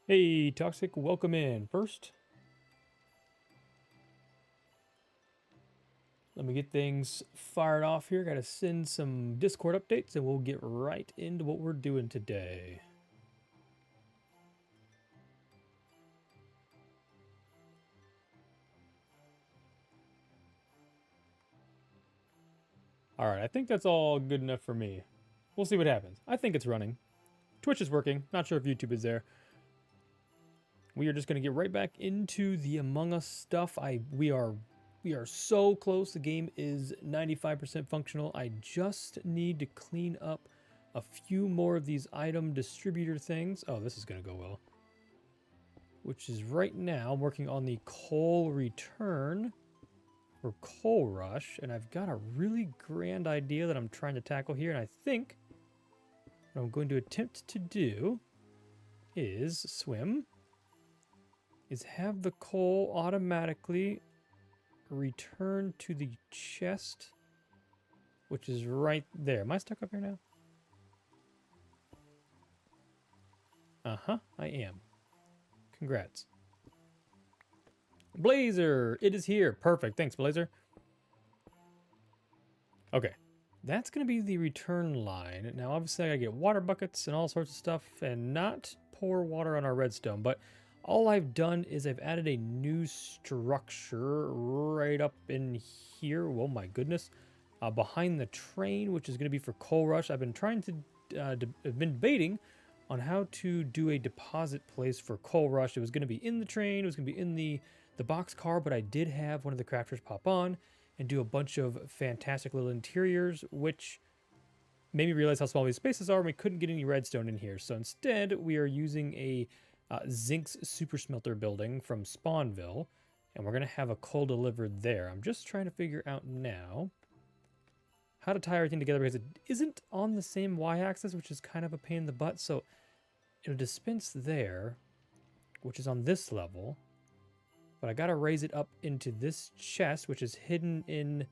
Hey, Toxic, welcome in. First, let me get things fired off here. Got to send some Discord updates and we'll get right into what we're doing today. All right, I think that's all good enough for me. We'll see what happens. I think it's running. Twitch is working. Not sure if YouTube is there. We are just going to get right back into the Among Us stuff. We are so close. The game is 95% functional. I just need to clean up a few more of these item distributor things. Oh, this is going to go well. Which is right now working on the coal return for coal rush. And I've got a really grand idea that I'm trying to tackle here. And I think what I'm going to attempt to do is have the coal automatically return to the chest, which is right there. Am I stuck up here now? Uh-huh, I am. Congrats. Blazer, it is here. Perfect. Thanks, Blazer. Okay, that's going to be the return line. Now, obviously, I got to get water buckets and all sorts of stuff and not pour water on our redstone, but all I've done is I've added a new structure right up in here. Oh my goodness. Behind the train, which is going to be for coal rush. I've been trying to, I've been debating on how to do a deposit place for coal rush. It was going to be in the train. It was going to be in the box car, but I did have one of the crafters pop on and do a bunch of fantastic little interiors, which made me realize how small these spaces are. And we couldn't get any redstone in here. So instead, we are using a Zinc's super smelter building from Spawnville, and we're going to have a coal delivered there. I'm just trying to figure out now how to tie everything together because it isn't on the same y-axis, which is kind of a pain in the butt. So it'll dispense there, which is on this level, but I got to raise it up into this chest, which is hidden in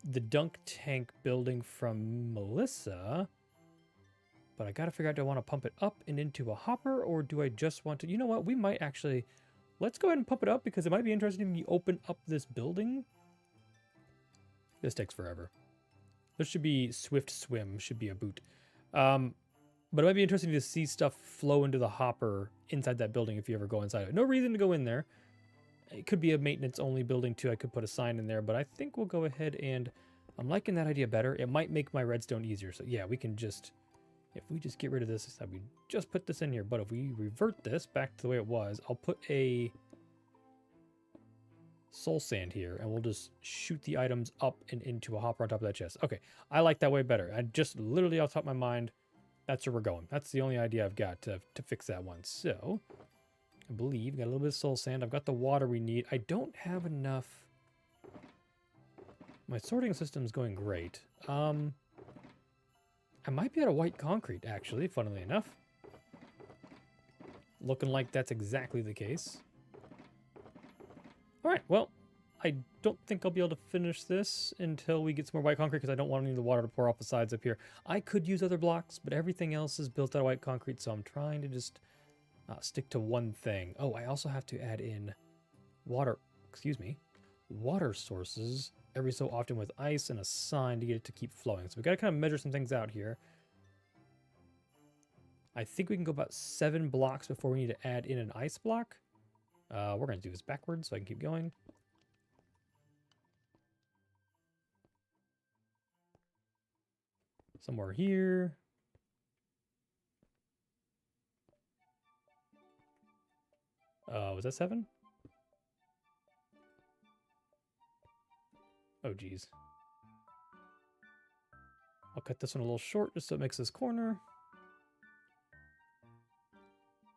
the dunk tank building from Melissa. But I got to figure out, do I want to pump it up and into a hopper, or do I just want to, you know what, we might actually, let's go ahead and pump it up because it might be interesting when you open up this building. This takes forever. There should be Swift Swim, should be a boot. But it might be interesting to see stuff flow into the hopper inside that building if you ever go inside it. No reason to go in there. It could be a maintenance only building too. I could put a sign in there, but I think we'll go ahead and I'm liking that idea better. It might make my redstone easier. So yeah, we can just, if we just get rid of this, we just put this in here. But if we revert this back to the way it was, I'll put a soul sand here and we'll just shoot the items up and into a hopper on top of that chest. Okay, I like that way better. I just literally off the top of my mind, that's where we're going. That's the only idea I've got to fix that one. So I believe got a little bit of soul sand. I've got the water we need. I don't have enough. My sorting system's going great. I might be out of white concrete, actually, funnily enough. Looking like that's exactly the case. All right, well, I don't think I'll be able to finish this until we get some more white concrete because I don't want any of the water to pour off the sides up here. I could use other blocks, but everything else is built out of white concrete, so I'm trying to just stick to one thing. Oh, I also have to add in water sources every so often with ice and a sign to get it to keep flowing. So we got to kind of measure some things out here. I think we can go about 7 blocks before we need to add in an ice block. We're going to do this backwards so I can keep going. Somewhere here. Was that 7? Oh, geez. I'll cut this one a little short just so it makes this corner.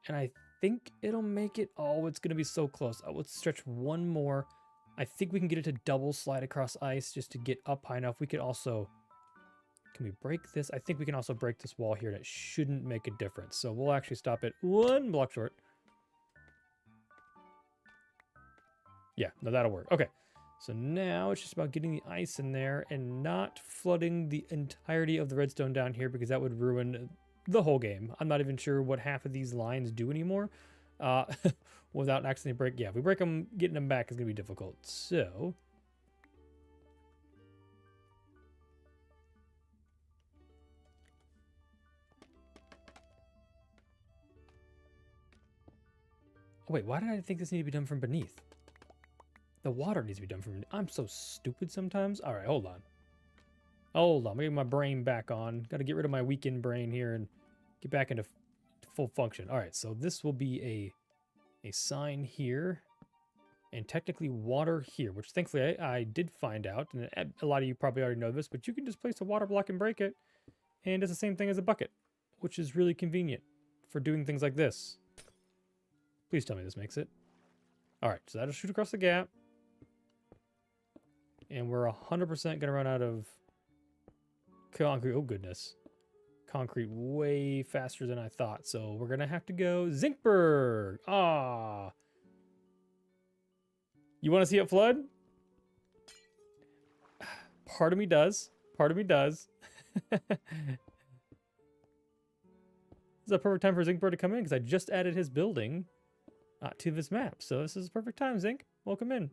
And I think it'll make it. Oh, it's going to be so close. Oh, let's stretch one more. I think we can get it to double slide across ice just to get up high enough. We could also... Can we break this? I think we can also break this wall here, and it shouldn't make a difference. So we'll actually stop it 1 block short. Yeah, no, that'll work. Okay. So now it's just about getting the ice in there and not flooding the entirety of the redstone down here because that would ruin the whole game. I'm not even sure what half of these lines do anymore. uh, without accidentally break. Yeah, if we break them, getting them back is going to be difficult. So... Oh, wait, why did I think this needed to be done from beneath? The water needs to be done from beneath. I'm so stupid sometimes. All right, hold on. Hold on, get my brain back on. Got to get rid of my weakened brain here and get back into full function. All right, so this will be a sign here, and technically water here, which thankfully I did find out, and a lot of you probably already know this, but you can just place a water block and break it, and it's the same thing as a bucket, which is really convenient for doing things like this. Please tell me this makes it. All right, so that'll shoot across the gap, and we're 100% going to run out of concrete. Oh, goodness. Concrete way faster than I thought. So we're going to have to go Zinkberg. Ah. You want to see it flood? Part of me does. Part of me does. This is a perfect time for Zinkberg to come in because I just added his building to this map. So this is a perfect time, Zink. Welcome in.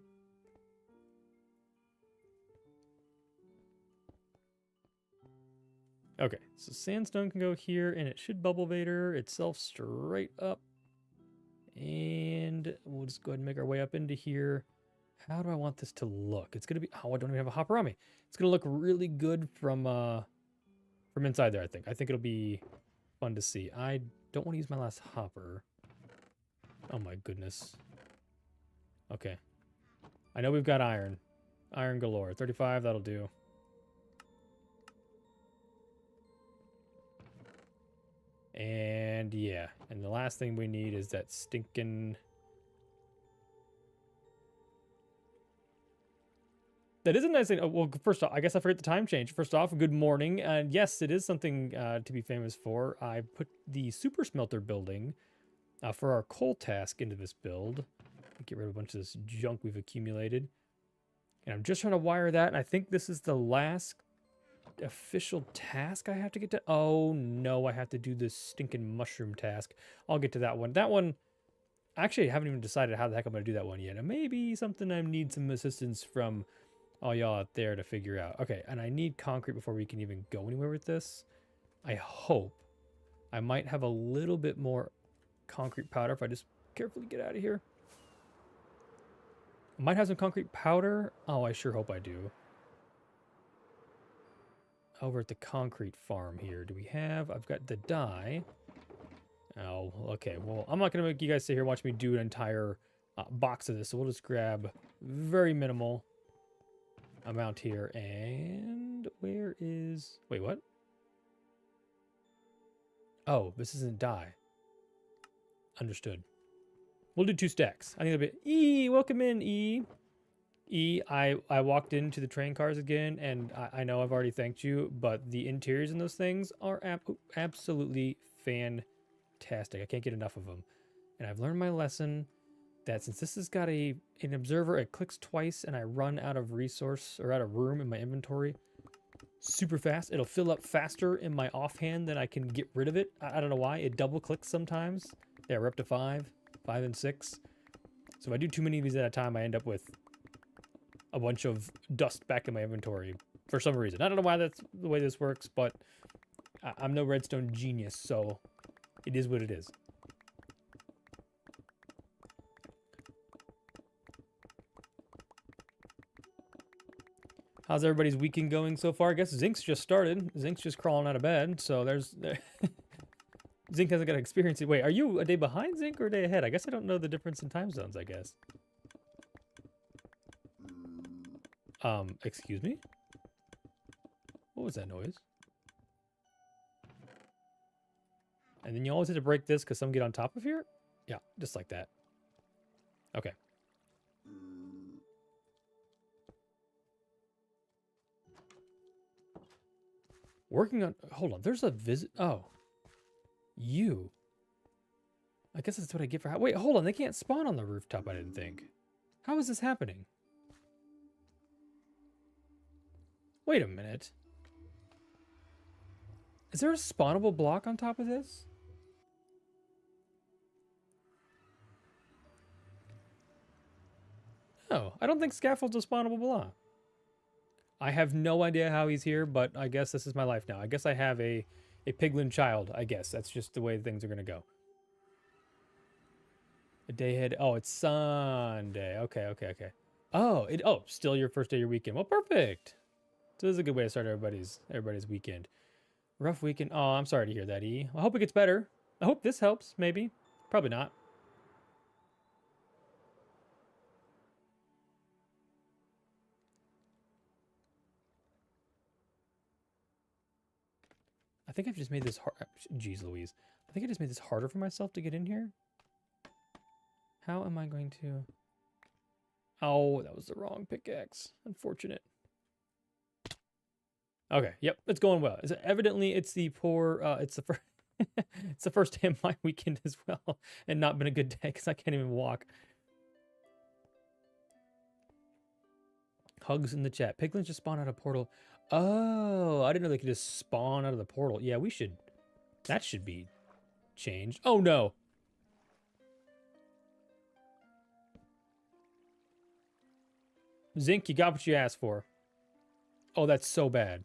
Okay, so sandstone can go here, and it should bubble vader itself straight up. And we'll just go ahead and make our way up into here. How do I want this to look? It's gonna be, oh, I don't even have a hopper on me. It's gonna look really good from inside there, I think. I think it'll be fun to see. I don't want to use my last hopper. Oh my goodness. Okay. I know we've got iron. Iron galore. 35, that'll do. And yeah, and the last thing we need is that stinking... That is a nice thing. Oh, well, first off, I guess I forgot the time change. First off, good morning. And yes, it is something to be famous for. I put the super smelter building for our coal task into this build. Get rid of a bunch of this junk we've accumulated. And I'm just trying to wire that. And I think this is the last official task I have to get to. Oh no, I have to do this stinking mushroom task. I'll get to that one. That one, actually, I haven't even decided how the heck I'm going to do that one yet. It may be something I need some assistance from all y'all out there to figure out. Okay, and I need concrete before we can even go anywhere with this. I hope I might have a little bit more concrete powder if I just carefully get out of here. I might have some concrete powder. Oh, I sure hope I do. Over at the concrete farm here, do we have... I've got the dye. Oh, okay. Well, I'm not going to make you guys sit here and watch me do an entire box of this, so we'll just grab very minimal amount here. And where is... Wait, what? Oh, this isn't dye. Understood. We'll do 2 stacks. I think it'll be... E, welcome in, E. E, I walked into the train cars again, and I know I've already thanked you, but the interiors in those things are absolutely fantastic. I can't get enough of them. And I've learned my lesson that since this has got an observer, it clicks twice, and I run out of resource or out of room in my inventory super fast. It'll fill up faster in my offhand than I can get rid of it. I don't know why. It double clicks sometimes. Yeah, we're up to 5 and 6. So if I do too many of these at a time, I end up with a bunch of dust back in my inventory for some reason. I don't know why that's the way this works, but I'm no redstone genius, so it is what it is. How's everybody's weekend going so far? I guess Zink's just started. Zink's just crawling out of bed, so there's... Zink hasn't got experience. Wait, are you a day behind Zink or a day ahead? I guess I don't know the difference in time zones, I guess. Excuse me? What was that noise? And then you always have to break this because some get on top of here? Yeah, just like that. Okay. Working on... Hold on, there's a visit... Oh. You. I guess that's what I get for... Wait, hold on, they can't spawn on the rooftop, I didn't think. How is this happening? Wait a minute. Is there a spawnable block on top of this? I don't think scaffold's a spawnable block. I have no idea how he's here, but I guess this is my life now. I guess I have a piglin child, I guess. That's just the way things are going to go. A day ahead. Oh, it's Sunday. Okay. Oh, still your first day of your weekend. Well, perfect. So this is a good way to start everybody's weekend. Rough weekend. Oh, I'm sorry to hear that, E. I hope it gets better. I hope this helps, maybe. Probably not. I think I've just made this hard. Jeez Louise. I think I just made this harder for myself to get in here. How am I going to... Oh, that was the wrong pickaxe. Unfortunate. Okay, yep, it's going well. Evidently, it's the poor... it's the first... it's the first day of my weekend as well. And not been a good day because I can't even walk. Hugs in the chat. Piglins just spawn out of portal. Oh, I didn't know they could just spawn out of the portal. Yeah, we should... That should be changed. Oh, no. Zinc, you got what you asked for. Oh, that's so bad.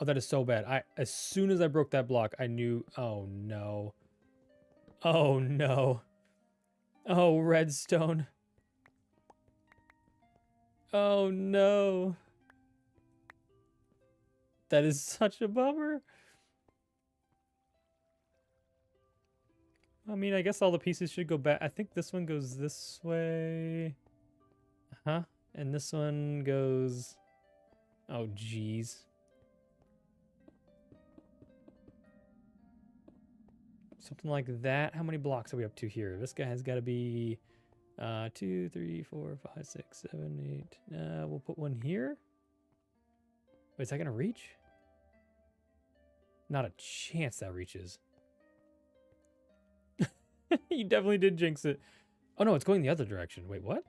Oh, that is so bad. As soon as I broke that block, I knew... Oh, no. Oh, no. Oh, redstone. Oh, no. That is such a bummer. I mean, I guess all the pieces should go back. I think this one goes this way. Uh-huh. And this one goes... Oh, jeez. Something like that. How many blocks are we up to here? This guy has got to be 2, 3, 4, 5, 6, 7, 8. We'll put one here. Wait, is that going to reach? Not a chance that reaches. You definitely did jinx it. Oh, no, it's going the other direction. Wait, what?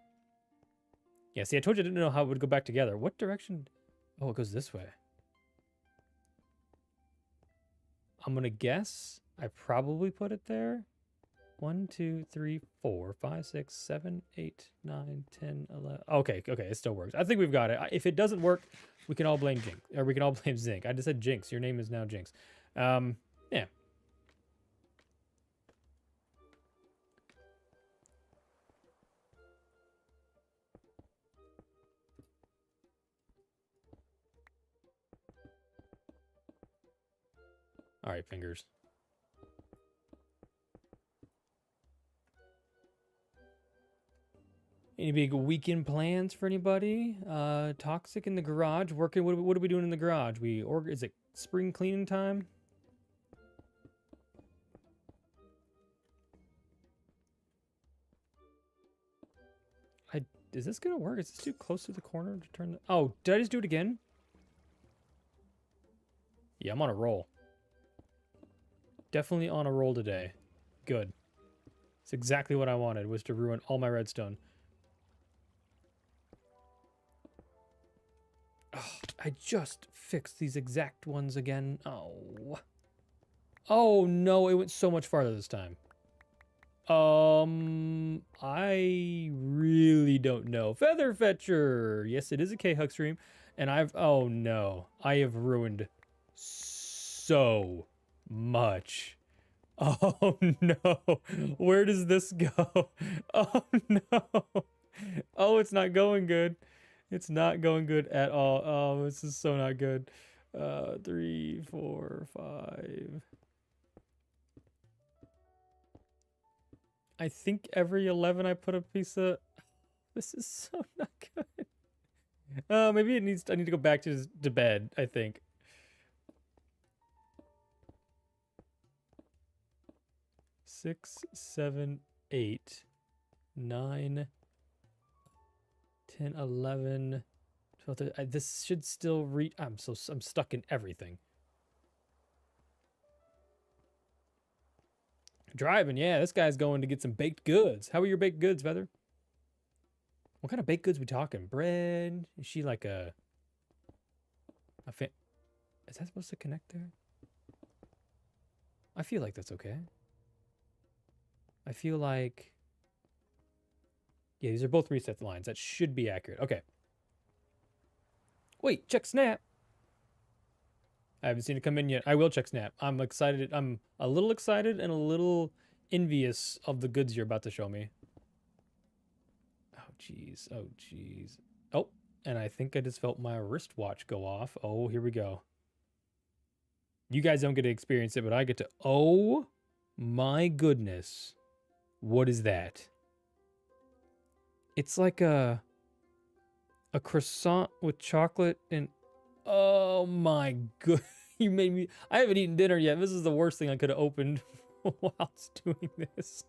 Yeah, see, I told you I didn't know how it would go back together. What direction? Oh, it goes this way. I'm going to guess I probably put it there. 1, 2, 3, 4, 5, 6, 7, 8, 9, 10, 11. Okay, it still works. I think we've got it. If it doesn't work, we can all blame Jinx. Or we can all blame Zinc. I just said Jinx. Your name is now Jinx. Yeah. All right, fingers. Any big weekend plans for anybody? Toxic in the garage, working. What are we doing in the garage? Is it spring cleaning time? Is this gonna work? Is this too close to the corner to turn? Oh, did I just do it again? Yeah, I'm on a roll. Definitely on a roll today. Good. It's exactly what I wanted, was to ruin all my redstone. Oh, I just fixed these exact ones again. Oh. Oh, no, it went so much farther this time. I really don't know. Feather Fetcher! Yes, it is a K-Hug stream. And oh no. I have ruined so much. Oh no. Where does this go? Oh no. Oh, it's not going good. It's not going good at all. Oh, this is so not good. 3, 4, 5. I think every 11 I put a piece of... This is so not good. Maybe I need to go back to bed, I think. Six, 7, 8, 9, 10, 11, 12, 13. This should still reach... I'm stuck in everything. Driving, yeah. This guy's going to get some baked goods. How are your baked goods, Feather? What kind of baked goods we talking? Bread? Is she like a Is that supposed to connect there? I feel like that's okay. I feel like... Yeah, these are both reset lines. That should be accurate. Okay. Wait, check snap. I haven't seen it come in yet. I will check snap. I'm excited. I'm a little excited and a little envious of the goods you're about to show me. Oh, jeez. Oh, jeez. Oh, and I think I just felt my wristwatch go off. Oh, here we go. You guys don't get to experience it, but I get to. Oh, my goodness. What is that? It's like a croissant with chocolate and oh my god. You made me I haven't eaten dinner yet. This is the worst thing I could have opened whilst doing this.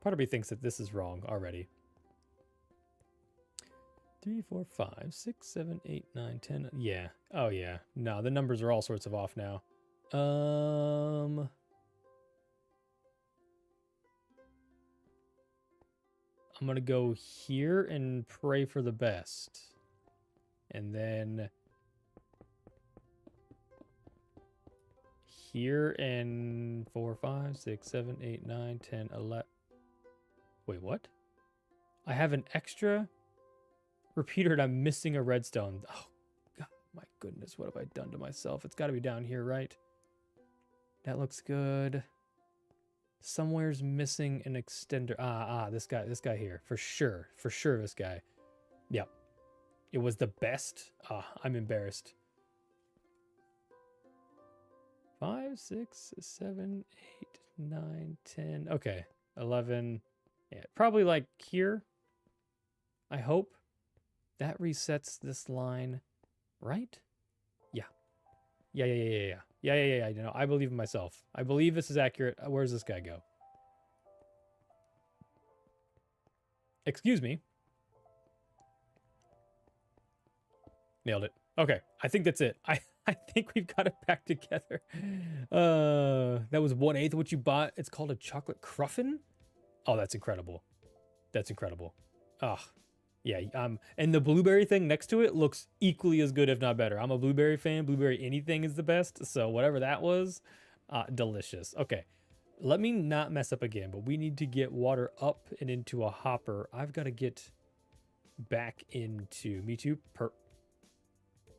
Part of me thinks that this is wrong already. 3, 4, 5, 6, 7, 8, 9, 10. Yeah. Oh yeah. No, the numbers are all sorts of off now. I'm gonna go here and pray for the best. And then here and 4, 5, 6, 7, 8, 9, 10, 11. Wait, what? I have an extra repeater and I'm missing a redstone. Oh, God, my goodness, what have I done to myself? It's got to be down here, right? That looks good. Somewhere's missing an extender. This guy here. For sure, this guy. Yep. It was the best. I'm embarrassed. 5, 6, 7, 8, 9, 10. Okay, 11. Yeah, probably like here. I hope that resets this line, right? Yeah. Yeah. You know, I believe in myself. I believe this is accurate. Where's this guy go? Excuse me. Nailed it. Okay, I think that's it. I think we've got it back together. That was 1/8 what you bought. It's called a chocolate cruffin. Oh, that's incredible. That's incredible. Yeah. And the blueberry thing next to it looks equally as good, if not better. I'm a blueberry fan. Blueberry anything is the best. So whatever that was, delicious. Okay, let me not mess up again. But we need to get water up and into a hopper. I've got to get back into me too. What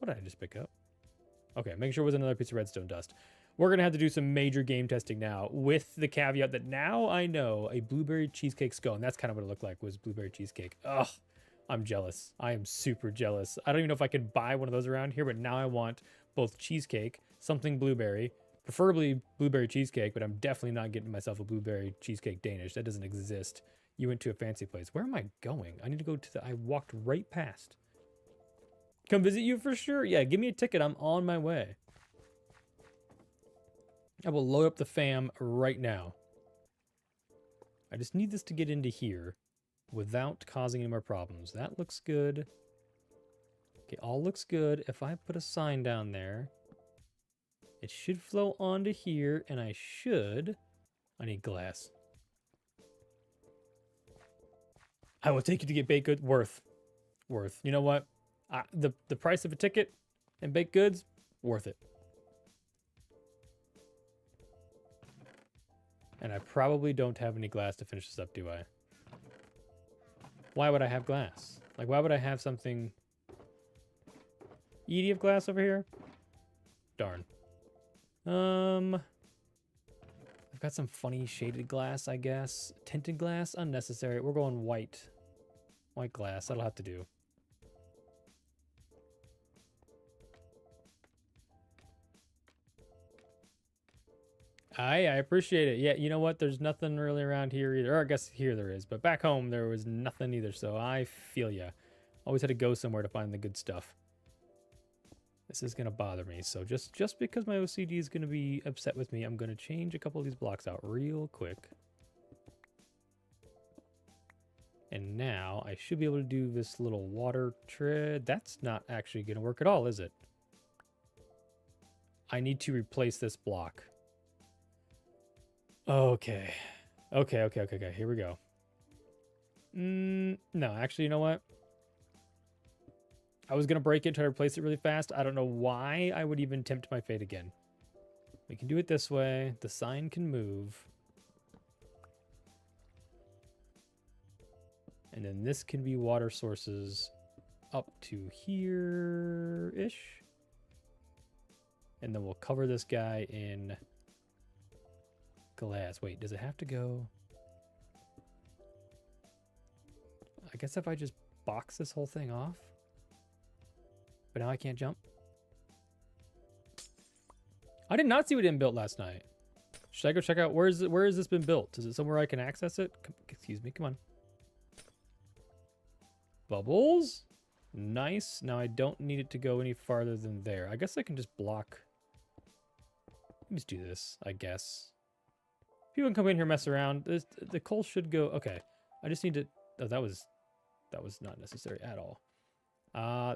did I just pick up? Okay, make sure it was another piece of redstone dust. We're going to have to do some major game testing now with the caveat that now I know a blueberry cheesecake scone. That's kind of what it looked like, was blueberry cheesecake. Ugh, I'm jealous. I am super jealous. I don't even know if I could buy one of those around here, but now I want both cheesecake, something blueberry, preferably blueberry cheesecake, but I'm definitely not getting myself a blueberry cheesecake Danish. That doesn't exist. You went to a fancy place. Where am I going? I need to go to the... I walked right past. Come visit you for sure? Yeah, give me a ticket. I'm on my way. I will load up the fam right now. I just need this to get into here without causing any more problems. That looks good. Okay, all looks good. If I put a sign down there, it should flow onto here, and I need glass. I will take you to get baked goods. Worth. You know what? The price of a ticket and baked goods, worth it. And I probably don't have any glass to finish this up, do I? Why would I have glass? Like, why would I have something... EDF glass over here? Darn. I've got some funny shaded glass, I guess. Tinted glass? Unnecessary. We're going white. White glass. That'll have to do. I appreciate it. Yeah, you know what? There's nothing really around here either. Or I guess here there is. But back home, there was nothing either. So I feel ya. Always had to go somewhere to find the good stuff. This is going to bother me. So just because my OCD is going to be upset with me, I'm going to change a couple of these blocks out real quick. And now I should be able to do this little water tread. That's not actually going to work at all, is it? I need to replace this block. Okay. Here we go. No, actually, you know what? I was going to break it, try to replace it really fast. I don't know why I would even tempt my fate again. We can do it this way. The sign can move. And then this can be water sources up to here-ish. And then we'll cover this guy in glass. Wait, does it have to go? I guess if I just box this whole thing off. But now I can't jump. I did not see what it built last night. Should I go check out where has this been built? Is it somewhere I can access it? Excuse me, come on. Bubbles. Nice. Now I don't need it to go any farther than there. I guess I can just block. Let me just do this, I guess. People can come in here and mess around. The coal should go. Okay. I just need to. Oh, that was not necessary at all.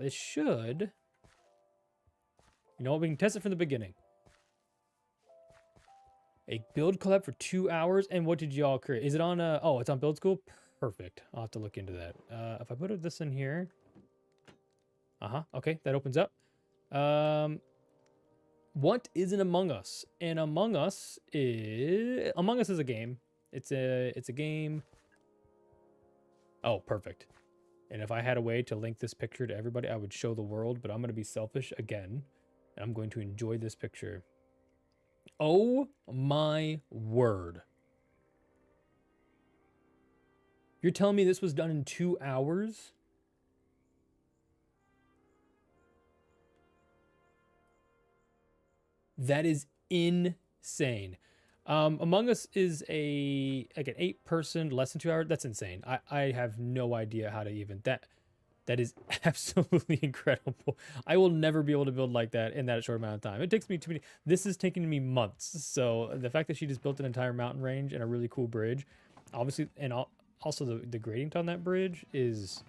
It should. You know what? We can test it from the beginning. A build collab for 2 hours. And what did y'all create? Is it on? Oh, it's on Build School. Perfect. I'll have to look into that. If I put this in here. Okay, that opens up. What is an Among Us? And Among Us is a game. It's a game. Oh, perfect. And if I had a way to link this picture to everybody, I would show the world, but I'm going to be selfish again. And I'm going to enjoy this picture. Oh my word. You're telling me this was done in 2 hours? That is insane. Among Us is like an 8-person, less than 2 hours. That's insane. I have no idea how to even that is absolutely incredible. I will never be able to build like that in that short amount of time. It takes me too many. This is taking me months. So the fact that she just built an entire mountain range and a really cool bridge, obviously, and also the gradient on that bridge is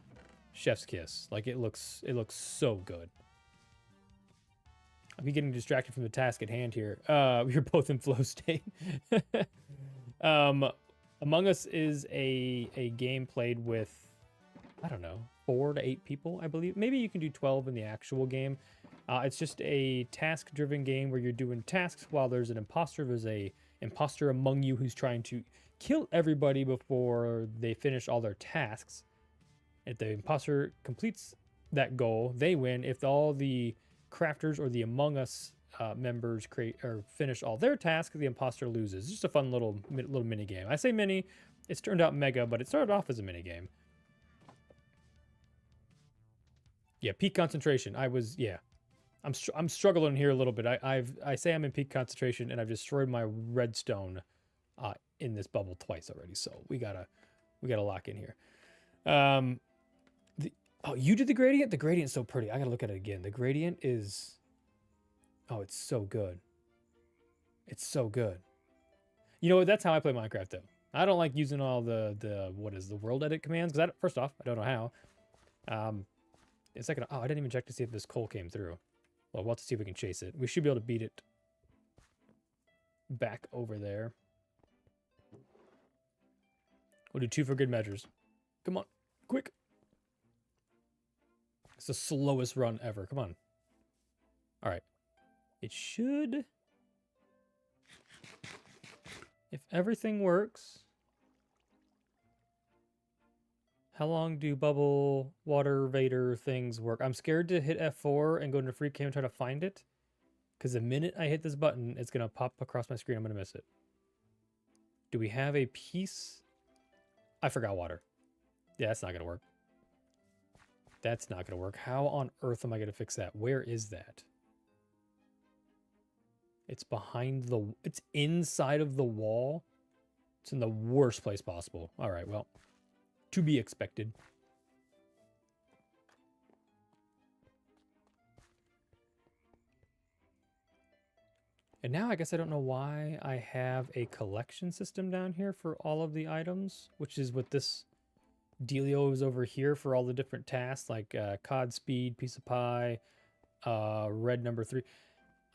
chef's kiss. Like it looks so good. I'm getting distracted from the task at hand here. We're both in flow state. Among Us is a game played with, I don't know, 4 to 8 people, I believe. Maybe you can do 12 in the actual game. It's just a task-driven game where you're doing tasks while there's an imposter. There's a imposter among you who's trying to kill everybody before they finish all their tasks. If the imposter completes that goal, they win. If all the crafters or the Among Us members finish all their tasks, the imposter loses. It's just a fun little mini game. I say mini, it's turned out mega, but it started off as a mini game. Yeah, peak concentration. I'm struggling here a little bit. I say I'm in peak concentration, and I've destroyed my redstone in this bubble twice already. So we gotta lock in here. Oh, you did the gradient? The gradient's so pretty. I gotta look at it again. The gradient is... Oh, it's so good. It's so good. You know what? That's how I play Minecraft, though. I don't like using all the world edit commands, because first off, I don't know how. Second, I didn't even check to see if this coal came through. Well, we'll have to see if we can chase it. We should be able to beat it back over there. We'll do 2 for good measures. Come on, quick. It's the slowest run ever. Come on. All right. It should... If everything works... How long do bubble water vader things work? I'm scared to hit F4 and go into free cam and try to find it. Because the minute I hit this button, it's going to pop across my screen. I'm going to miss it. Do we have a piece? I forgot water. Yeah, that's not going to work. That's not going to work. How on earth am I going to fix that? Where is that? It's behind the... It's inside of the wall. It's in the worst place possible. All right, well... To be expected. And now I guess I don't know why I have a collection system down here for all of the items, which is what this dealio is over here for all the different tasks, like cod speed, piece of pie, red number 3.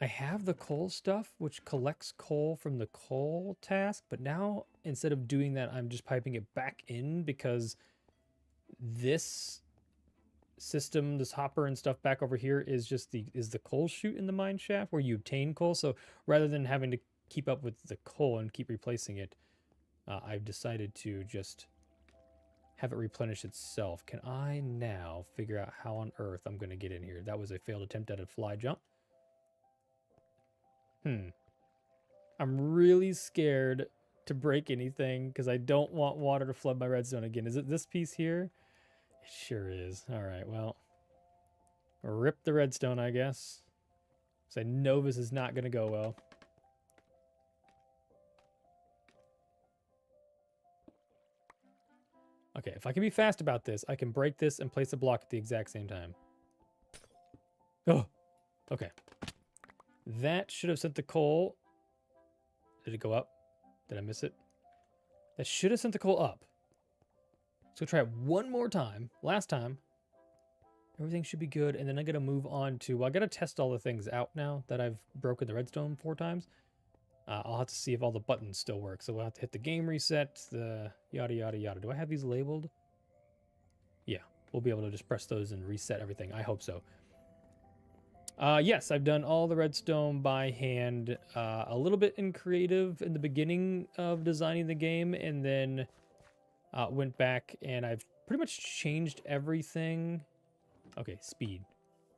I have the coal stuff, which collects coal from the coal task, but now instead of doing that, I'm just piping it back in because this system, this hopper and stuff back over here is just the coal chute in the mine shaft where you obtain coal. So rather than having to keep up with the coal and keep replacing it, I've decided to just have it replenish itself. Can I now figure out how on earth I'm going to get in here? That was a failed attempt at a fly jump. I'm really scared to break anything because I don't want water to flood my redstone again. Is it this piece here? It sure is. All right, well, rip the redstone, I guess. So I know this is not going to go well. Okay, if I can be fast about this, I can break this and place a block at the exact same time. Oh, okay. That should have sent the coal. Did it go up? Did I miss it? That should have sent the coal up. So try it one more time. Last time. Everything should be good. And then I got to move on to... Well, I got to test all the things out now that I've broken the redstone 4 times. I'll have to see if all the buttons still work. So we'll have to hit the game reset, the yada, yada, yada. Do I have these labeled? Yeah. We'll be able to just press those and reset everything. I hope so. Yes, I've done all the redstone by hand. A little bit in creative in the beginning of designing the game. And then went back and I've pretty much changed everything. Okay, speed.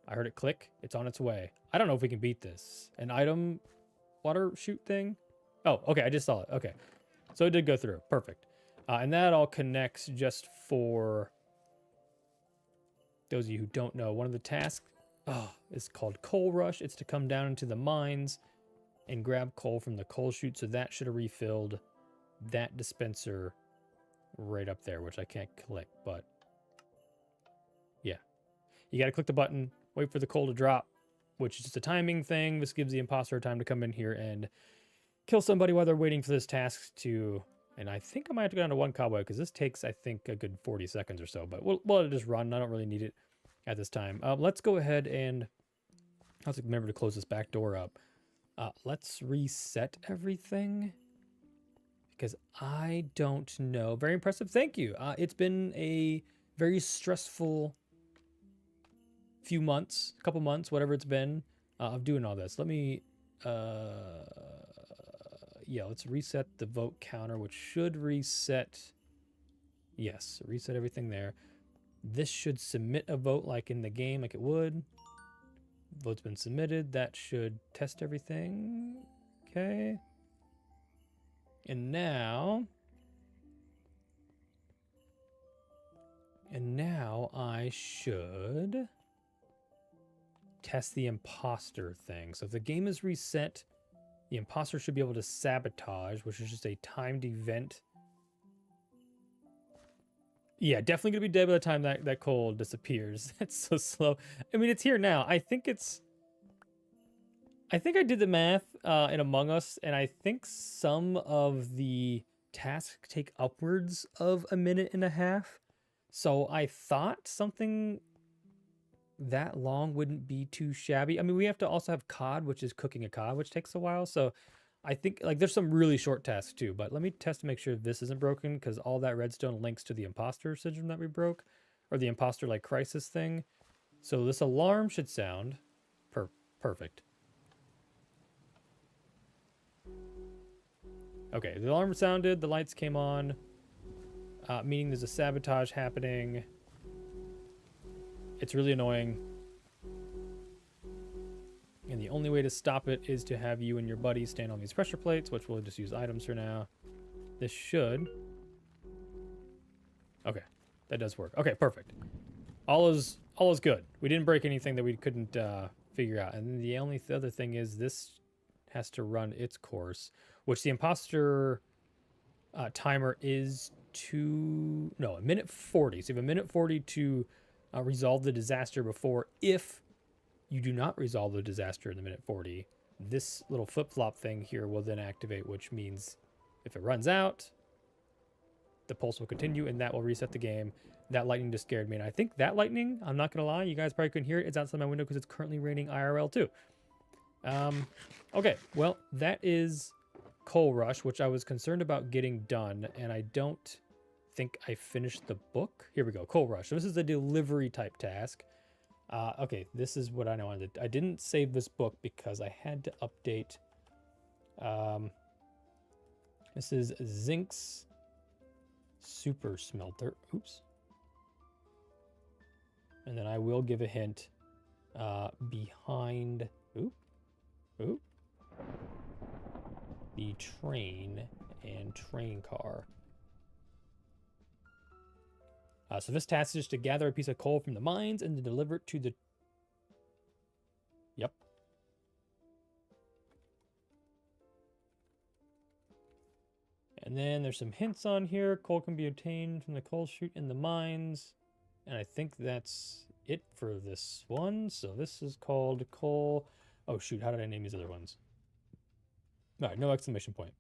I heard it click. It's on its way. I don't know if we can beat this. An item water shoot thing. Oh, okay. I just saw it. Okay. So it did go through. Perfect. And that all connects just for those of you who don't know. One of the tasks is called Coal Rush. It's to come down into the mines and grab coal from the coal chute. So that should have refilled that dispenser right up there, which I can't click, but yeah. You got to click the button, wait for the coal to drop, which is just a timing thing. This gives the imposter time to come in here and kill somebody while they're waiting for this task to... And I think I might have to go down to 1 cobweb because this takes, I think, a good 40 seconds or so. But we'll let it just run. I don't really need it at this time. Let's go ahead and... Let's remember to close this back door up. Let's reset everything because I don't know. Very impressive. Thank you. It's been a very stressful few months, couple months, whatever it's been, of doing all this. Let me, yeah, let's reset the vote counter, which should reset. Yes, reset everything there. This should submit a vote like in the game, like it would. Vote's been submitted. That should test everything. Okay. And now I should test the imposter thing. So if the game is reset, the imposter should be able to sabotage, which is just a timed event. Yeah, definitely gonna be dead by the time that coal disappears. That's so slow. I mean, it's here now. I think I did the math in Among Us, and I think some of the tasks take upwards of 1.5 minutes. So I thought something that long wouldn't be too shabby. I mean, we have to also have cod, which is cooking a cod, which takes a while. So I think like there's some really short tasks too, but let me test to make sure this isn't broken because all that redstone links to the imposter syndrome that we broke, or the imposter like crisis thing. So this alarm should sound perfect. Okay, the alarm sounded, the lights came on, meaning there's a sabotage happening. It's really annoying. And the only way to stop it is to have you and your buddy stand on these pressure plates, which we'll just use items for now. This should... Okay, that does work. Okay, perfect. All is good. We didn't break anything that we couldn't figure out. And the only other thing is this has to run its course, which the imposter timer is 1 minute 40. So you have 1:40 to resolve the disaster before. If you do not resolve the disaster in the 1:40, this little flip-flop thing here will then activate, which means if it runs out, the pulse will continue and that will reset the game. That lightning just scared me. And I think that lightning, I'm not going to lie, you guys probably couldn't hear it. It's outside my window because it's currently raining IRL too. Okay, well, that is Coal Rush, which I was concerned about getting done, and I don't think I finished the book. Here we go, Coal Rush. So this is a delivery type task. Okay, this is what I know. I didn't save this book because I had to update. This is Zinc's super smelter. Oops. And then I will give a hint behind oop, the train and train car. So this task is just to gather a piece of coal from the mines and to deliver it to the... Yep. And then there's some hints on here. Coal can be obtained from the coal chute in the mines. And I think that's it for this one. So this is called coal. Oh, shoot. How did I name these other ones? All right, no exclamation point.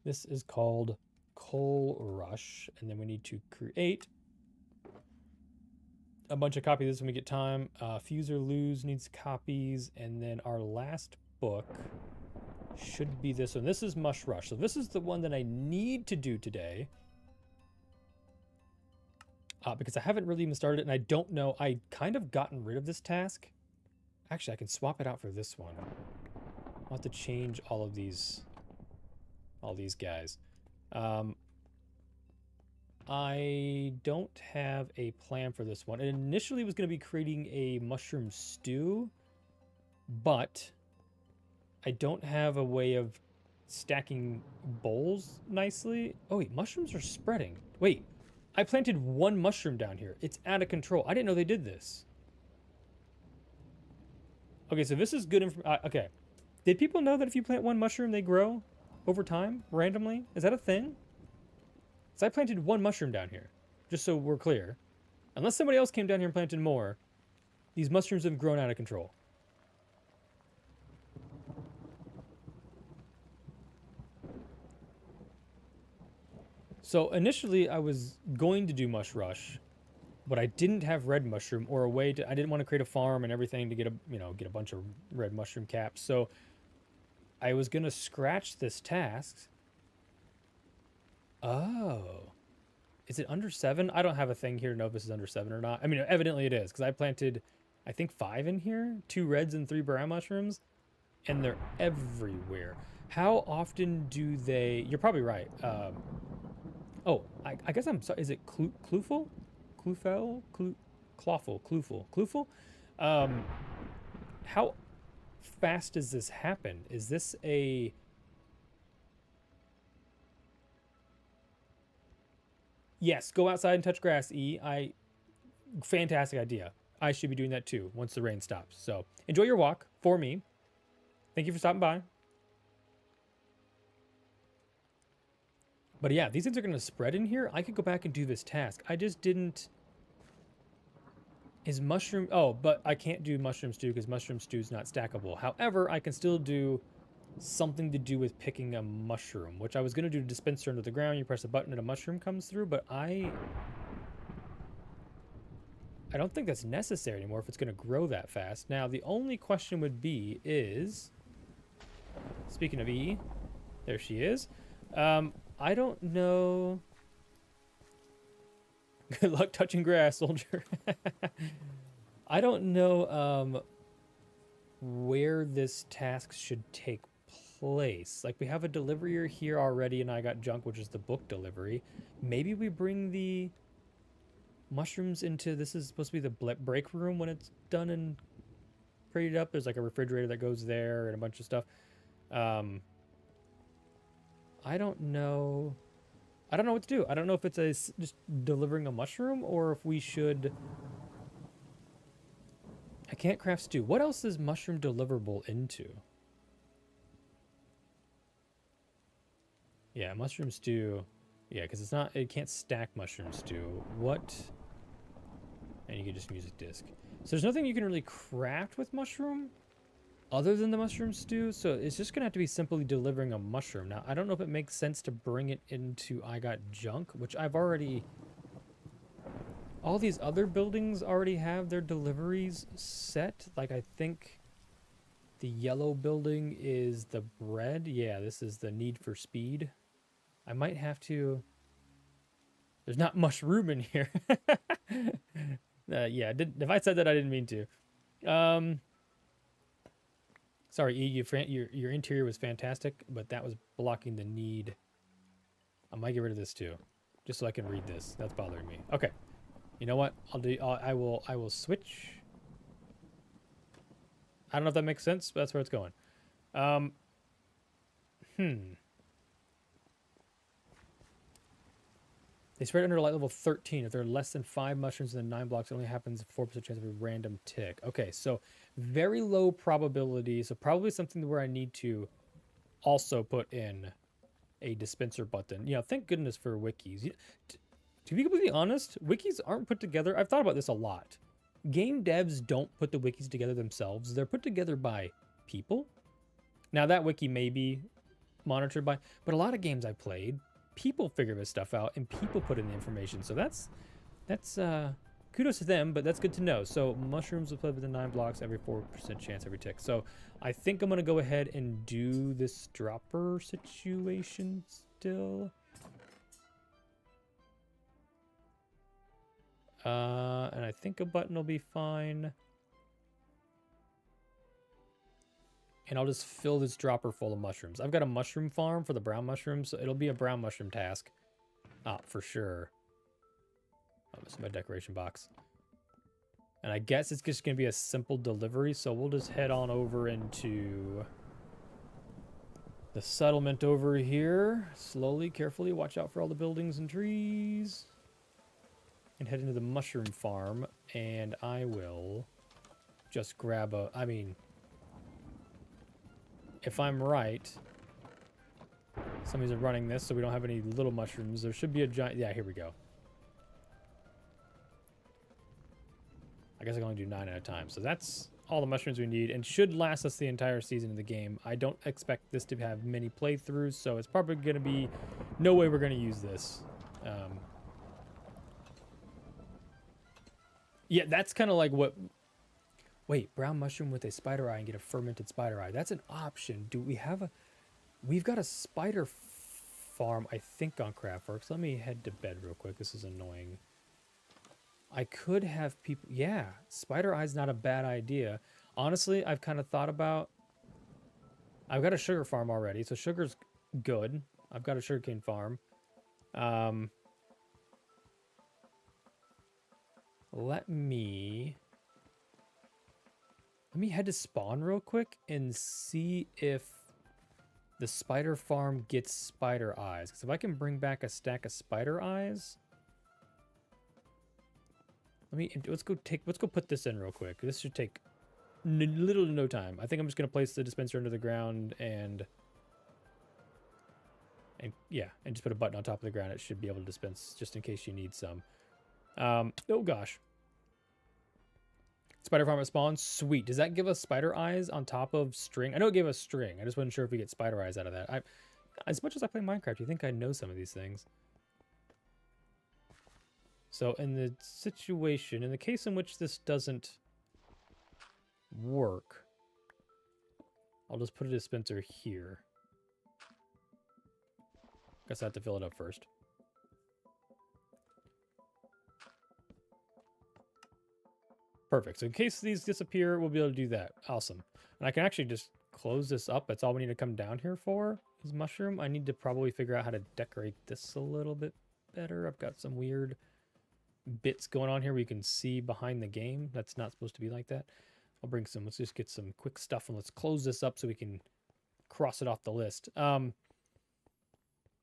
This is called Coal Rush. And then we need to create a bunch of copies of this when we get time. Fuse or Lose needs copies. And then our last book should be this one. This is Mush Rush. So this is the one that I need to do today. Because I haven't really even started it, and I don't know. I kind of gotten rid of this task. Actually, I can swap it out for this one. I'll have to change all these guys. I don't have a plan for this one. It initially was going to be creating a mushroom stew, but I don't have a way of stacking bowls nicely. Oh wait, mushrooms are spreading. Wait, I planted one mushroom down here. It's out of control. I didn't know they did this. Okay, so this is good information. Okay. Did people know that if you plant one mushroom, they grow over time, randomly? Is that a thing? So I planted one mushroom down here, just so we're clear. Unless somebody else came down here and planted more, these mushrooms have grown out of control. So initially I was going to do Mush Rush, but I didn't have red mushroom or a way to, I didn't want to create a farm and everything to get a bunch of red mushroom caps. So I was going to scratch this task. Oh, is it under 7? I don't have a thing here to know if this is under 7 or not. I mean, evidently it is, because I planted, I think 5 in here, 2 reds and 3 brown mushrooms, and they're everywhere. How often do they, you're probably right. Oh, I guess I'm sorry. Is it Klufel? Klufel? Clawful? Klufel? Klufel? How fast does this happen? Is this a... Yes, go outside and touch grass, E. Fantastic idea. I should be doing that too once the rain stops. So enjoy your walk for me. Thank you for stopping by. But yeah, these things are going to spread in here. I could go back and do this task. I just didn't... Is mushroom... Oh, but I can't do mushroom stew because mushroom stew is not stackable. However, I can still do something to do with picking a mushroom, which I was going to do a dispenser under the ground. You press a button and a mushroom comes through, but I don't think that's necessary anymore if it's going to grow that fast. Now, the only question would be is... Speaking of E, there she is. I don't know... Good luck touching grass, soldier. I don't know where this task should take place. Like, we have a delivery here already, and I got junk, which is the book delivery. Maybe we bring the mushrooms into... This is supposed to be the break room when it's done and crated up. There's like a refrigerator that goes there and a bunch of stuff. I don't know. I don't know what to do. I don't know if it's just delivering a mushroom or if we should... I can't craft stew. What else is mushroom deliverable into? Yeah, mushroom stew. Yeah, because it's not... It can't stack mushroom stew. What... And you can just music disc. So there's nothing you can really craft with mushroom other than the mushroom stew, so it's just gonna have to be simply delivering a mushroom. Now, I don't know if it makes sense to bring it into I Got Junk, which I've already... All these other buildings already have their deliveries set. Like, I think the yellow building is the bread. Yeah, this is the Need for Speed. I might have to... There's not mushroom in here. Yeah, if I said that, I didn't mean to. Sorry, E, your interior was fantastic, but that was blocking the need. I might get rid of this too. just so I can read this. That's bothering me. Okay. You know what? I will switch. I don't know if that makes sense, but that's where it's going. They spread under light level 13. If there are less than 5 mushrooms in the 9 blocks, it only happens a 4% chance of a random tick. Okay, so very low probability. So probably something where I need to also put in a dispenser button. You know, thank goodness for wikis. To be completely honest, wikis aren't put together. I've thought about this a lot. Game devs don't put the wikis together themselves. They're put together by people. Now, that wiki may be monitored by, but a lot of games I played, people figure this stuff out and people put in the information. So that's kudos to them, but that's good to know. So mushrooms will play within 9 blocks, every 4% chance every tick. So I think I'm going to go ahead and do this dropper situation still. And I think a button will be fine. And I'll just fill this dropper full of mushrooms. I've got a mushroom farm for the brown mushrooms, so it'll be a brown mushroom task. For sure. Oh, this is my decoration box. And I guess it's just going to be a simple delivery, so we'll just head on over into the settlement over here. Slowly, carefully, watch out for all the buildings and trees. And head into the mushroom farm, and I will just grab a... I mean, if I'm right, somebody's running this, so we don't have any little mushrooms. There should be a giant... Yeah, here we go. I guess I can only do 9 at a time. So that's all the mushrooms we need, and should last us the entire season of the game. I don't expect this to have many playthroughs, so it's probably going to be... No way we're going to use this. Yeah, that's kind of like what... Wait, brown mushroom with a spider eye and get a fermented spider eye. That's an option. Do we have a... We've got a spider farm, I think, on Craftworks. Let me head to bed real quick. This is annoying. I could have people... Yeah, spider eye's not a bad idea. Honestly, I've kind of thought about... I've got a sugar farm already, so sugar's good. I've got a sugarcane farm. Let me head to spawn real quick and see if the spider farm gets spider eyes. Because if I can bring back a stack of spider eyes, let's go put this in real quick. This should take little to no time. I think I'm just gonna place the dispenser under the ground and just put a button on top of the ground. It should be able to dispense just in case you need some. Oh gosh. Spider farm at spawn. Sweet. Does that give us spider eyes on top of string? I know it gave us string. I just wasn't sure if we get spider eyes out of that. As much as I play Minecraft, you think I know some of these things. So in the situation, in the case in which this doesn't work, I'll just put a dispenser here. Guess I have to fill it up first. Perfect. So in case these disappear, we'll be able to do that. Awesome. And I can actually just close this up. That's all we need to come down here for is mushroom. I need to probably figure out how to decorate this a little bit better. I've got some weird bits going on here where you can see behind the game. That's not supposed to be like that. I'll bring some. Let's just get some quick stuff and let's close this up so we can cross it off the list.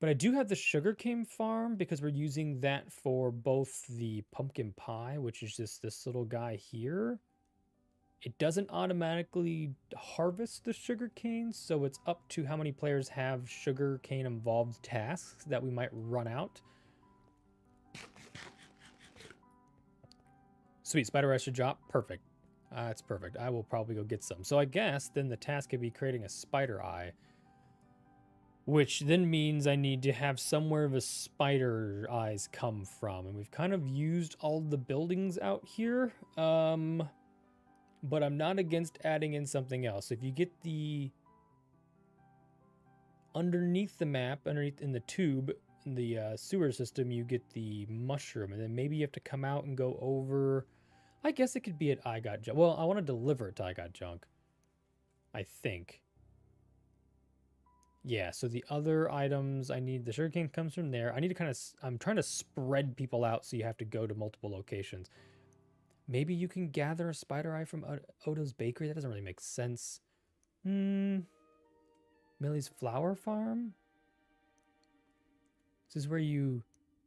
But I do have the sugarcane farm because we're using that for both the pumpkin pie, which is just this little guy here. It doesn't automatically harvest the sugarcane, so it's up to how many players have sugarcane involved tasks that we might run out. Sweet, spider eye should drop. Perfect. That's perfect. I will probably go get some. So I guess then the task could be creating a spider eye, which then means I need to have somewhere the spider eyes come from. And we've kind of used all the buildings out here. But I'm not against adding in something else. If you get the... Underneath the map, underneath in the tube, in the sewer system, you get the mushroom. And then maybe you have to come out and go over... I guess it could be at I Got Junk. Well, I want to deliver it to I Got Junk. I think. Yeah, so the other items I need, the sugarcane comes from there. I need to kind of, I'm trying to spread people out so you have to go to multiple locations. Maybe you can gather a spider eye from Odo's bakery. That doesn't really make sense. Millie's flower farm? This is where you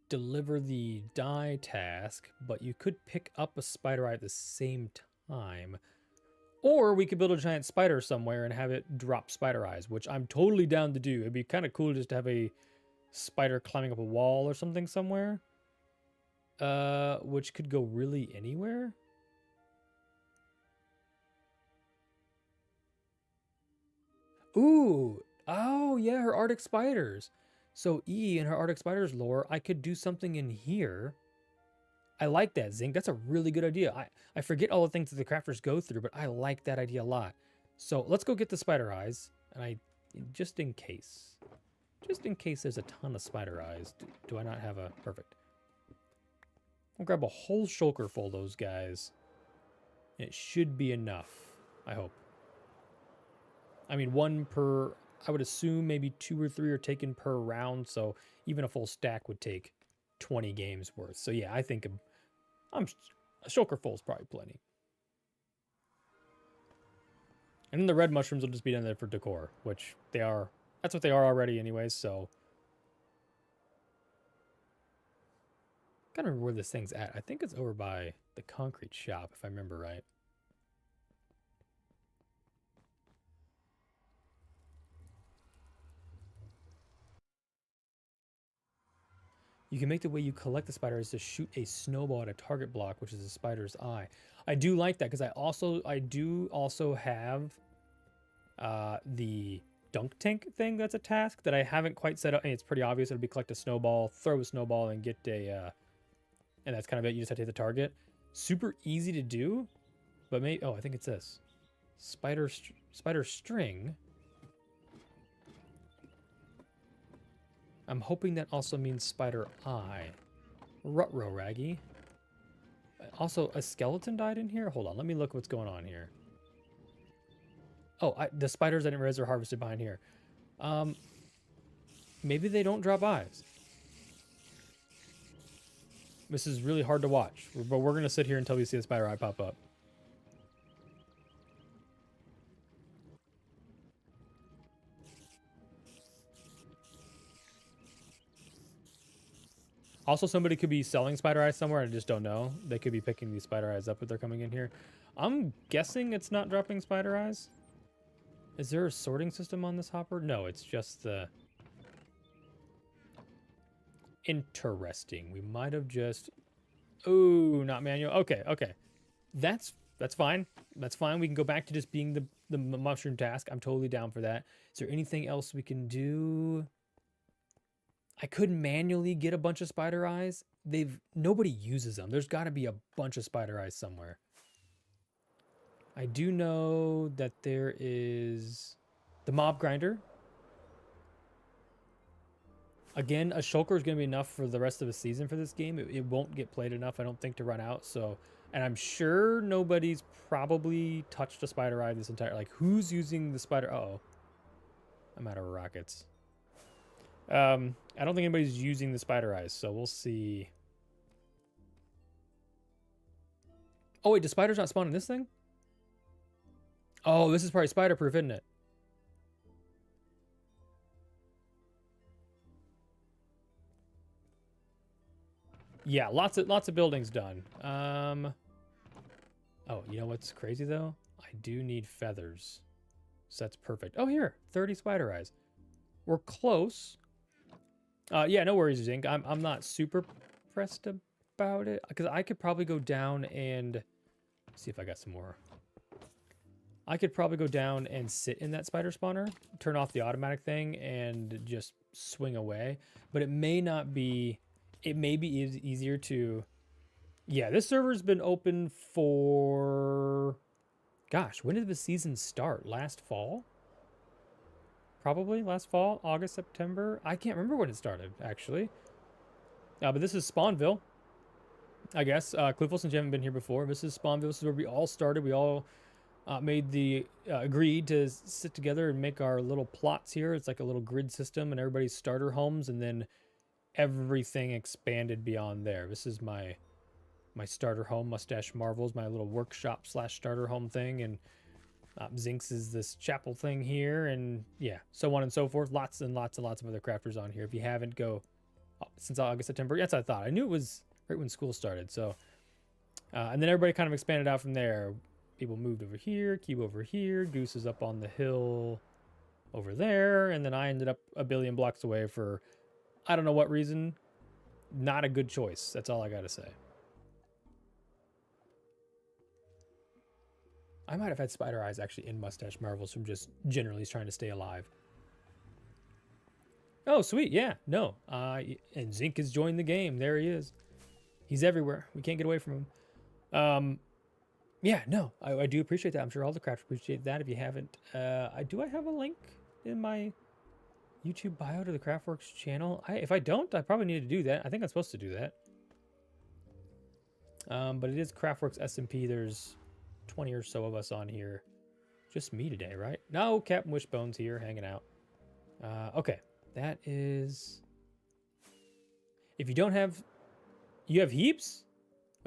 deliver the dye task, but you could pick up a spider eye at the same time. Or we could build a giant spider somewhere and have it drop spider eyes, which I'm totally down to do. It'd be kind of cool just to have a spider climbing up a wall or something somewhere. Which could go really anywhere. Ooh, oh yeah, her Arctic spiders. So E in her Arctic spiders lore, I could do something in here. I like that, Zinc. That's a really good idea. I forget all the things that the crafters go through, but I like that idea a lot. So let's go get the spider eyes. And just in case there's a ton of spider eyes, do I not have a, perfect. I'll grab a whole shulker full of those guys. It should be enough, I hope. I mean, one per, I would assume maybe 2 or 3 are taken per round, so even a full stack would take 20 games worth. So yeah, I think a shulker full is probably plenty. And then the red mushrooms will just be down there for decor, which they are. That's what they are already anyways, so. I can't remember where this thing's at. I think it's over by the concrete shop, if I remember right. You can make the way you collect the spider is to shoot a snowball at a target block, which is a spider's eye. I do like that because I do also have the dunk tank thing that's a task that I haven't quite set up. And it's pretty obvious. It'll be collect a snowball, throw a snowball, and get a, and that's kind of it. You just have to hit the target. Super easy to do, but maybe, oh, I think it's this. Spider string. I'm hoping that also means spider eye. Rutro Raggy. Also, a skeleton died in here? Hold on, let me look what's going on here. Oh, the spiders I didn't realize are harvested behind here. Maybe they don't drop eyes. This is really hard to watch, but we're going to sit here until we see a spider eye pop up. Also, somebody could be selling spider eyes somewhere. I just don't know. They could be picking these spider eyes up if they're coming in here. I'm guessing it's not dropping spider eyes. Is there a sorting system on this hopper? No, it's just the... Interesting. We might have just... Ooh, not manual. Okay, okay. That's fine. That's fine. We can go back to just being the mushroom task. I'm totally down for that. Is there anything else we can do? I could manually get a bunch of spider eyes. Nobody uses them. There's got to be a bunch of spider eyes somewhere. I do know that there is the mob grinder. Again, a shulker is going to be enough for the rest of the season for this game. It won't get played enough, I don't think, to run out. So, and I'm sure nobody's probably touched a spider eye this entire... Like, who's using the spider... Uh-oh. I'm out of rockets. I don't think anybody's using the spider eyes, so we'll see. Oh, wait, do spiders not spawn in this thing? Oh, this is probably spider-proof, isn't it? Yeah, lots of buildings done. Oh, you know what's crazy though? I do need feathers. So that's perfect. Oh, here, 30 spider eyes. We're close. Yeah, no worries, Zinc. I'm not super pressed about it because I could probably go down and see if I got some more. I could probably go down and sit in that spider spawner, turn off the automatic thing, and just swing away. But it may not be. It may be easier to. Yeah, this server's been open for. Gosh, when did the season start? Last fall? Probably last fall, August, September. I can't remember when it started, actually. But this is Spawnville, I guess. Cliff Wilson, you haven't been here before. This is Spawnville. This is where we all started. We all made the agreed to sit together and make our little plots here. It's like a little grid system and everybody's starter homes, and then everything expanded beyond there. This is my starter home, Mustache Marvels, my little workshop slash starter home thing, and Zinx is this chapel thing here, and yeah, so on and so forth. Lots and lots and lots of other crafters on here. If you haven't, go since August, September. That's what I thought. I knew it was right when school started. So, and then everybody kind of expanded out from there. People moved over here, Cube over here, Goose is up on the hill over there, and then I ended up a billion blocks away for I don't know what reason. Not a good choice. That's all I gotta say. I might have had spider eyes actually in Mustache Marvels from just generally trying to stay alive. Oh, sweet. Yeah, no. And Zinc has joined the game. There he is. He's everywhere. We can't get away from him. Yeah, no, I do appreciate that. I'm sure all the crafters appreciate that. If you haven't, do I have a link in my YouTube bio to the Craftworks channel? If I don't, I probably need to do that. I think I'm supposed to do that. But it is Craftworks SMP. There's 20 or so of us on here. Just me today, right? No, Captain Wishbone's here hanging out. Okay, that is... If you don't have... You have heaps?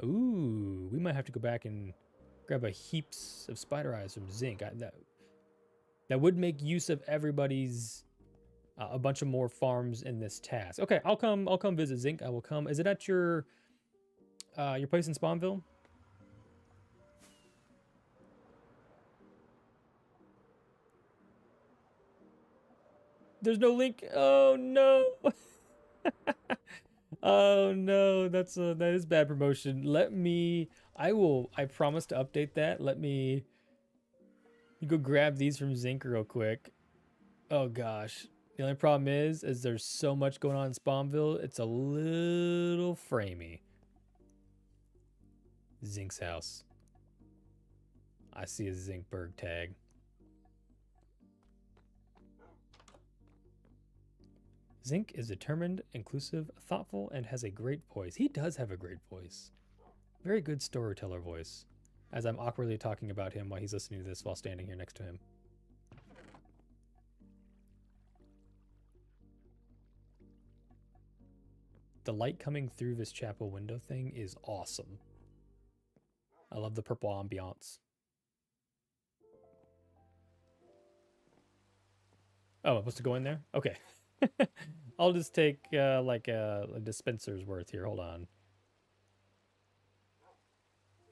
Ooh, we might have to go back and grab a heaps of spider eyes from Zinc. That would make use of everybody's... a bunch of more farms in this task. Okay, I'll come visit Zinc. I will come. Is it at your place in Spawnville? There's no link. Oh no. Oh no, that is bad promotion. I promise to update that. Let me go grab these from Zinc real quick. Oh gosh. The only problem is there's so much going on in Spawnville, it's a little framey. Zinc's house. I see a Zincberg tag. Zinc is determined, inclusive, thoughtful, and has a great voice. He does have a great voice. Very good storyteller voice. As I'm awkwardly talking about him while he's listening to this while standing here next to him. The light coming through this chapel window thing is awesome. I love the purple ambiance. Oh, I'm supposed to go in there? Okay. I'll just take like a dispenser's worth here. Hold on.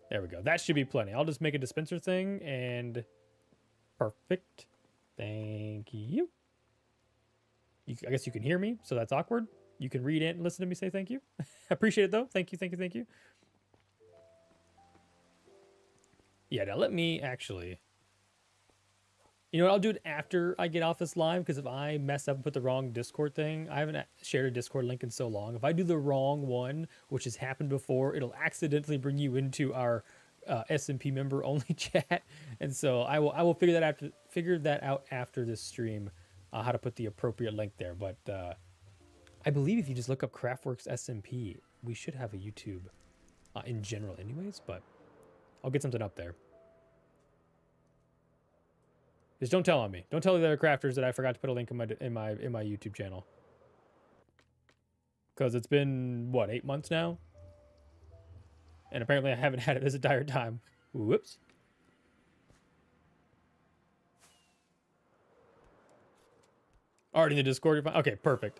There we go. That should be plenty. I'll just make a dispenser thing and perfect. Thank you. I guess you can hear me, so that's awkward. You can read it and listen to me say thank you. Appreciate it though. Thank you, thank you, thank you. Yeah, now let me actually... You know what, I'll do it after I get off this live, because if I mess up and put the wrong Discord thing, I haven't shared a Discord link in so long. If I do the wrong one, which has happened before, it'll accidentally bring you into our SMP member only chat. And so I will figure that out after this stream, how to put the appropriate link there. But I believe if you just look up Craftworks SMP, we should have a YouTube in general anyways, but I'll get something up there. Just don't tell on me. Don't tell the other crafters that I forgot to put a link in my YouTube channel. Because it's been, what, 8 months now? And apparently I haven't had it this entire time. Whoops. Already in the Discord? Okay, perfect.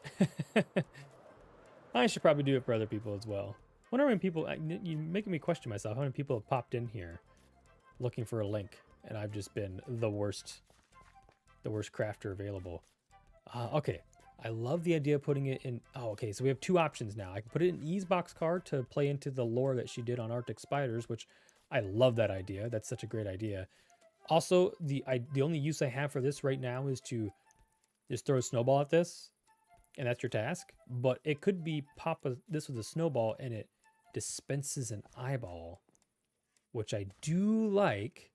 I should probably do it for other people as well. I wonder how many people... You're making me question myself. How many people have popped in here looking for a link? And I've just been the worst crafter available. Okay, I love the idea of putting it in... Oh, okay, so we have two options now. I can put it in E's boxcar to play into the lore that she did on Arctic Spiders, which I love that idea. That's such a great idea. Also, the only use I have for this right now is to just throw a snowball at this, and that's your task. But it could be this with a snowball, and it dispenses an eyeball, which I do like.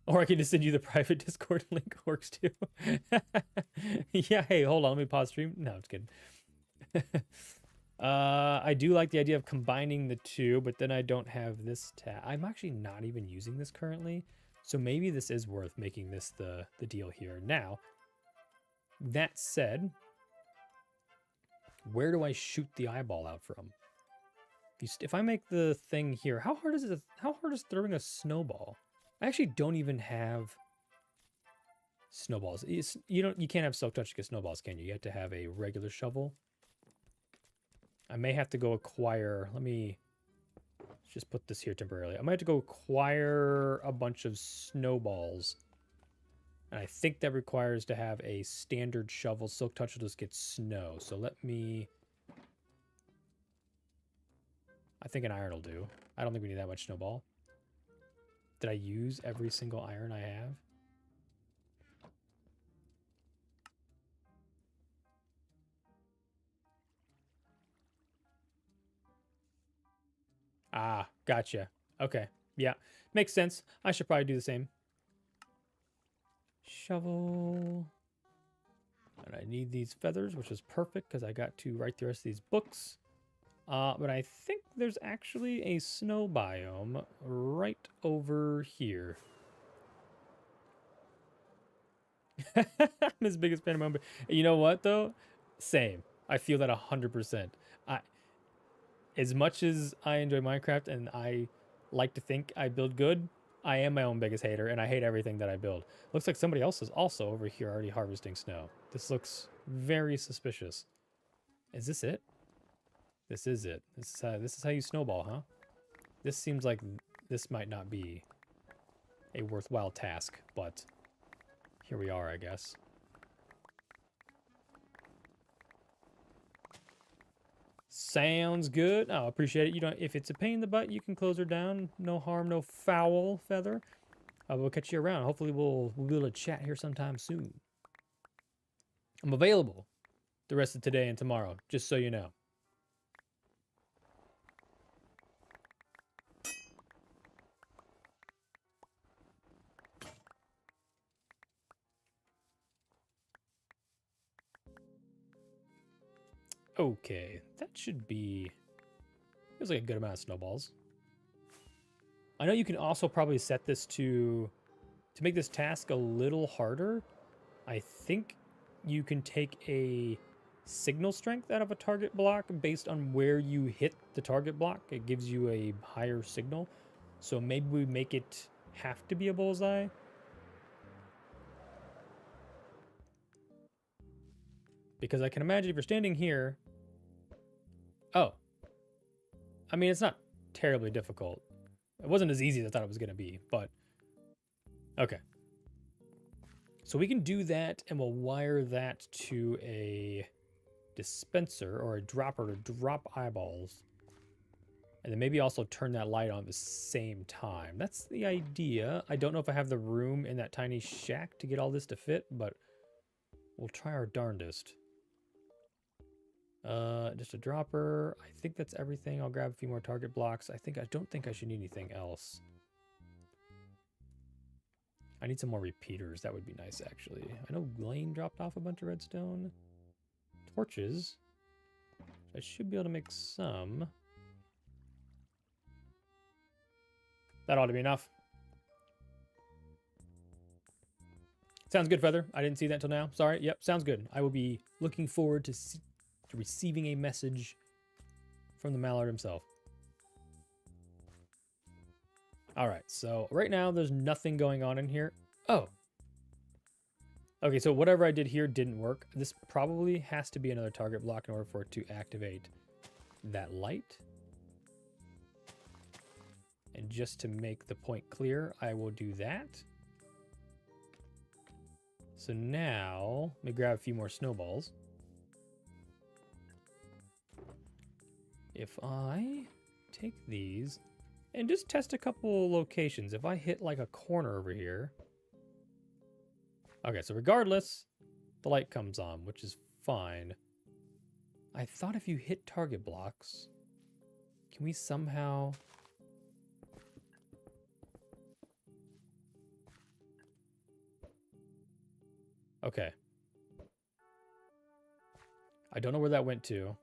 Or I can just send you the private Discord link. Works too. Yeah, hey, hold on. Let me pause stream. No, I'm just kidding. I do like the idea of combining the two, but then I don't have this tab. I'm actually not even using this currently, so maybe this is worth making this the deal here. Now, that said, where do I shoot the eyeball out from? If I make the thing here, how hard is it? How hard is throwing a snowball? I actually don't even have snowballs. You can't have silk touch to get snowballs, can you? You have to have a regular shovel. I may have to go acquire. Let's just put this here temporarily. I might have to go acquire a bunch of snowballs. And I think that requires to have a standard shovel. Silk touch will just get snow. So I think an iron will do. I don't think we need that much snowball. Did I use every single iron I have? Ah, gotcha. Okay. Yeah. Makes sense. I should probably do the same. Shovel. And I need these feathers, which is perfect because I got to write the rest of these books. But I think there's actually a snow biome right over here. I'm his biggest fan of my own. You know what, though? Same. I feel that 100%. As much as I enjoy Minecraft and I like to think I build good, I am my own biggest hater, and I hate everything that I build. Looks like somebody else is also over here already harvesting snow. This looks very suspicious. Is this it? This is it. This is how you snowball, huh? This seems like this might not be a worthwhile task, but here we are, I guess. Sounds good. Oh, appreciate it. You don't. If it's a pain in the butt, you can close her down. No harm, no foul, Feather. We'll catch you around. Hopefully, we'll be able to chat here sometime soon. I'm available the rest of today and tomorrow, just so you know. Okay, that should be... Feels like a good amount of snowballs. I know you can also probably set this to make this task a little harder. I think you can take a signal strength out of a target block based on where you hit the target block. It gives you a higher signal. So maybe we make it have to be a bullseye. Because I can imagine if you're standing here... Oh. I mean, it's not terribly difficult. It wasn't as easy as I thought it was going to be, but... Okay. So we can do that, and we'll wire that to a dispenser or a dropper to drop eyeballs. And then maybe also turn that light on at the same time. That's the idea. I don't know if I have the room in that tiny shack to get all this to fit, but we'll try our darndest. Just a dropper. I think that's everything. I'll grab a few more target blocks. I don't think I should need anything else. I need some more repeaters. That would be nice, actually. I know Lane dropped off a bunch of redstone. Torches. I should be able to make some. That ought to be enough. Sounds good, Feather. I didn't see that until now. Sorry. Yep, sounds good. I will be looking forward to receiving a message from the Mallard himself. All right, so right now there's nothing going on in here. Oh. Okay, so whatever I did here didn't work. This probably has to be another target block in order for it to activate that light. And just to make the point clear, I will do that. So now, let me grab a few more snowballs. If I take these and just test a couple locations, if I hit like a corner over here. Okay, so regardless, the light comes on, which is fine. I thought if you hit target blocks, can we somehow... Okay. I don't know where that went to.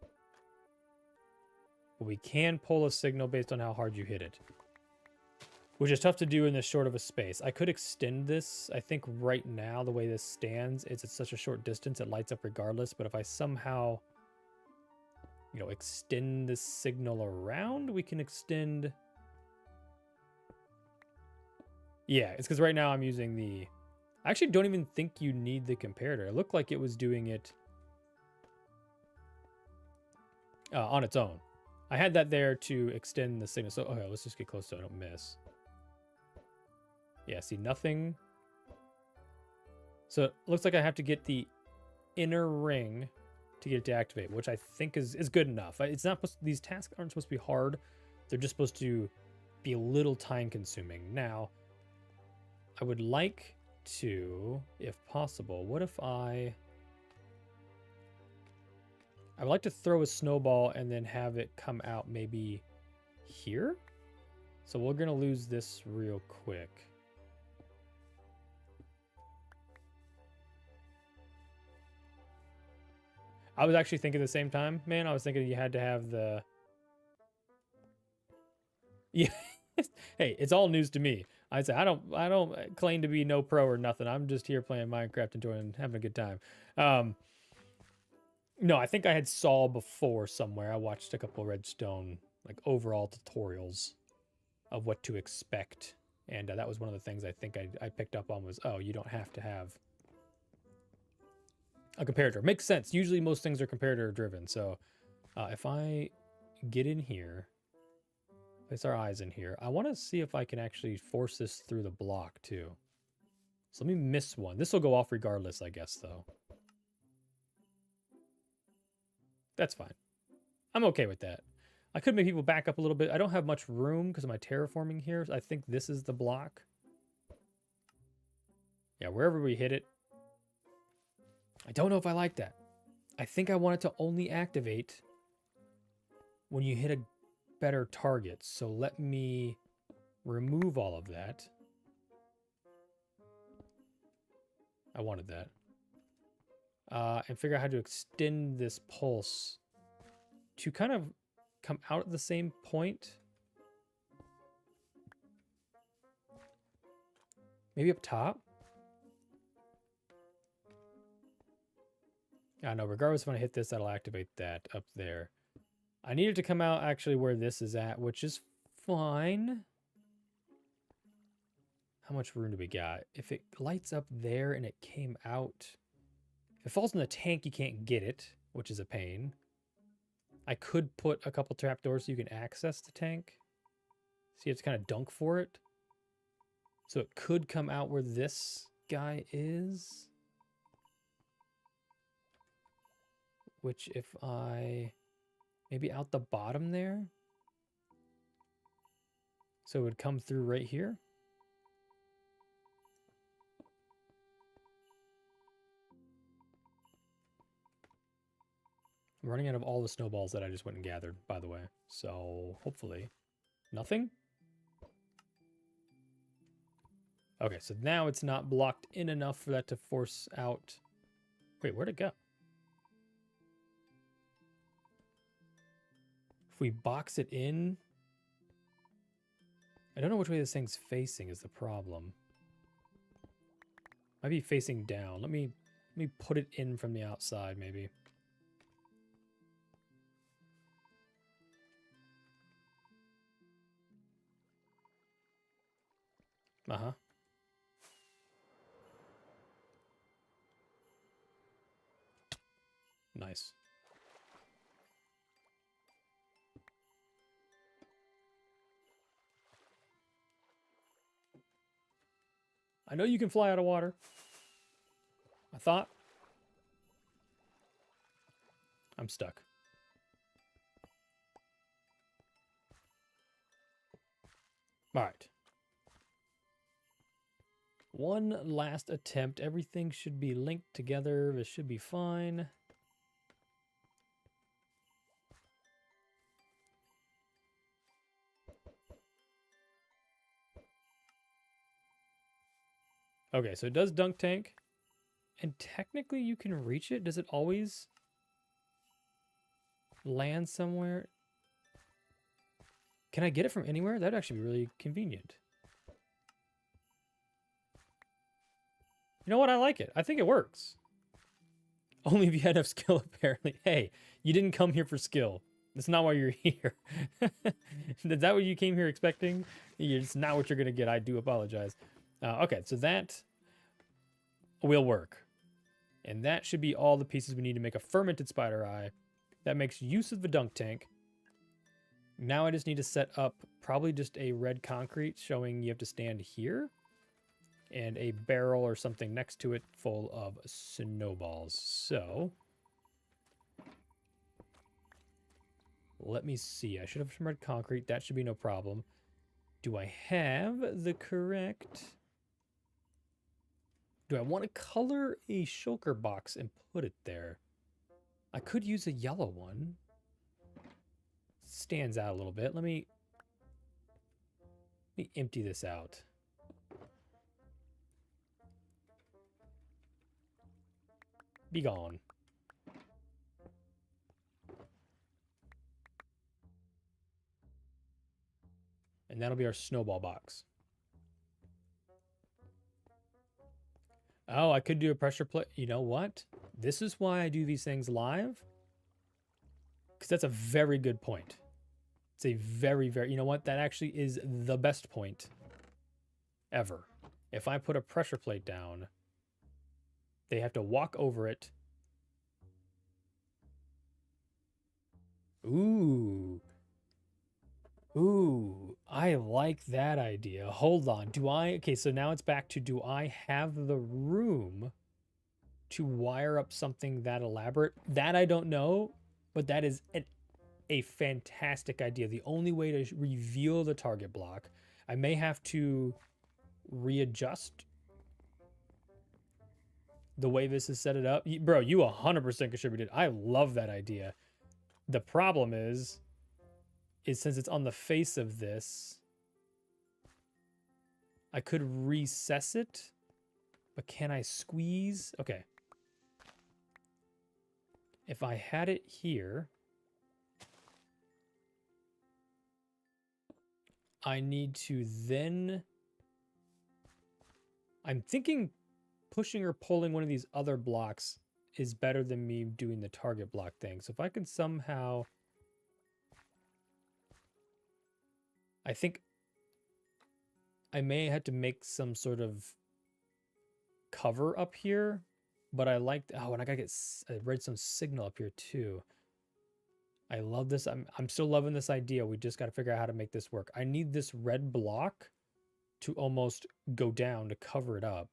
but we can pull a signal based on how hard you hit it, which is tough to do in this short of a space. I could extend this. I think right now, the way this stands, it's at such a short distance, it lights up regardless. But if I somehow, you know, extend this signal around, we can extend. Yeah, it's because right now I'm using the... I actually don't even think you need the comparator. It looked like it was doing it on its own. I had that there to extend the signal. So, okay, let's just get close so I don't miss. Yeah, see, nothing. So it looks like I have to get the inner ring to get it to activate, which I think is good enough. It's not supposed to, these tasks aren't supposed to be hard. They're just supposed to be a little time consuming. Now, I would like to, if possible, what if I would like to throw a snowball and then have it come out maybe here? So we're going to lose this real quick. I was actually thinking at the same time, man. I was thinking you had to have the... Yeah. Hey, it's all news to me. I say I don't claim to be no pro or nothing. I'm just here playing Minecraft, enjoying, having a good time. No, I think I had saw before somewhere. I watched a couple Redstone like overall tutorials of what to expect, and that was one of the things I think I picked up on was, oh, you don't have to have a comparator. Makes sense. Usually most things are comparator driven. So if I get in here, place our eyes in here, I want to see if I can actually force this through the block too. So let me miss one. This will go off regardless, I guess, though. That's fine. I'm okay with that. I could make people back up a little bit. I don't have much room because of my terraforming here. I think this is the block. Yeah, wherever we hit it. I don't know if I like that. I think I want it to only activate when you hit a better target. So let me remove all of that. I wanted that. And figure out how to extend this pulse to kind of come out at the same point. Maybe up top. I know, regardless if I hit this, that'll activate that up there. I need it to come out actually where this is at, which is fine. How much room do we got? If it lights up there and it came out... If it falls in the tank, you can't get it, which is a pain. I could put a couple trapdoors so you can access the tank. So you have to kind of dunk for it. So it could come out where this guy is. Which if I... Maybe out the bottom there? So it would come through right here? I'm running out of all the snowballs that I just went and gathered, by the way. So, hopefully. Nothing? Okay, so now it's not blocked in enough for that to force out... Wait, where'd it go? If we box it in... I don't know which way this thing's facing is the problem. Might be facing down. Let me put it in from the outside, maybe. Uh-huh. Nice. I know you can fly out of water. I thought. I'm stuck. All right. One last attempt. Everything should be linked together. This should be fine. Okay, so it does dunk tank. And technically you can reach it. Does it always land somewhere? Can I get it from anywhere? That'd actually be really convenient. You know what? I like it. I think it works. Only if you had enough skill, apparently. Hey, you didn't come here for skill. That's not why you're here. Is that what you came here expecting? It's not what you're going to get. I do apologize. Okay, so that will work. And that should be all the pieces we need to make a fermented spider eye. That makes use of the dunk tank. Now I just need to set up probably just a red concrete showing you have to stand here. And a barrel or something next to it full of snowballs. So let me see. I should have some red concrete. That should be no problem. Do I have the correct... Do I want to color a shulker box and put it there? I could use a yellow one. Stands out a little bit. Let me empty this out. Be gone. And that'll be our snowball box. Oh, I could do a pressure plate. You know what? This is why I do these things live. Because that's a very good point. It's a very, very... You know what? That actually is the best point ever. If I put a pressure plate down, they have to walk over it. Ooh. Ooh, I like that idea. Hold on. Okay, so now it's back to, do I have the room to wire up something that elaborate? That I don't know, but that is a fantastic idea. The only way to reveal the target block, I may have to readjust the way this is set it up. Bro, you 100% contributed. I love that idea. The problem is since it's on the face of this, I could recess it, but can I squeeze? Okay. If I had it here, I need to then... I'm thinking pushing or pulling one of these other blocks is better than me doing the target block thing. So if I can somehow... I think I may have to make some sort of cover up here, but I like... Oh, and I gotta get a redstone signal up here too. I love this. I'm still loving this idea. We just got to figure out how to make this work. I need this red block to almost go down to cover it up.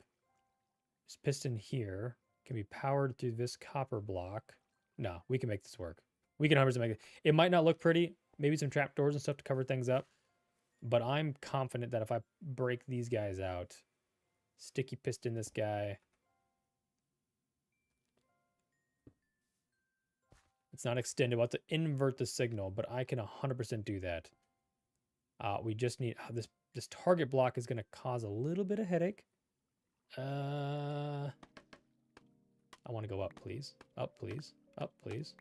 This piston here can be powered through this copper block. No, we can make this work. We can 100% make it. It might not look pretty. Maybe some trapdoors and stuff to cover things up. But I'm confident that if I break these guys out, sticky piston this guy. It's not extended. We'll have to invert the signal, but I can 100% do that. We just need... this target block is going to cause a little bit of headache. I want to go up, please. Up, please. Up, please.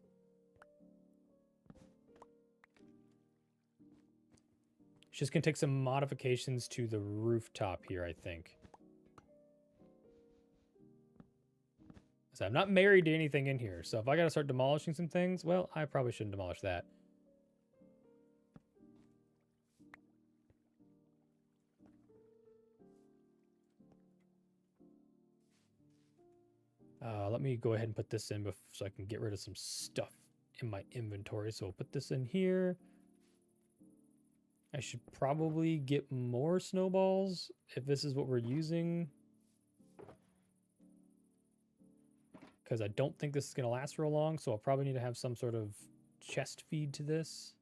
It's just going to take some modifications to the rooftop here, I think. So I'm not married to anything in here. So if I got to start demolishing some things, well, I probably shouldn't demolish that. Let me go ahead and put this in so I can get rid of some stuff in my inventory. So we'll put this in here. I should probably get more snowballs if this is what we're using. Because I don't think this is going to last real long, so I'll probably need to have some sort of chest feed to this.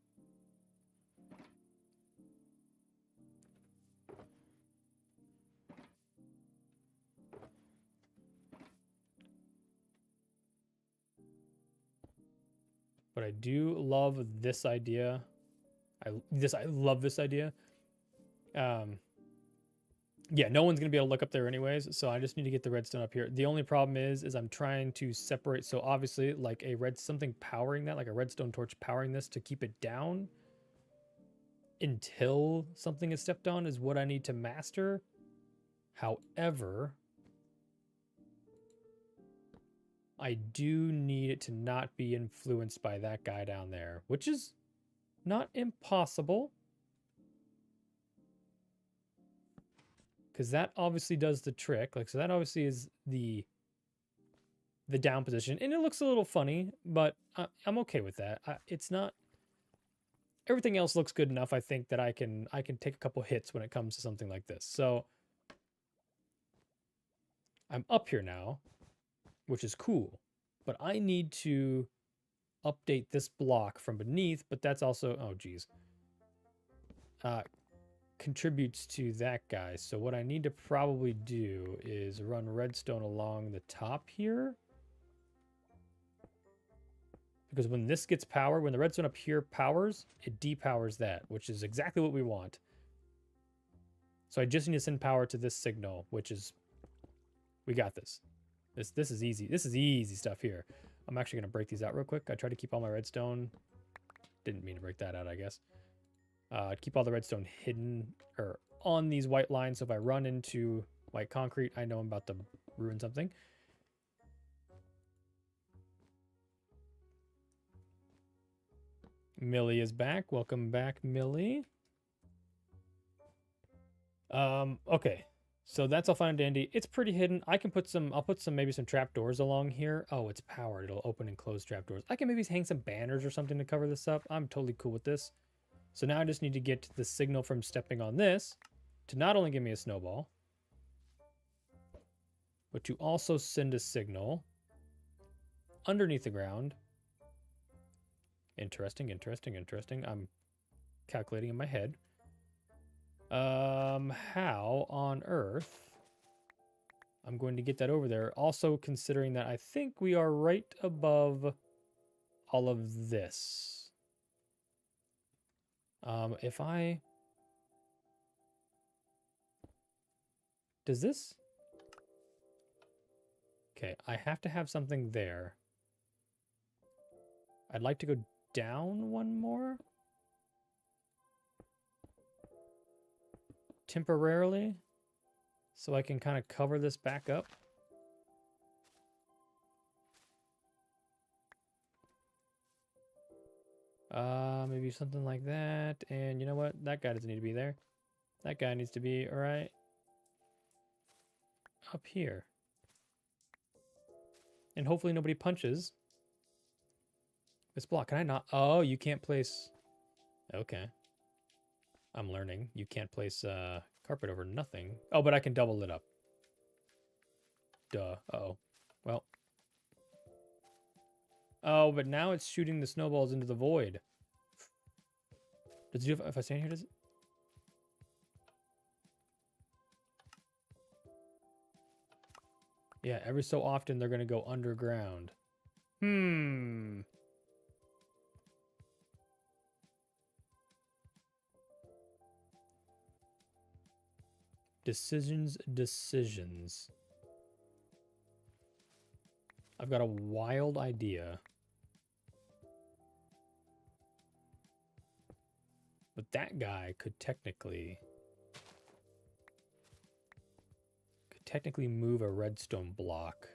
But I do love this idea. I love this idea. Yeah, no one's going to be able to look up there anyways, so I just need to get the redstone up here. The only problem is I'm trying to separate, so obviously like something powering that, like a redstone torch powering this to keep it down until something is stepped on is what I need to master. However, I do need it to not be influenced by that guy down there, which is not impossible. Because that obviously does the trick. Like, so that obviously is the down position. And it looks a little funny, but I'm okay with that. It's not... Everything else looks good enough, I think, that I can take a couple hits when it comes to something like this. So I'm up here now, which is cool. But I need to update this block from beneath, but that's also... Oh, geez. Contributes to that guy. So what I need to probably do is run redstone along the top here. Because when this gets power, when the redstone up here powers, it depowers that, which is exactly what we want. So I just need to send power to this signal, which is... We got this. This is easy. This is easy stuff here. I'm actually going to break these out real quick. I tried to keep all my redstone. Didn't mean to break that out, I guess. Keep all the redstone hidden or on these white lines. So if I run into white concrete, I know I'm about to ruin something. Millie is back. Welcome back, Millie. Okay. So that's all fine and dandy. It's pretty hidden. I can put some, I'll put some, maybe some trapdoors along here. Oh, it's powered. It'll open and close trapdoors. I can maybe hang some banners or something to cover this up. I'm totally cool with this. So now I just need to get the signal from stepping on this to not only give me a snowball, but to also send a signal underneath the ground. Interesting, interesting, interesting. I'm calculating in my head. How on earth I'm going to get that over there? Also considering that I think we are right above all of this. If I... Does this... Okay, I have to have something there. I'd like to go down one more. Temporarily. So I can kind of cover this back up. Maybe something like that. And you know what? That guy doesn't need to be there. That guy needs to be right up here. And hopefully nobody punches this block. Can I not? Oh, you can't place... Okay. I'm learning. You can't place carpet over nothing. Oh, but I can double it up. Duh. Uh-oh. Well. Oh, but now it's shooting the snowballs into the void. Does it do if I stand here, does it? Yeah, every so often they're going to go underground. Decisions. I've got a wild idea. But that guy could technically move a redstone block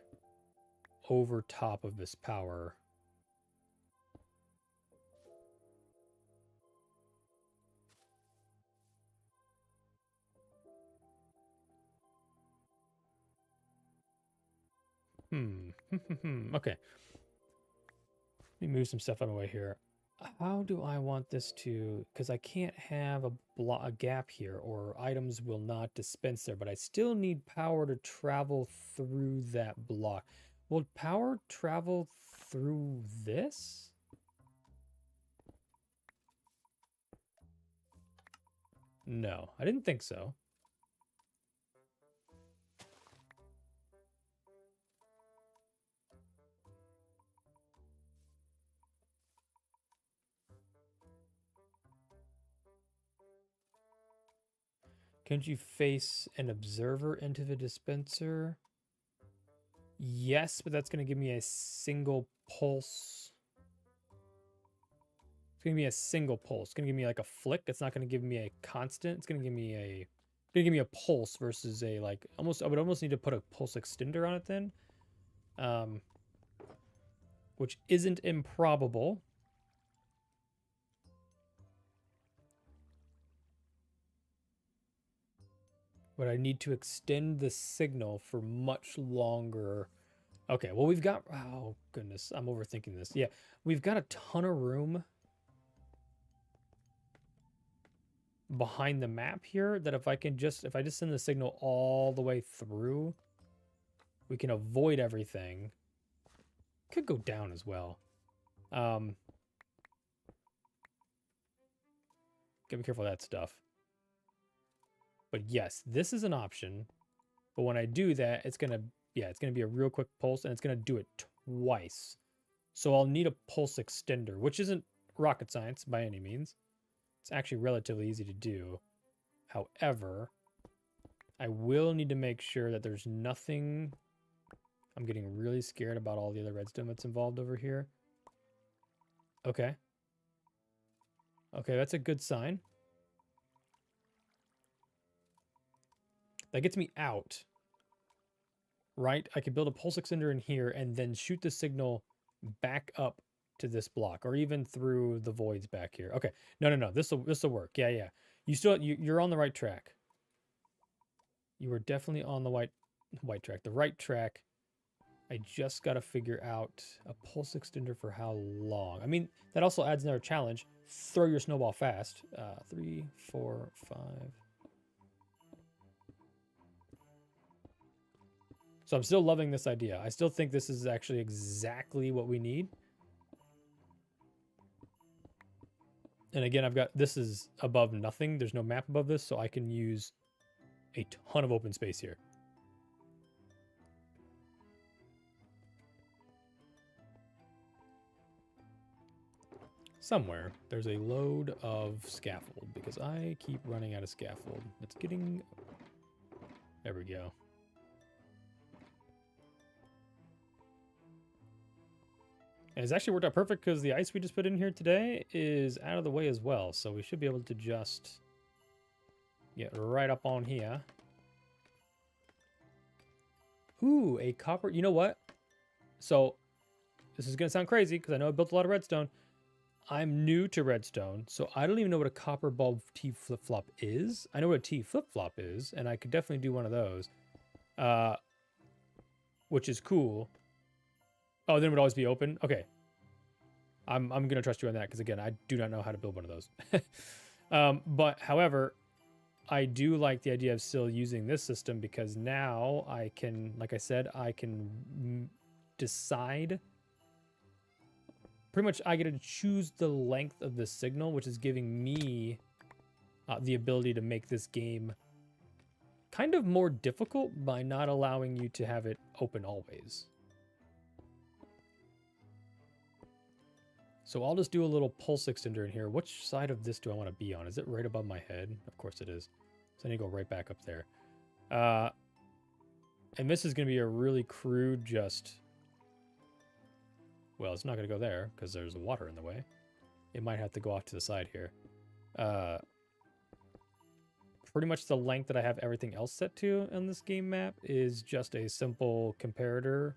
over top of this power. Okay. Let me move some stuff out of the way here. How do I want this to... Because I can't have a gap here, or items will not dispense there, but I still need power to travel through that block. Will power travel through this? No, I didn't think so. Can't you face an observer into the dispenser? Yes, but that's going to give me a single pulse. It's going to be a single pulse. It's going to give me like a flick. It's not going to give me a constant. It's going to give me a pulse versus a like almost. I would almost need to put a pulse extender on it then, which isn't improbable. But I need to extend the signal for much longer. Okay, well, we've got... Oh, goodness. I'm overthinking this. Yeah, we've got a ton of room behind the map here that if I just send the signal all the way through, we can avoid everything. Could go down as well. Gotta be careful of that stuff. But yes, this is an option. But when I do that, it's gonna be a real quick pulse, and it's gonna do it twice. So I'll need a pulse extender, which isn't rocket science by any means. It's actually relatively easy to do. However, I will need to make sure that there's nothing... I'm getting really scared about all the other redstone that's involved over here. Okay. Okay, that's a good sign. That gets me out. Right? I could build a pulse extender in here and then shoot the signal back up to this block, or even through the voids back here. Okay. No. This will work. Yeah. You're on the right track. You were definitely on the the right track. I just got to figure out a pulse extender for how long. I mean, that also adds another challenge. Throw your snowball fast. 3, 4, 5. So I'm still loving this idea. I still think this is actually exactly what we need. And again, this is above nothing. There's no map above this, so I can use a ton of open space here. Somewhere there's a load of scaffold because I keep running out of scaffold. It's getting... There we go. And it's actually worked out perfect because the ice we just put in here today is out of the way as well. So we should be able to just get right up on here. Ooh, a copper... You know what? So this is going to sound crazy because I know I built a lot of redstone. I'm new to redstone, so I don't even know what a copper bulb T flip-flop is. I know what a T flip-flop is, and I could definitely do one of those. Which is cool. Oh, then it would always be open? Okay. I'm going to trust you on that, because again, I do not know how to build one of those. But, however, I do like the idea of still using this system, because now I can, like I said, I can decide... Pretty much, I get to choose the length of the signal, which is giving me the ability to make this game kind of more difficult by not allowing you to have it open always. So I'll just do a little pulse extender in here. Which side of this do I want to be on? Is it right above my head? Of course it is. So I need to go right back up there. And this is going to be a really crude just... Well, it's not going to go there because there's water in the way. It might have to go off to the side here. Pretty much the length that I have everything else set to on this game map is just a simple comparator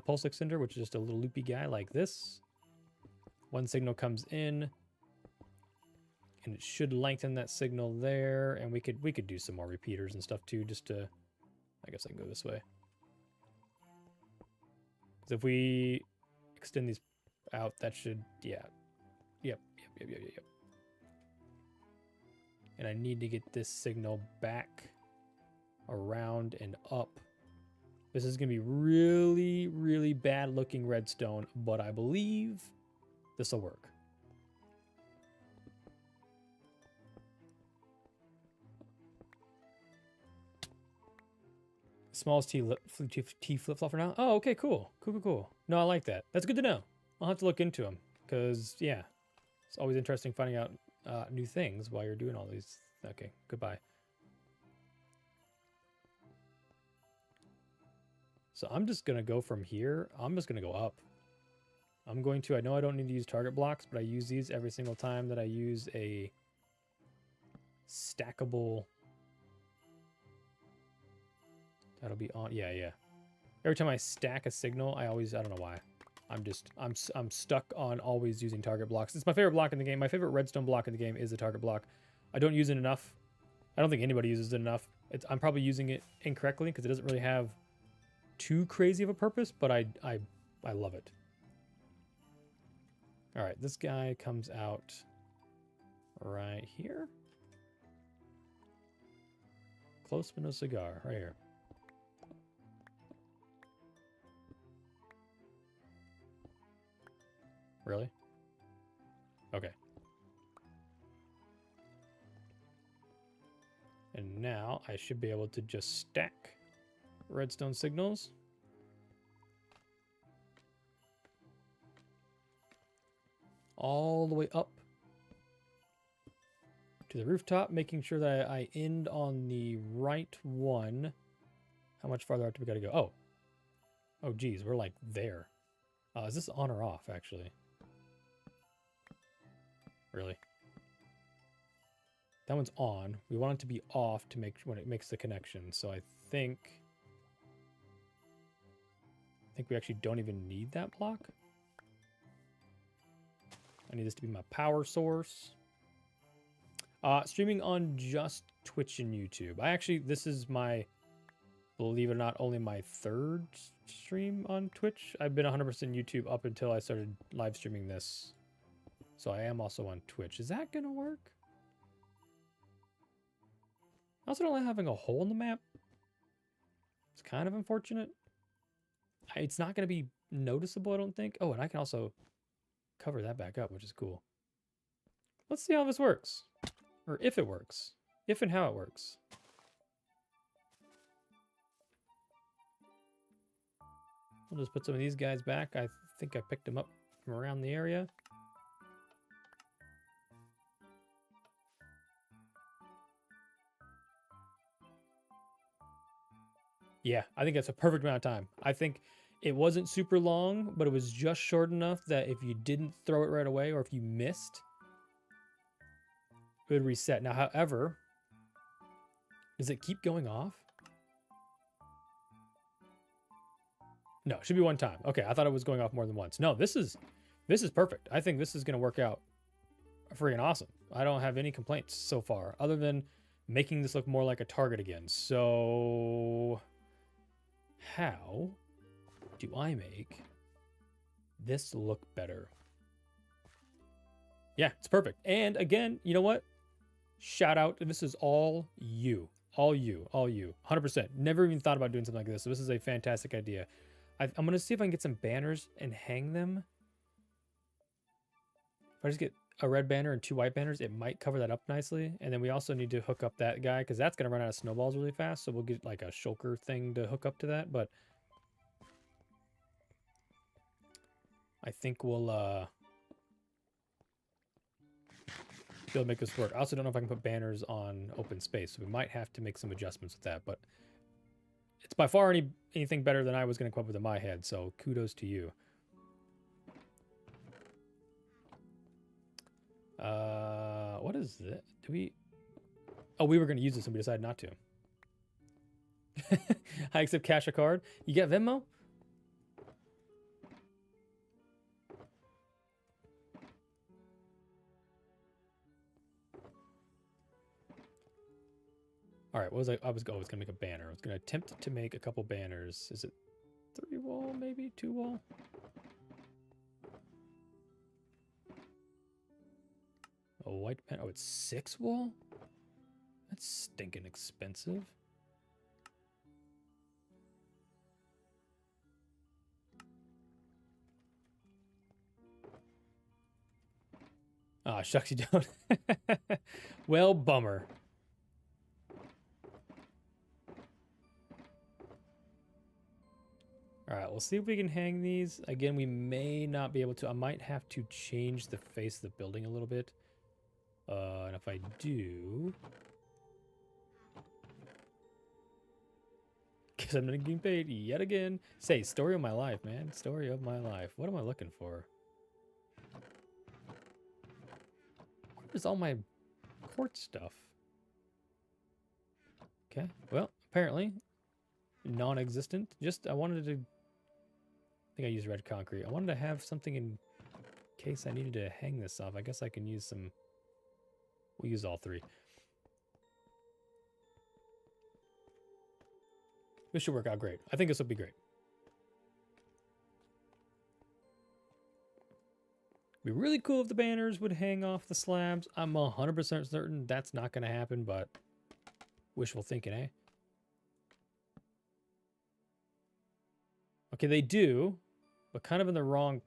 pulse extender, which is just a little loopy guy like this. One signal comes in, and it should lengthen that signal there. And we could do some more repeaters and stuff too, just to... I guess I can go this way. Because if we extend these out, that should... Yeah. Yep. And I need to get this signal back around and up. This is going to be really, really bad looking redstone, but I believe this will work. Smallest T flip-flop for now? Oh, okay, cool. Cool. No, I like that. That's good to know. I'll have to look into them because, yeah, it's always interesting finding out new things while you're doing all these. Okay, goodbye. So I'm just going to go from here. I'm just going to go up. I'm going to, I know I don't need to use target blocks, but I use these every single time that I use a stackable. That'll be on, yeah. Every time I stack a signal, I don't know why. I'm stuck on always using target blocks. It's my favorite block in the game. My favorite redstone block in the game is the target block. I don't use it enough. I don't think anybody uses it enough. I'm probably using it incorrectly because it doesn't really have too crazy of a purpose, but I love it. All right, this guy comes out right here. Close but no cigar, right here. Really? Okay. And now I should be able to just stack redstone signals. All the way up to the rooftop, making sure that I end on the right one. How much farther out do we got to go? Oh. Oh, geez, we're like there. Is this on or off, actually? Really? That one's on. We want it to be off to make when it makes the connection. So I think we actually don't even need that block. I need this to be my power source. Streaming on just Twitch and YouTube. This is my, believe it or not, only my third stream on Twitch. I've been 100% YouTube up until I started live streaming this. So I am also on Twitch. Is that going to work? I also don't like having a hole in the map. It's kind of unfortunate. It's not going to be noticeable, I don't think. Oh, and I can also cover that back up, which is cool. Let's see how this works. Or if it works. If and how it works. We'll just put some of these guys back. I think I picked them up from around the area. Yeah, I think that's a perfect amount of time. I think it wasn't super long, but it was just short enough that if you didn't throw it right away or if you missed, it would reset. Now, however, does it keep going off? No, it should be one time. Okay, I thought it was going off more than once. No, this is perfect. I think this is going to work out freaking awesome. I don't have any complaints so far, other than making this look more like a target again. So how do I make this look better? Yeah, it's perfect. And again, you know what? Shout out. This is all you. All you. 100%. Never even thought about doing something like this. So this is a fantastic idea. I'm going to see if I can get some banners and hang them. If I just get a red banner and 2 white banners, it might cover that up nicely. And then we also need to hook up that guy because that's going to run out of snowballs really fast. So we'll get like a shulker thing to hook up to that. But I think we'll be able to make this work. I also don't know if I can put banners on open space. So we might have to make some adjustments with that. But it's by far anything better than I was going to come up with in my head. So kudos to you. What is that? Oh, we were going to use this and we decided not to. I accept cash or card. You got Venmo? All right, what was I was going to make a banner. I was going to attempt to make a couple banners. Is it 3 wall, maybe 2 wall? A white banner. Oh, it's 6 wall? That's stinking expensive. Ah, shucks, you don't. Well, bummer. All right, we'll see if we can hang these. Again, we may not be able to. I might have to change the face of the building a little bit. And if I do... Because I'm not getting paid yet again. Say, story of my life, man. Story of my life. What am I looking for? is all my quartz stuff? Okay, well, apparently non-existent. Just, I wanted to, I think I used red concrete. I wanted to have something in case I needed to hang this off. I guess I can use some, we'll use all three. This should work out great. I think this will be great. It'd be really cool if the banners would hang off the slabs. I'm 100% certain that's not going to happen, but wishful thinking, eh? Okay, they do, but kind of in the wrong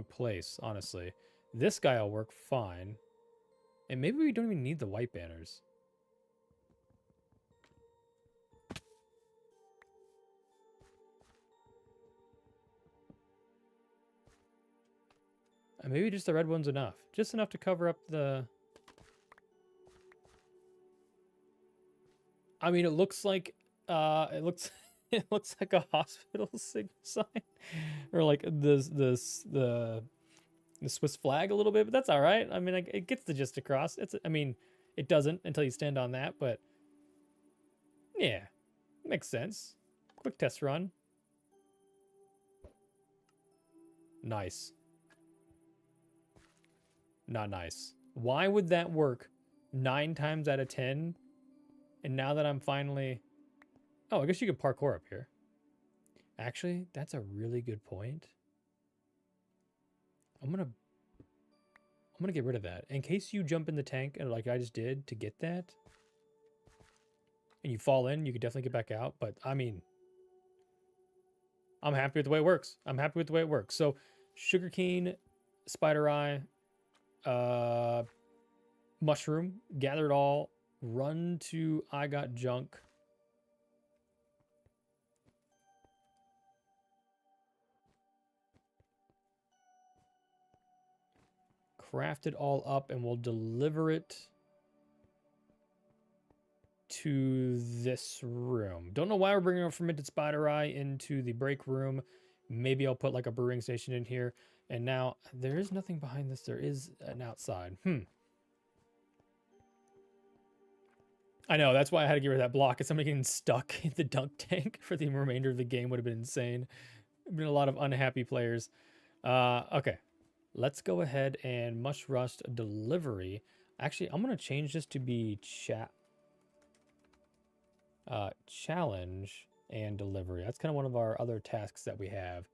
place, honestly. This guy will work fine. And maybe we don't even need the white banners. Maybe just the red one's enough. Just enough to cover up the... I mean, it looks like it looks like a hospital sign, or like the Swiss flag a little bit, but that's all right. I mean, it gets the gist across. I mean, it doesn't until you stand on that, but yeah, makes sense. Quick test run. Nice. Not nice. Why would that work 9 times out of 10? And now that I'm finally... Oh, I guess you can parkour up here. Actually, that's a really good point. I'm gonna get rid of that. In case you jump in the tank, and like I just did to get that, and you fall in, you could definitely get back out. But, I mean, I'm happy with the way it works. I'm happy with the way it works. So, sugarcane, spider eye, mushroom, gather it all, run to I got junk. Craft it all up, and we'll deliver it to this room. Don't know why we're bringing a fermented spider eye into the break room. Maybe I'll put like a brewing station in here. And now there is nothing behind this. There is an outside. I know, that's why I had to get rid of that block. Because somebody getting stuck in the dunk tank for the remainder of the game would have been insane. Been a lot of unhappy players. Okay. Let's go ahead and mush rust delivery. Actually, I'm going to change this to be challenge and delivery. That's kind of one of our other tasks that we have.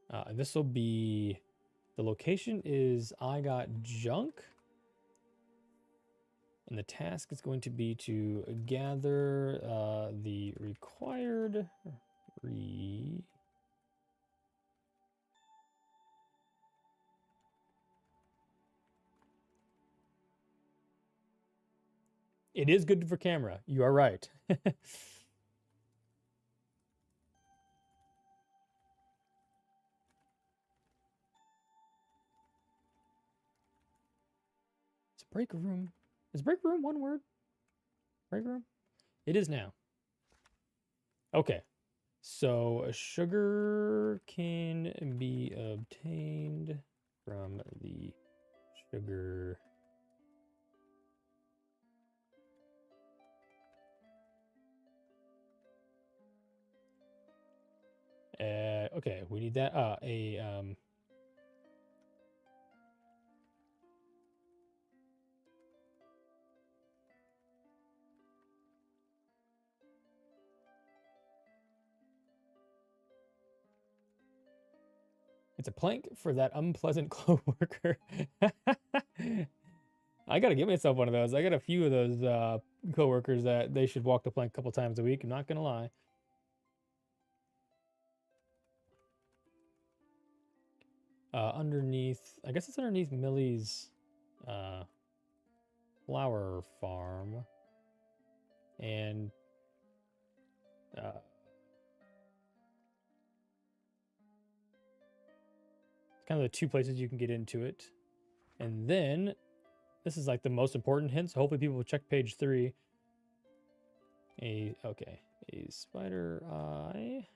And this will be, the location is I got junk. And the task is going to be to gather the required It is good for camera. You are right. It's a break room. Is break room one word? Break room? It is now. Okay. So sugar can be obtained from the sugar. Okay, we need that. It's a plank for that unpleasant coworker. I gotta give myself one of those. I got a few of those coworkers that they should walk the plank a couple times a week. I'm not gonna lie. Underneath, I guess it's underneath Millie's flower farm. And it's kind of the 2 places you can get into it. And then, this is like the most important hint, so hopefully people will check page 3. A spider eye.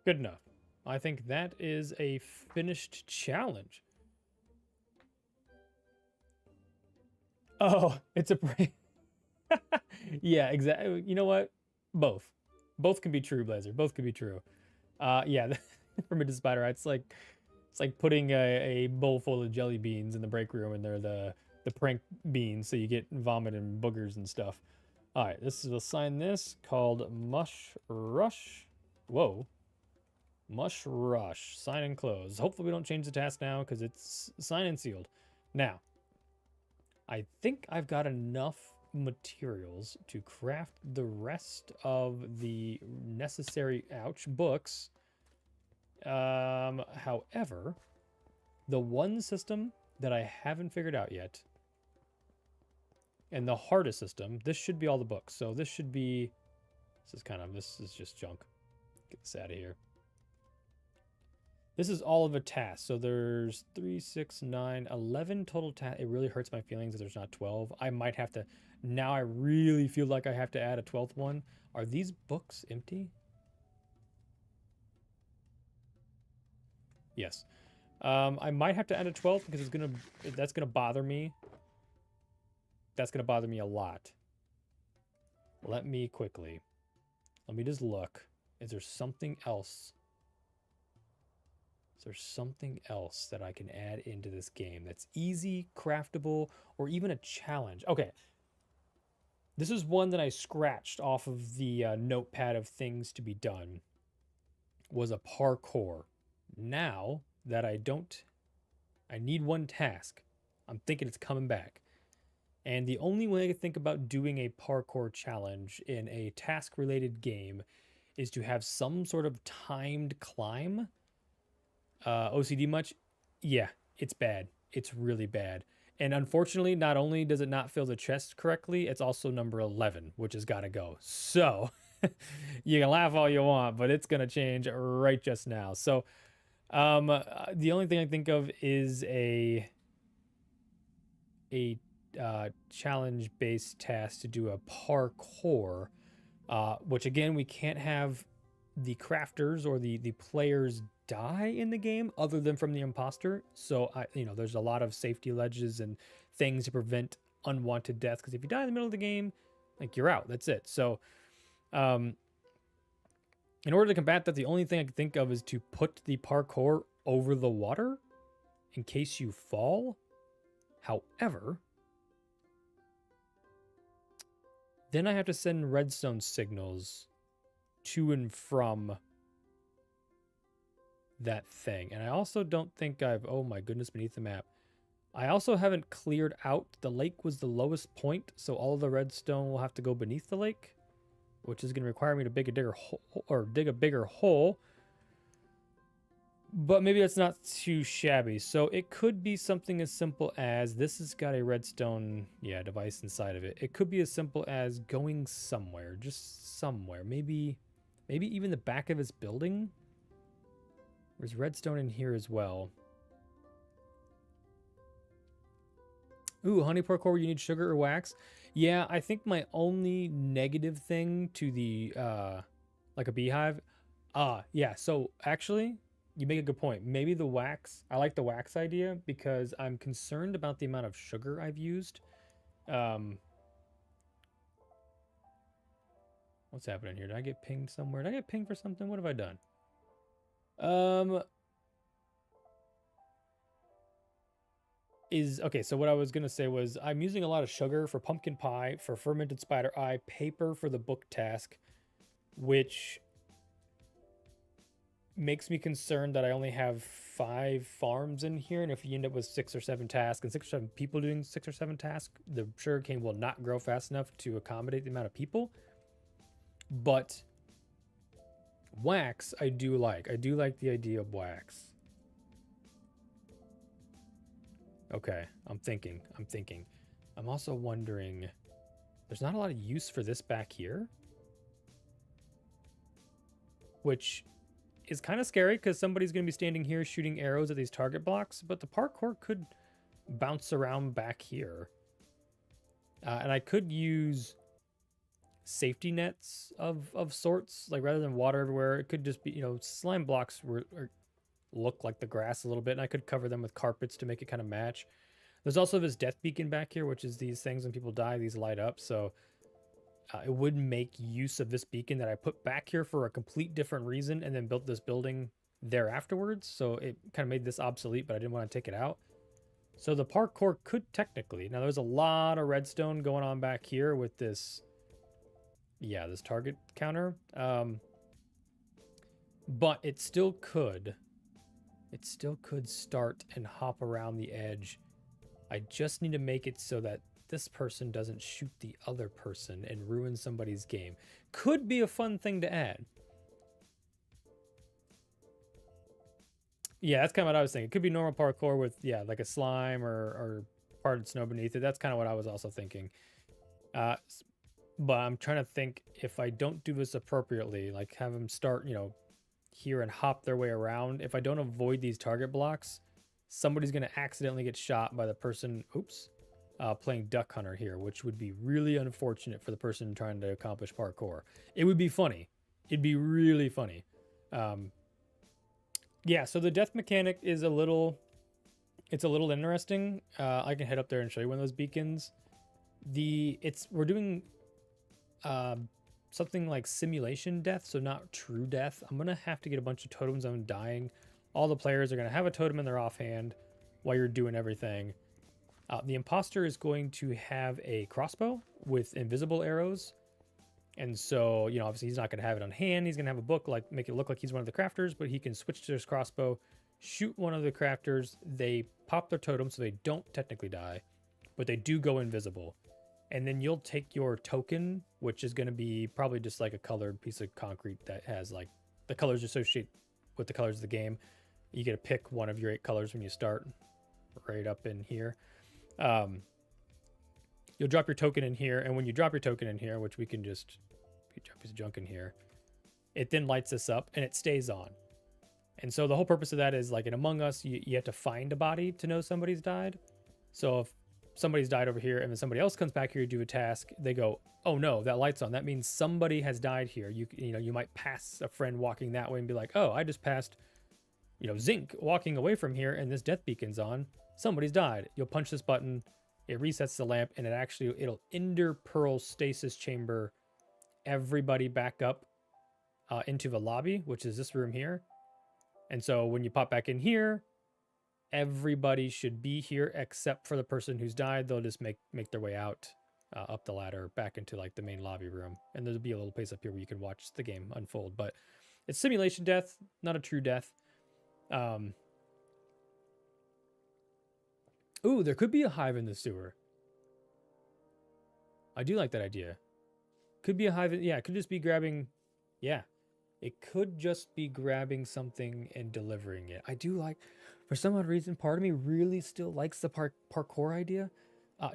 Good enough. I think that is a finished challenge. Oh, it's a break. Yeah, exactly. You know what? Both. Both can be true, Blazer. Both can be true. Yeah, primitive spider. It's like putting a bowl full of jelly beans in the break room, and they're the prank beans, so you get vomit and boogers and stuff. All right, this is we'll sign this called Mush Rush. Whoa, Mush Rush. Sign and close. Hopefully we don't change the task now because it's signed and sealed. Now, I think I've got enough materials to craft the rest of the necessary books. However, the one system that I haven't figured out yet, and the hardest system, this should be all the books. So this should be, this is just junk. Get this out of here. This is all of a task. So there's 3, 6, 9, 11 total tasks. It really hurts my feelings that there's not 12. I might have to, now I really feel like I have to add a 12th one. Are these books empty? Yes. I might have to add a 12th because that's gonna bother me. That's gonna bother me a lot. Let me just look. Is there something else? Is there something else that I can add into this game that's easy, craftable, or even a challenge? Okay. This is one that I scratched off of the notepad of things to be done. Was a parkour. Now that I need one task. I'm thinking it's coming back. And the only way I can think about doing a parkour challenge in a task-related game is to have some sort of timed climb. OCD much? Yeah, it's bad. It's really bad. And unfortunately, not only does it not fill the chest correctly, it's also number 11, which has got to go. So, you can laugh all you want, but it's going to change right just now. So, the only thing I think of is a challenge-based task to do a parkour, which again, we can't have the crafters or the players die in the game other than from the imposter. So there's a lot of safety ledges and things to prevent unwanted death. Because if you die in the middle of the game, like you're out. That's it. So, in order to combat that, the only thing I can think of is to put the parkour over the water in case you fall. However, then I have to send redstone signals to and from that thing. And I also don't think oh my goodness, beneath the map. I also haven't cleared out, the lake was the lowest point, so all of the redstone will have to go beneath the lake, which is going to require me to dig a bigger hole. But maybe that's not too shabby. So it could be something as simple as, this has got a redstone, device inside of it. It could be as simple as going somewhere, just somewhere. Maybe even the back of this building. There's redstone in here as well. Ooh, honey parkour, you need sugar or wax? Yeah, I think my only negative thing to the, like a beehive. Yeah, so actually, you make a good point. Maybe the wax, I like the wax idea because I'm concerned about the amount of sugar I've used. What's happening here? Did I get pinged somewhere? Did I get pinged for something? What have I done? Okay, so what I was gonna say was I'm using a lot of sugar for pumpkin pie, for fermented spider eye, paper for the book task, which makes me concerned that I only have 5 farms in here, and if you end up with 6 or 7 tasks and 6 or 7 people doing 6 or 7 tasks, the sugarcane will not grow fast enough to accommodate the amount of people. But wax, I do like. I do like the idea of wax. Okay, I'm thinking. I'm also wondering, there's not a lot of use for this back here, which is kind of scary because somebody's going to be standing here shooting arrows at these target blocks, but the parkour could bounce around back here. And I could use safety nets of sorts. Like rather than water everywhere, it could just be, slime blocks look like the grass a little bit, and I could cover them with carpets to make it kind of match. There's also this death beacon back here, which is these things when people die, these light up. So it would make use of this beacon that I put back here for a complete different reason, and then built this building there afterwards. So it kind of made this obsolete, but I didn't want to take it out. So the parkour could technically, now there's a lot of redstone going on back here with this, yeah, this target counter. But it still could start and hop around the edge. I just need to make it so that this person doesn't shoot the other person and ruin somebody's game. Could be a fun thing to add. Yeah, that's kind of what I was thinking. It could be normal parkour with, yeah, like a slime or parted snow beneath it. That's kind of what I was also thinking. But I'm trying to think if I don't do this appropriately, like have them start, here and hop their way around. If I don't avoid these target blocks, somebody's going to accidentally get shot by the person, playing Duck Hunter here, which would be really unfortunate for the person trying to accomplish parkour. It would be funny. It'd be really funny. Yeah, so the death mechanic is a little interesting. I can head up there and show you one of those beacons. We're doing something like simulation death, so not true death. I'm gonna have to get a bunch of totems on dying. All the players are gonna have a totem in their offhand while you're doing everything. The imposter is going to have a crossbow with invisible arrows. And so, obviously he's not going to have it on hand. He's going to have a book, like make it look like he's one of the crafters, but he can switch to his crossbow, shoot one of the crafters. They pop their totem, so they don't technically die, but they do go invisible. And then you'll take your token, which is going to be probably just like a colored piece of concrete that has like the colors associated with the colors of the game. You get to pick one of your 8 colors when you start, right up in here. You'll drop your token in here, and when you drop your token in here, which we can just drop his junk in here, it then lights this up and it stays on. And so the whole purpose of that is, like in Among Us, you have to find a body to know somebody's died. So if somebody's died over here and then somebody else comes back here to do a task, they go, oh no, that light's on. That means somebody has died here. You might pass a friend walking that way and be like, oh, I just passed, Zinc walking away from here and this death beacon's on. Somebody's died. You'll punch this button. It resets the lamp, and it'll ender pearl stasis chamber everybody back up into the lobby, which is this room here. And so when you pop back in here, everybody should be here except for the person who's died. They'll just make their way out up the ladder back into like the main lobby room. And there'll be a little place up here where you can watch the game unfold. But it's simulation death, not a true death. Ooh, there could be a hive in the sewer. I do like that idea. Could be a hive. Yeah, it could just be grabbing. Yeah, it could just be grabbing something and delivering it. I do like, for some odd reason, part of me really still likes the parkour idea.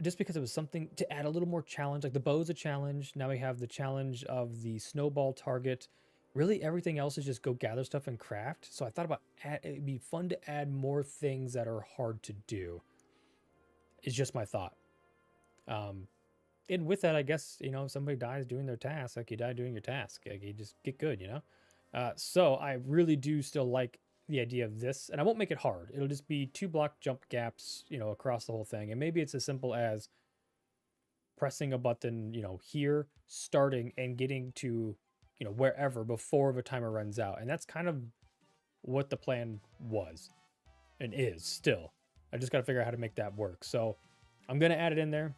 Just because it was something to add a little more challenge. Like the bow's a challenge. Now we have the challenge of the snowball target. Really, everything else is just go gather stuff and craft. So I thought about it'd be fun to add more things that are hard to do. It's just my thought. And with that, I guess, if somebody dies doing their task, like you die doing your task, like you just get good, So I really do still like the idea of this, and I won't make it hard. It'll just be 2 block jump gaps, across the whole thing. And maybe it's as simple as pressing a button, here, starting and getting to, wherever before the timer runs out. And that's kind of what the plan was and is still. I just got to figure out how to make that work. So I'm going to add it in there.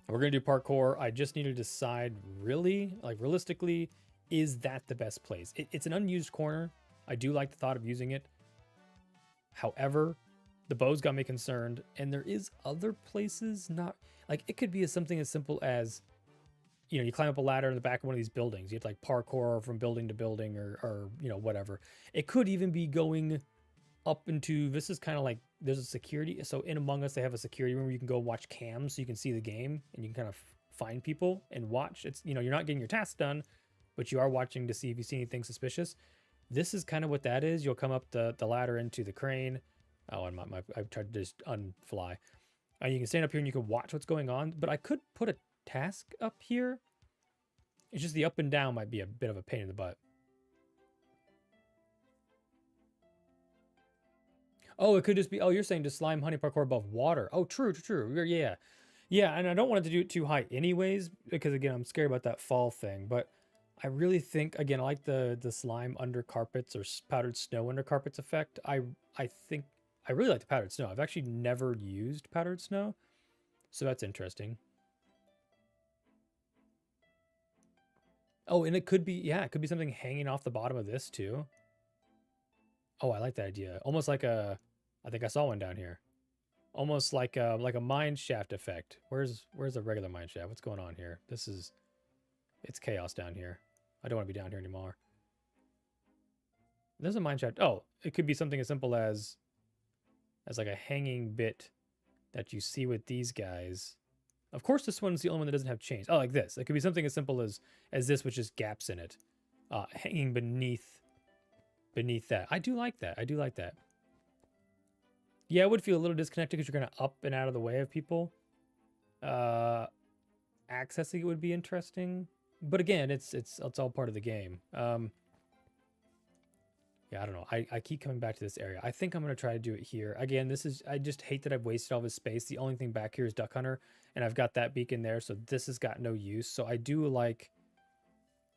We're going to do parkour. I just need to decide realistically, is that the best place? It's an unused corner. I do like the thought of using it. However, the bow's got me concerned, and there is other places it could be something as simple as, you climb up a ladder in the back of one of these buildings. You have to like parkour from building to building or whatever. It could even be going up into, this is kind of like, there's a security. So in Among Us, they have a security room where you can go watch cams so you can see the game and you can kind of find people and watch. It's, you're not getting your tasks done, but you are watching to see if you see anything suspicious. This is kind of what that is. You'll come up the ladder into the crane. Oh, and I tried to just unfly. You can stand up here and you can watch what's going on, but I could put a task up here It's just the up and down might be a bit of a pain in the butt. Oh, it could just be, oh, you're saying to slime honey parkour above water. Oh, true. Yeah. Yeah, and I don't want it to do it too high anyways, because again, I'm scared about that fall thing. But I really think, again, I like the slime under carpets or powdered snow under carpets effect. I think I really like the powdered snow. I've actually never used powdered snow, so that's interesting. Oh, and it could be, yeah, it could be something hanging off the bottom of this too. Oh, I like that idea. Almost like a, I think I saw one down here. Almost like a mine shaft effect. Where's a regular mine shaft? What's going on here? It's chaos down here. I don't want to be down here anymore. There's a mine shaft. Oh, it could be something as simple as like a hanging bit that you see with these guys. Of course, this one's the only one that doesn't have chains. Oh, like this. It could be something as simple as this, with just gaps in it, hanging beneath that. I do like that. I do like that. Yeah, it would feel a little disconnected because you're going to up and out of the way of people. Accessing it would be interesting, but again, it's all part of the game. Yeah, I don't know. I keep coming back to this area. I think I'm going to try to do it here. Again, I just hate that I've wasted all this space. The only thing back here is Duck Hunter, and I've got that beacon there, so this has got no use. So I do like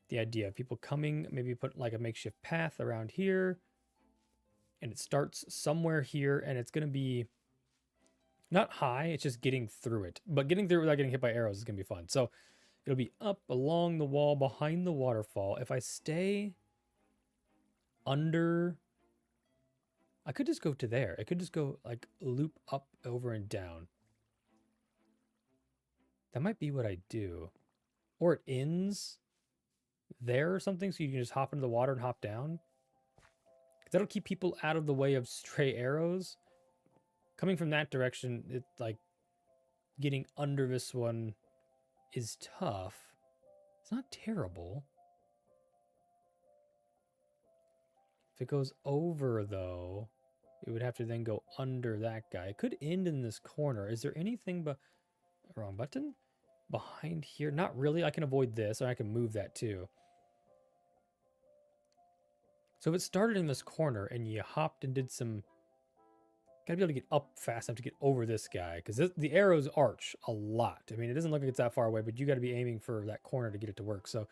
the idea of people coming, maybe put like a makeshift path around here, and it starts somewhere here, and it's going to be not high, it's just getting through it. But getting through it without getting hit by arrows is going to be fun. So it'll be up along the wall behind the waterfall. If I stay under, I could just go to there. I could just go like loop up, over, and down. That might be what I do. Or it ends there or something, so you can just hop into the water and hop down. That'll keep people out of the way of stray arrows. Coming from that direction, it like getting under this one is tough. It's not terrible. If it goes over, though, it would have to then go under that guy. It could end in this corner. Is there anything but... Wrong button? Behind here? Not really. I can avoid this, or I can move that too. So if it started in this corner and you hopped and did some... Gotta be able to get up fast enough to get over this guy, because the arrows arch a lot. I mean, it doesn't look like it's that far away, but you got to be aiming for that corner to get it to work. So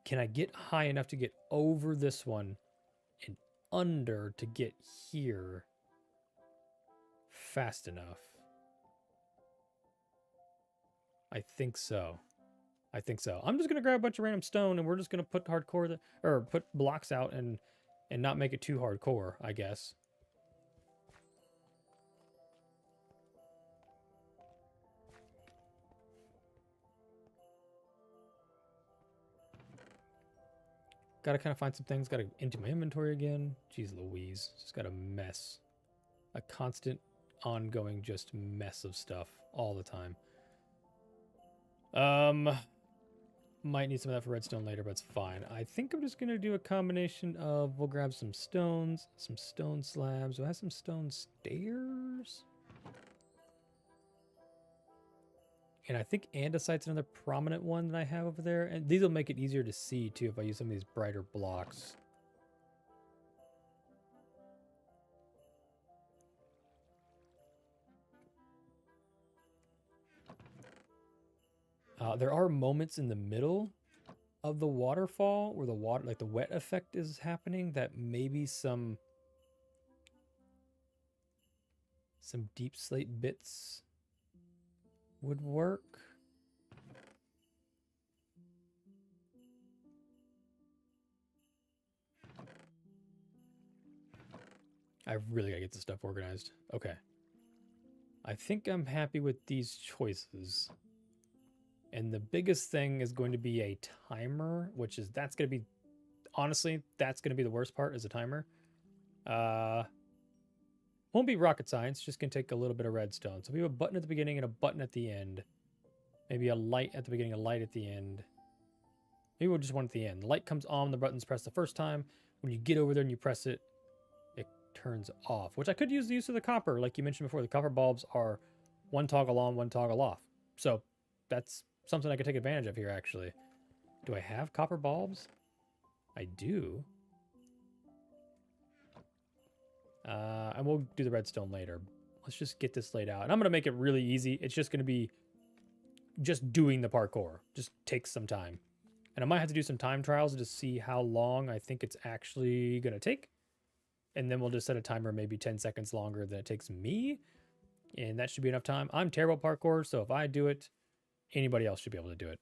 can I get high enough to get over this one and under to get here fast enough? I think so. I think so. I'm just gonna grab a bunch of random stone, and we're just gonna put put blocks out and not make it too hardcore, I guess. Gotta kind of find some things. Gotta empty my inventory again. Jeez Louise. Just got a mess. A constant, ongoing, just mess of stuff all the time. Might need some of that for redstone later, but it's fine. I think I'm just gonna do a combination of, we'll grab some stones, some stone slabs. Do I have some stone stairs? And I think andesite's another prominent one that I have over there. And these will make it easier to see too if I use some of these brighter blocks. There are moments in the middle of the waterfall where the water, like the wet effect is happening, that maybe some deep slate bits would work. I really gotta get this stuff organized. Okay. I think I'm happy with these choices. And the biggest thing is going to be a timer, which is, that's going to be, honestly, that's going to be the worst part, is a timer. Won't be rocket science, just going to take a little bit of redstone. So we have a button at the beginning and a button at the end. Maybe a light at the beginning, a light at the end. Maybe we'll just one at the end. The light comes on, the button's pressed the first time. When you get over there and you press it, it turns off, which I could use the use of the copper. Like you mentioned before, the copper bulbs are one toggle on, one toggle off. So that's something I could take advantage of here, actually. Do I have copper bulbs? I do. And we'll do the redstone later. Let's just get this laid out. And I'm going to make it really easy. It's just going to be just doing the parkour. Just takes some time. And I might have to do some time trials to see how long I think it's actually going to take. And then we'll just set a timer maybe 10 seconds longer than it takes me. And that should be enough time. I'm terrible at parkour, so if I do it, anybody else should be able to do it.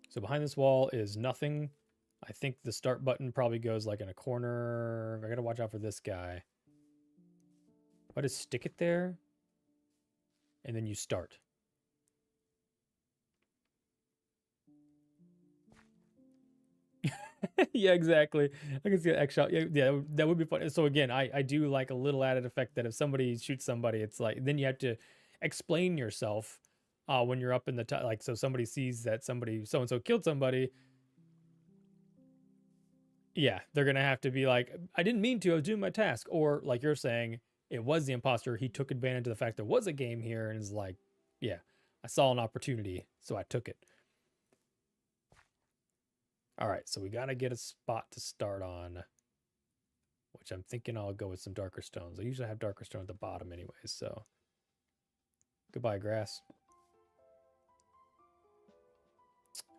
So behind this wall is nothing. I think the start button probably goes like in a corner. I gotta watch out for this guy. If I just stick it there, and then you start. Yeah, exactly. I can see an X shot. Yeah, that would be fun. So again, I do like a little added effect that if somebody shoots somebody, it's like then you have to explain yourself when you're up in the top. Like so, somebody sees that somebody so and so killed somebody. Yeah, they're gonna have to be like, I didn't mean to. I was doing my task, or like you're saying, it was the imposter. He took advantage of the fact there was a game here, and is like, yeah, I saw an opportunity, so I took it. All right, so we got to get a spot to start on, which I'm thinking I'll go with some darker stones. I usually have darker stone at the bottom anyways, so goodbye, grass.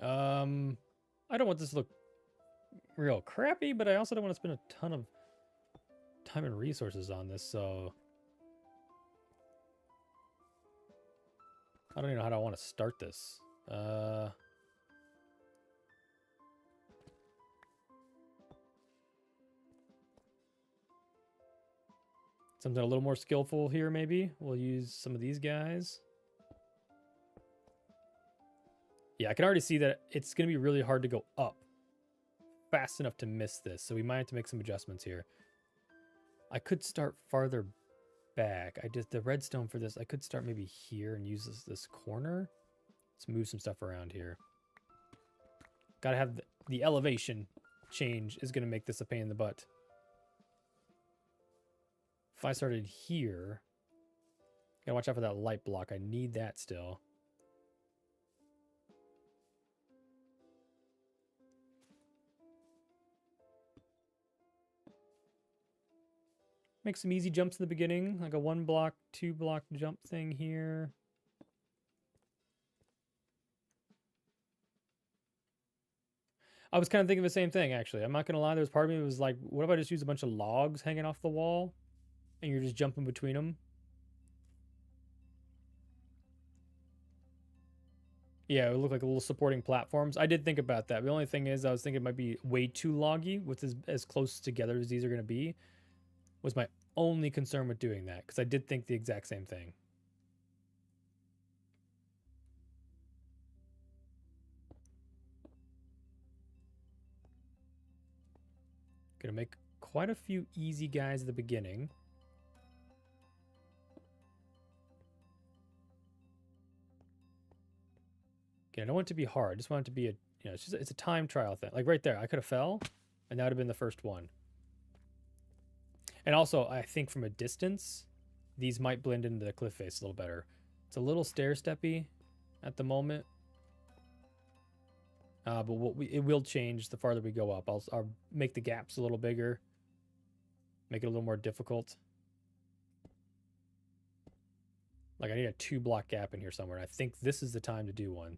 I don't want this to look real crappy, but I also don't want to spend a ton of time and resources on this, so I don't even know how I want to start this. Something a little more skillful here, maybe. We'll use some of these guys. Yeah, I can already see that it's going to be really hard to go up fast enough to miss this, so we might have to make some adjustments here. I could start farther back. I did the redstone for this. I could start maybe here and use this corner. Let's move some stuff around here. Gotta have the elevation change is going to make this a pain in the butt. If I started here, gotta watch out for that light block. I need that still. Make some easy jumps in the beginning, like a 1 block, 2 block jump thing here. I was kind of thinking the same thing, actually. I'm not going to lie. There was part of me that was like, what if I just use a bunch of logs hanging off the wall and you're just jumping between them? Yeah, it would look like a little supporting platforms. I did think about that. The only thing is I was thinking it might be way too loggy with as close together as these are going to be. Was my only concern with doing that, because I did think the exact same thing. Gonna make quite a few easy guys at the beginning. Okay, I don't want it to be hard. I just want it to be it's a time trial thing. Like right there, I could have fell, and that would have been the first one. And also, I think from a distance, these might blend into the cliff face a little better. It's a little stair-steppy at the moment. But it will change the farther we go up. I'll make the gaps a little bigger. Make it a little more difficult. Like I need a 2 block gap in here somewhere. I think this is the time to do one.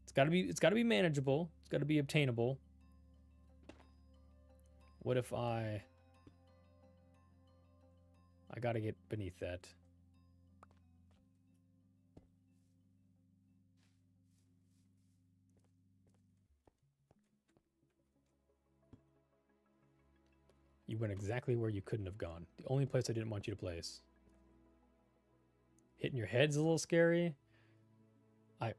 It's gotta be manageable. It's gotta be obtainable. What if I gotta get beneath that. You went exactly where you couldn't have gone. The only place I didn't want you to place. Hitting your head's a little scary.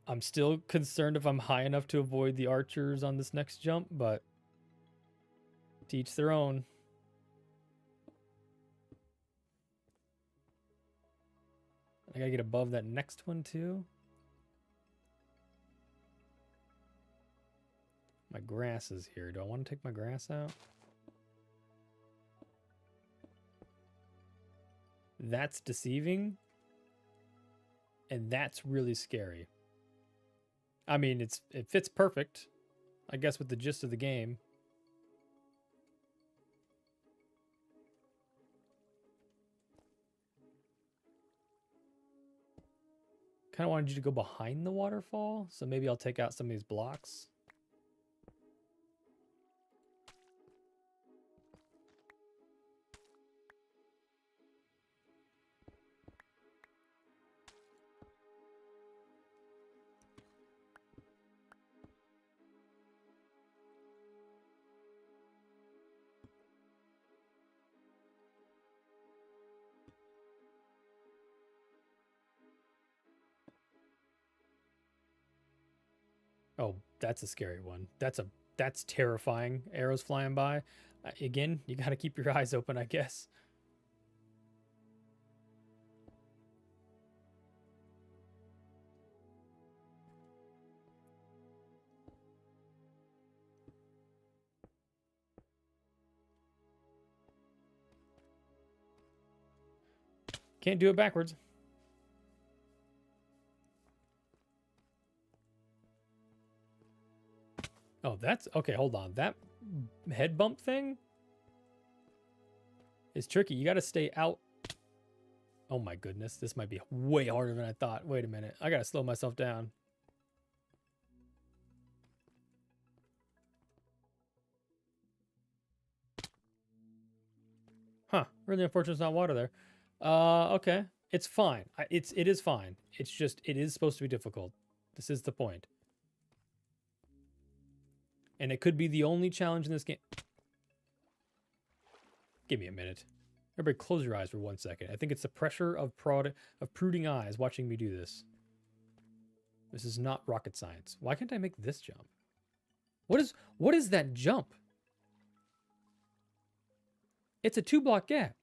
I'm still concerned if I'm high enough to avoid the archers on this next jump, but to each their own. I gotta get above that next one too. My grass is here. Do I want to take my grass out? That's deceiving. And that's really scary. I mean, it fits perfect, I guess, with the gist of the game. Kind of wanted you to go behind the waterfall, so maybe I'll take out some of these blocks. Oh, that's a scary one. That's terrifying. Arrows flying by. Again, you got to keep your eyes open, I guess. Can't do it backwards. Oh, that's okay. Hold on. That head bump thing is tricky. You got to stay out. Oh my goodness. This might be way harder than I thought. Wait a minute. I got to slow myself down. Huh. Really unfortunate it's not water there. Okay. It's fine. It is fine. It's just, it is supposed to be difficult. This is the point. And it could be the only challenge in this game. Give me a minute. Everybody close your eyes for 1 second. I think it's the pressure of protruding eyes watching me do this. This is not rocket science. Why can't I make this jump? What is that jump? It's a 2-block gap.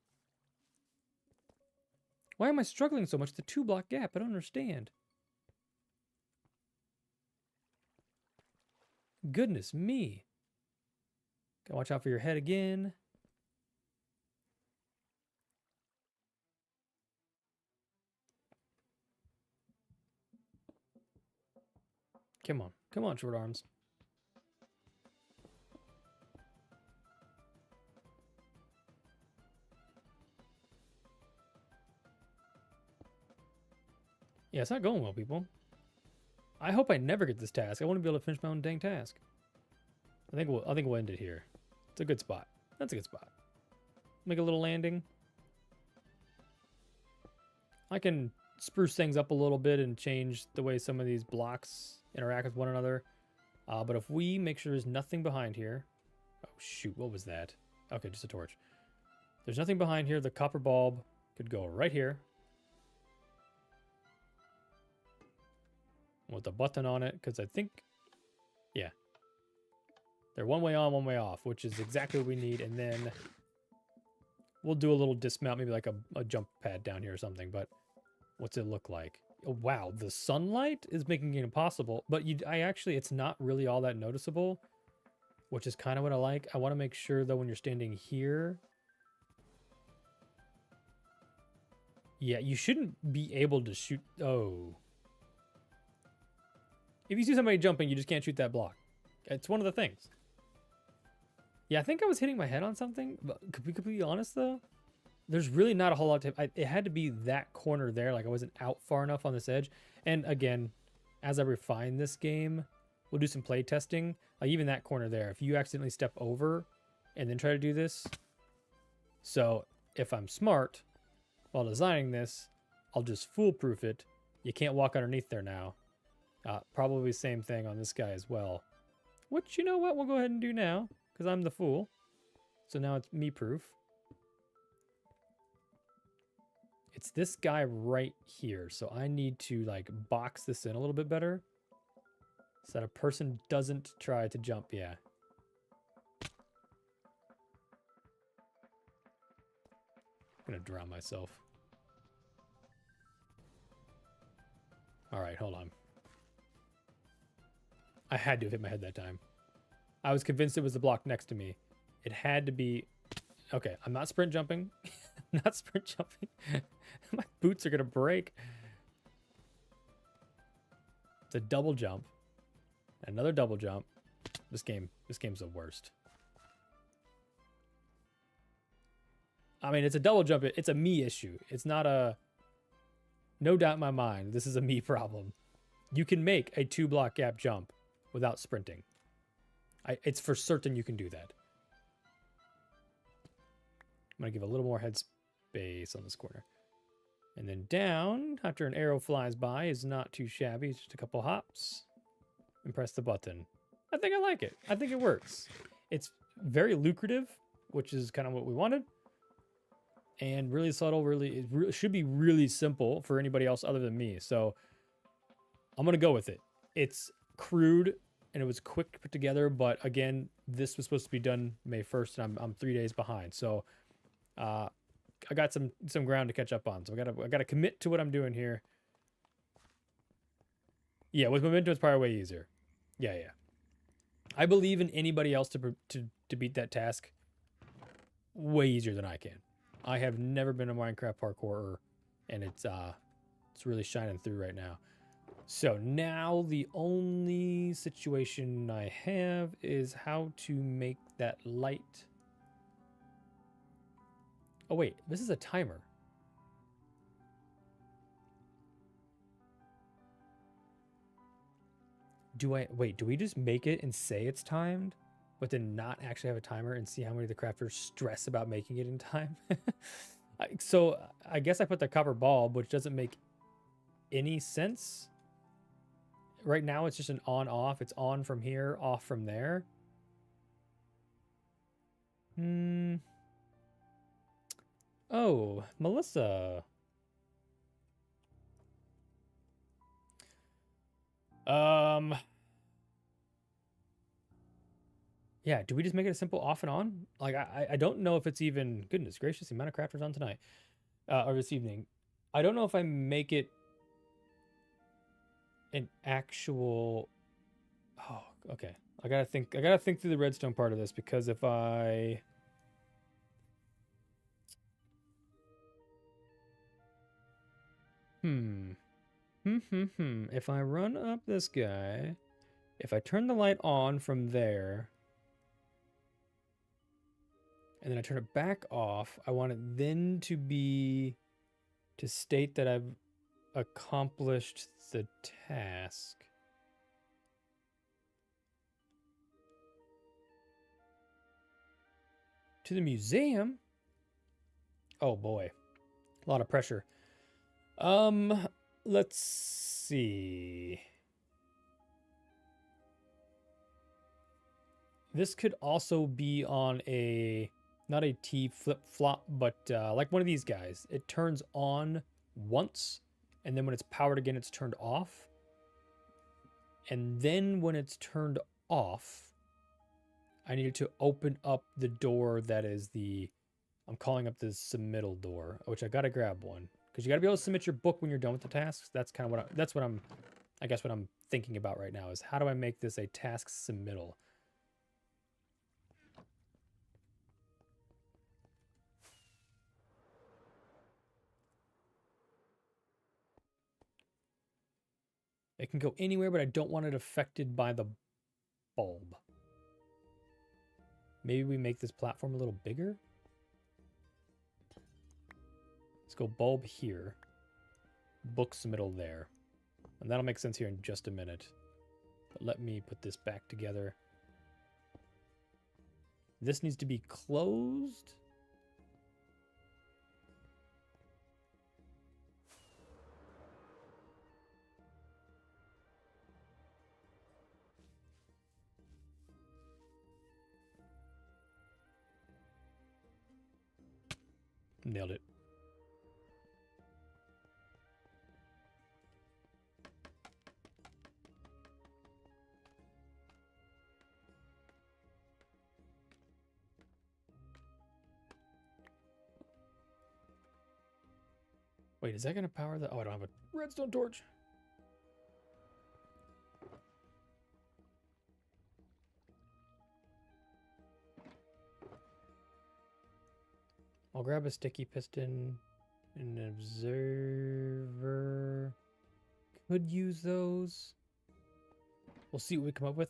Why am I struggling so much? It's a 2-block gap. I don't understand. Goodness me. Gotta watch out for your head again. Come on. Come on, short arms. Yeah, it's not going well, people. I hope I never get this task. I want to be able to finish my own dang task. I think we'll end it here. It's a good spot. That's a good spot. Make a little landing. I can spruce things up a little bit and change the way some of these blocks interact with one another. But if we make sure there's nothing behind here. Oh, shoot. What was that? Okay, just a torch. There's nothing behind here. The copper bulb could go right here. With a button on it, because I think, yeah. They're one way on, one way off, which is exactly what we need. And then we'll do a little dismount, maybe like a jump pad down here or something. But what's it look like? Oh, wow, the sunlight is making it impossible. But it's not really all that noticeable, which is kind of what I like. I want to make sure, though, when you're standing here. Yeah, you shouldn't be able to shoot. Oh. If you see somebody jumping, you just can't shoot that block. It's one of the things. Yeah, I think I was hitting my head on something. But to be completely honest, though, there's really not a whole lot to... It had to be that corner there. Like, I wasn't out far enough on this edge. And again, as I refine this game, we'll do some play testing. Like, even that corner there, if you accidentally step over and then try to do this... So, if I'm smart, while designing this, I'll just foolproof it. You can't walk underneath there now. Probably same thing on this guy as well. Which, you know what, we'll go ahead and do now, because I'm the fool. So now it's me-proof. It's this guy right here, so I need to, like, box this in a little bit better. So that a person doesn't try to jump, yeah. I'm gonna drown myself. Alright, hold on. I had to have hit my head that time. I was convinced it was the block next to me. It had to be... Okay, I'm not sprint jumping. I'm not sprint jumping. My boots are going to break. It's a double jump. Another double jump. This game's the worst. I mean, it's a double jump. It's a me issue. It's not a... No doubt in my mind, this is a me problem. You can make a 2-block gap jump without sprinting. It's for certain you can do that. I'm going to give a little more head space on this corner. And then down, after an arrow flies by, is not too shabby. It's just a couple hops. And press the button. I think I like it. I think it works. It's very lucrative, which is kind of what we wanted. And really subtle, it should be really simple for anybody else other than me. So I'm going to go with it. It's crude and it was quick to put together. But again, this was supposed to be done May 1st and I'm 3 days behind. So I got some ground to catch up on. So I gotta commit to what I'm doing here. Yeah, with momentum, it's probably way easier. Yeah. I believe in anybody else to beat that task way easier than I can. I have never been a Minecraft parkourer, and it's really shining through right now. So now the only situation I have is how to make that light. Oh wait, this is a timer. Do we just make it and say it's timed, but then not actually have a timer and see how many of the crafters stress about making it in time? So I guess I put the copper bulb, which doesn't make any sense. Right now it's just an on-off. It's on from here, off from there. Oh, Melissa. Yeah, do we just make it a simple off and on? Like, I don't know if it's even... Goodness gracious, the amount of crafters on tonight. Or this evening. I don't know if I make it an actual... Oh, okay. I gotta think through the redstone part of this, because if I... If I run up this guy, if I turn the light on from there, and then I turn it back off, I want it then to state that I've accomplished the task. To the museum? Oh boy. A lot of pressure. Let's see. This could also be on a, not a T flip-flop, but like one of these guys. It turns on once, and then when it's powered again, it's turned off. And then when it's turned off, I needed to open up the door that is the, I'm calling up the submittal door, which I gotta grab one. Because you got to be able to submit your book when you're done with the tasks. That's kind of what I guess what I'm thinking about right now is how do I make this a task submittal? It can go anywhere, but I don't want it affected by the bulb. Maybe we make this platform a little bigger. Let's go bulb here. Book submittal there. And that'll make sense here in just a minute. But let me put this back together. This needs to be closed. Nailed it. Wait, is that going to power the... Oh, I don't have a redstone torch. I'll grab a sticky piston. An observer. Could use those. We'll see what we come up with.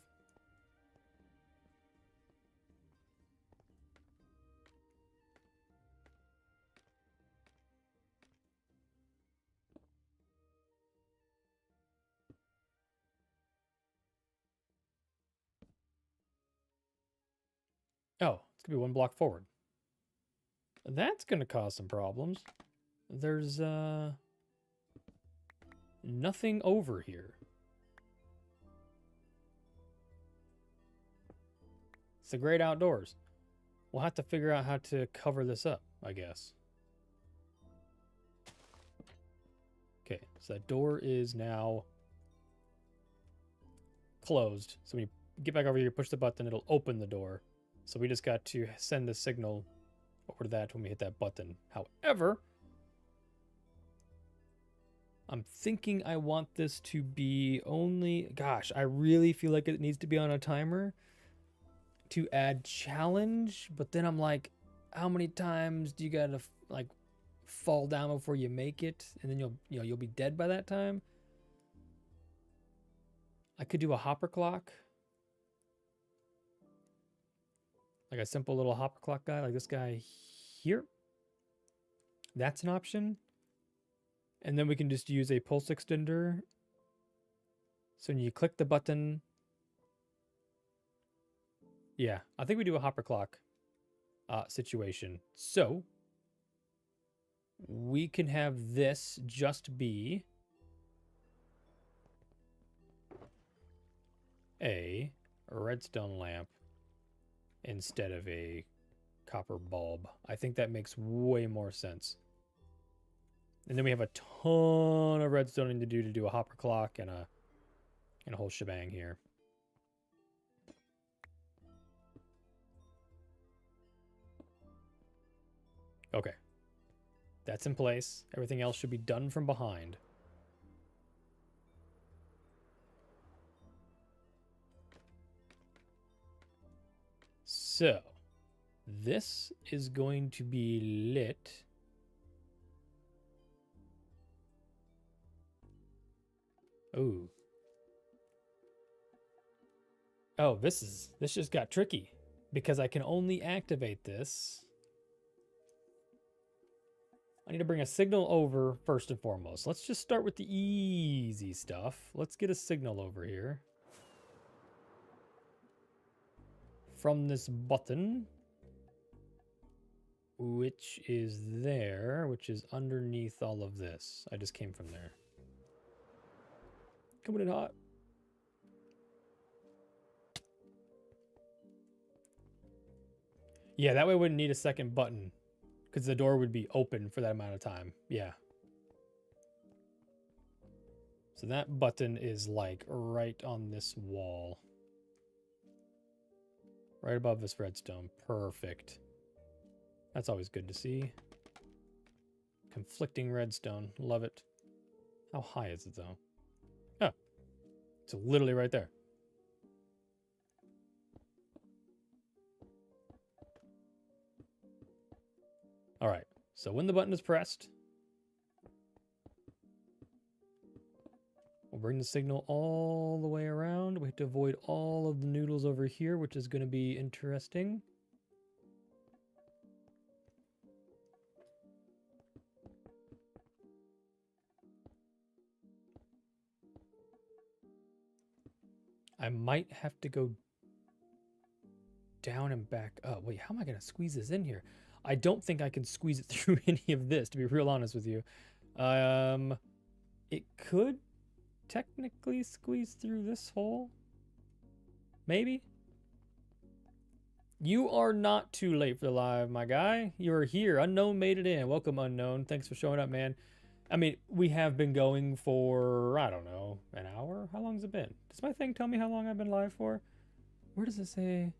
Oh, it's gonna be 1 block forward. That's gonna cause some problems. There's nothing over here. It's the great outdoors. We'll have to figure out how to cover this up, I guess. Okay, so that door is now closed. So when you get back over here, push the button, it'll open the door. So we just got to send the signal over to that when we hit that button. However, I'm thinking I want this to be only... Gosh, I really feel like it needs to be on a timer to add challenge. But then I'm like, how many times do you gotta like fall down before you make it? And then you'll be dead by that time. I could do a hopper clock. Like a simple little hopper clock guy, like this guy here. That's an option. And then we can just use a pulse extender. So when you click the button... Yeah, I think we do a hopper clock situation. So we can have this just be a redstone lamp instead of a copper bulb. I think that makes way more sense. And then we have a ton of redstone to do a hopper clock and a whole shebang here. Okay. That's in place. Everything else should be done from behind. So, this is going to be lit. Ooh. Oh, this just got tricky because I can only activate this. I need to bring a signal over first and foremost. Let's just start with the easy stuff. Let's get a signal over here. From this button. Which is there, which is underneath all of this. I just came from there. Coming in hot. Yeah, that way we wouldn't need a second button. Because the door would be open for that amount of time. Yeah. So that button is like right on this wall. Right above this redstone. Perfect. That's always good to see. Conflicting redstone. Love it. How high is it though? Oh. It's literally right there. All right, so when the button is pressed, we'll bring the signal all the way around. We have to avoid all of the noodles over here, which is going to be interesting. I might have to go down and back up. Wait, how am I going to squeeze this in here? I don't think I can squeeze it through any of this, to be real honest with you. It could technically squeeze through this hole. Maybe. You are not too late for the live, my guy. You're here. Unknown made it in. Welcome, Unknown. Thanks for showing up, man. I mean, we have been going for, I don't know, an hour? How long has it been? Does my thing tell me how long I've been live for? Where does it say?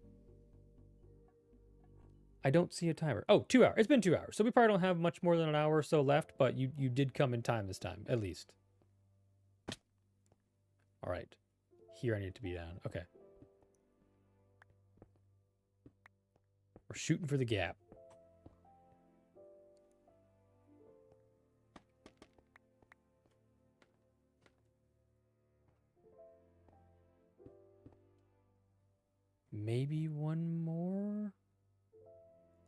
I don't see a timer. Oh, 2 hours. It's been 2 hours. So we probably don't have much more than an hour or so left, but you did come in time this time, at least. All right. Here I need to be down. Okay. We're shooting for the gap. maybe one more.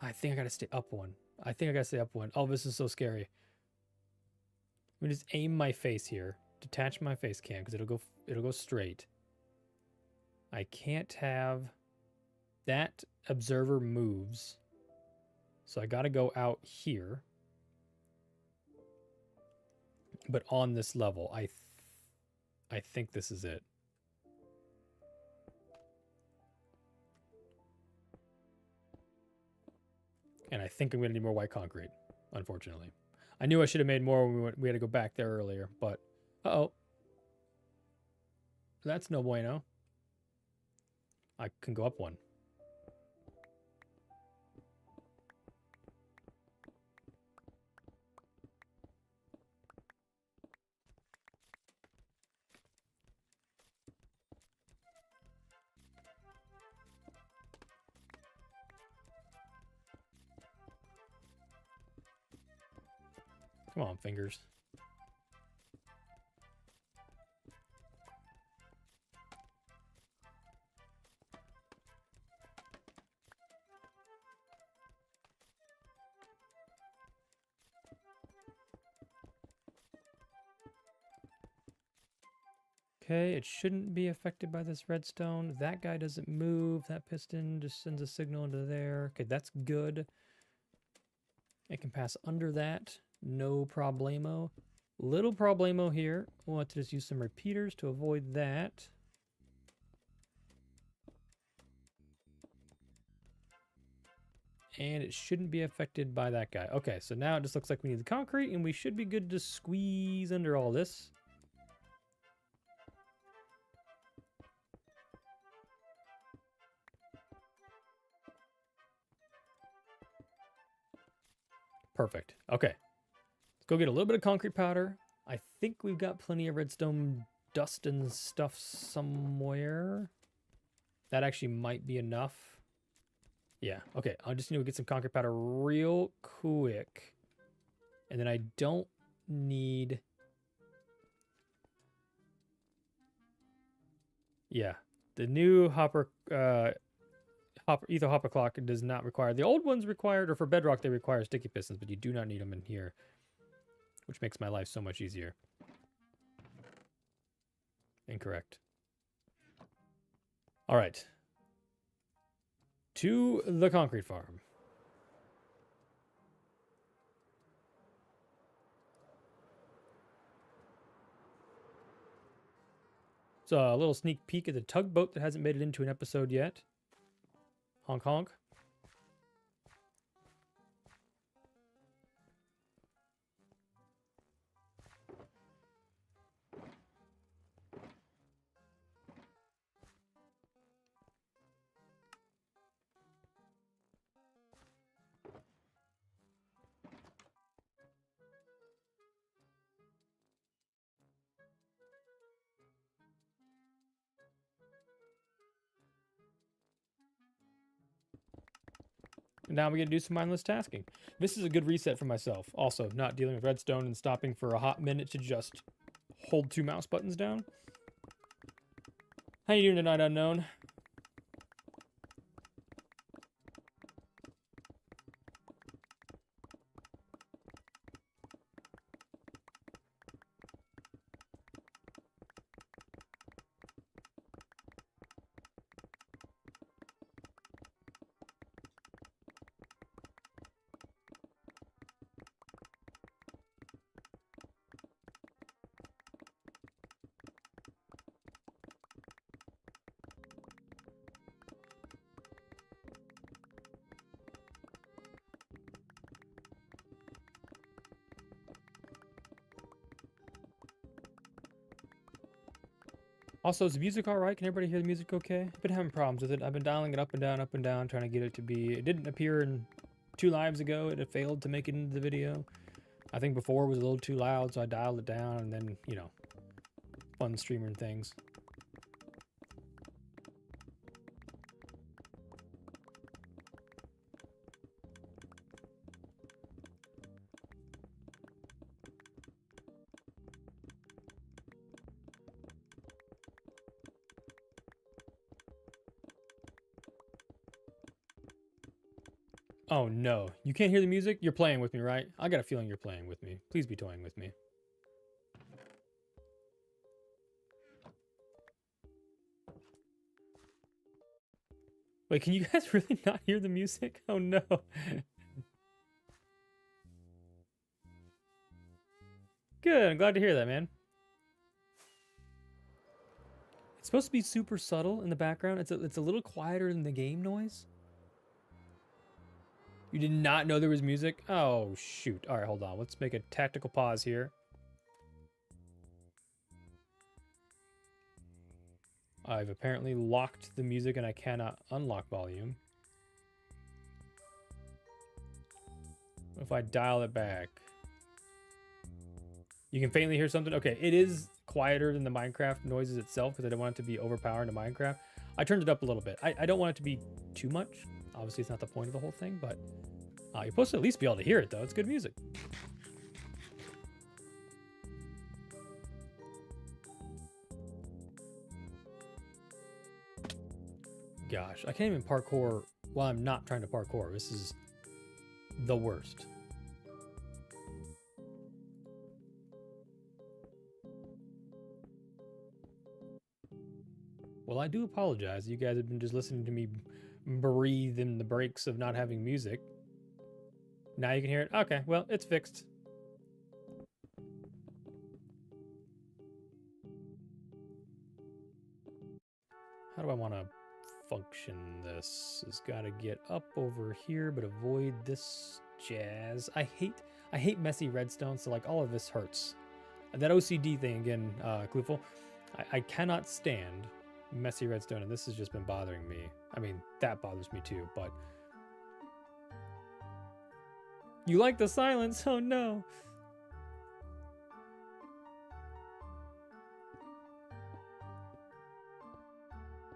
I think I gotta stay up one. I think I gotta stay up one. Oh, this is so scary. Let me just aim my face here. Detach my face cam because it'll go straight. I can't have that observer moves. So I gotta go out here. But on this level, I think this is it. And I think I'm gonna need more white concrete, unfortunately. I knew I should have made more when we had to go back there earlier, but uh-oh. That's no bueno. I can go up one. Come on, fingers. Okay, it shouldn't be affected by this redstone. That guy doesn't move. That piston just sends a signal into there. Okay, that's good. It can pass under that. No problemo. Little problemo here. We'll have to just use some repeaters to avoid that. And it shouldn't be affected by that guy. Okay, so now it just looks like we need the concrete, and we should be good to squeeze under all this. Perfect. Okay. Let's go get a little bit of concrete powder. I think we've got plenty of redstone dust and stuff somewhere. That actually might be enough. Yeah, okay. I just need to get some concrete powder real quick. And then I don't need... Yeah, the new ether hopper clock does not require... The old ones required, or for bedrock, they require sticky pistons, but you do not need them in here, which makes my life so much easier. Incorrect. All right. To the concrete farm. So a little sneak peek at the tugboat that hasn't made it into an episode yet. Honk honk. And now we get to do some mindless tasking. This is a good reset for myself. Also, not dealing with redstone and stopping for a hot minute to just hold 2 mouse buttons down. How you doing tonight, Unknown? Also, is the music alright? Can everybody hear the music okay? I've been having problems with it. I've been dialing it up and down, trying to get it to be... It didn't appear in 2 lives ago. It had failed to make it into the video. I think before it was a little too loud, so I dialed it down, and then, you know, fun streamer and things. Oh no, you can't hear the music? You're playing with me, right? I got a feeling you're playing with me. Please be toying with me. Wait, can you guys really not hear the music? Oh no. Good, I'm glad to hear that, man. It's supposed to be super subtle in the background. It's a little quieter than the game noise. You did not know there was music? Oh, shoot. All right, hold on. Let's make a tactical pause here. I've apparently locked the music and I cannot unlock volume. If I dial it back, you can faintly hear something. Okay, it is quieter than the Minecraft noises itself because I don't want it to be overpowering to Minecraft. I turned it up a little bit. I don't want it to be too much. Obviously, it's not the point of the whole thing, but you're supposed to at least be able to hear it, though. It's good music. Gosh, I can't even parkour while I'm not trying to parkour. This is the worst. Well, I do apologize. You guys have been just listening to me breathe in the breaks of not having music. Now you can hear it? Okay, well, it's fixed. How do I want to function this? It's got to get up over here, but avoid this jazz. I hate messy redstone, so like all of this hurts. That OCD thing again, Kloofel, I cannot stand messy redstone, and this has just been bothering me. I mean, that bothers me too, but... You like the silence? Oh no!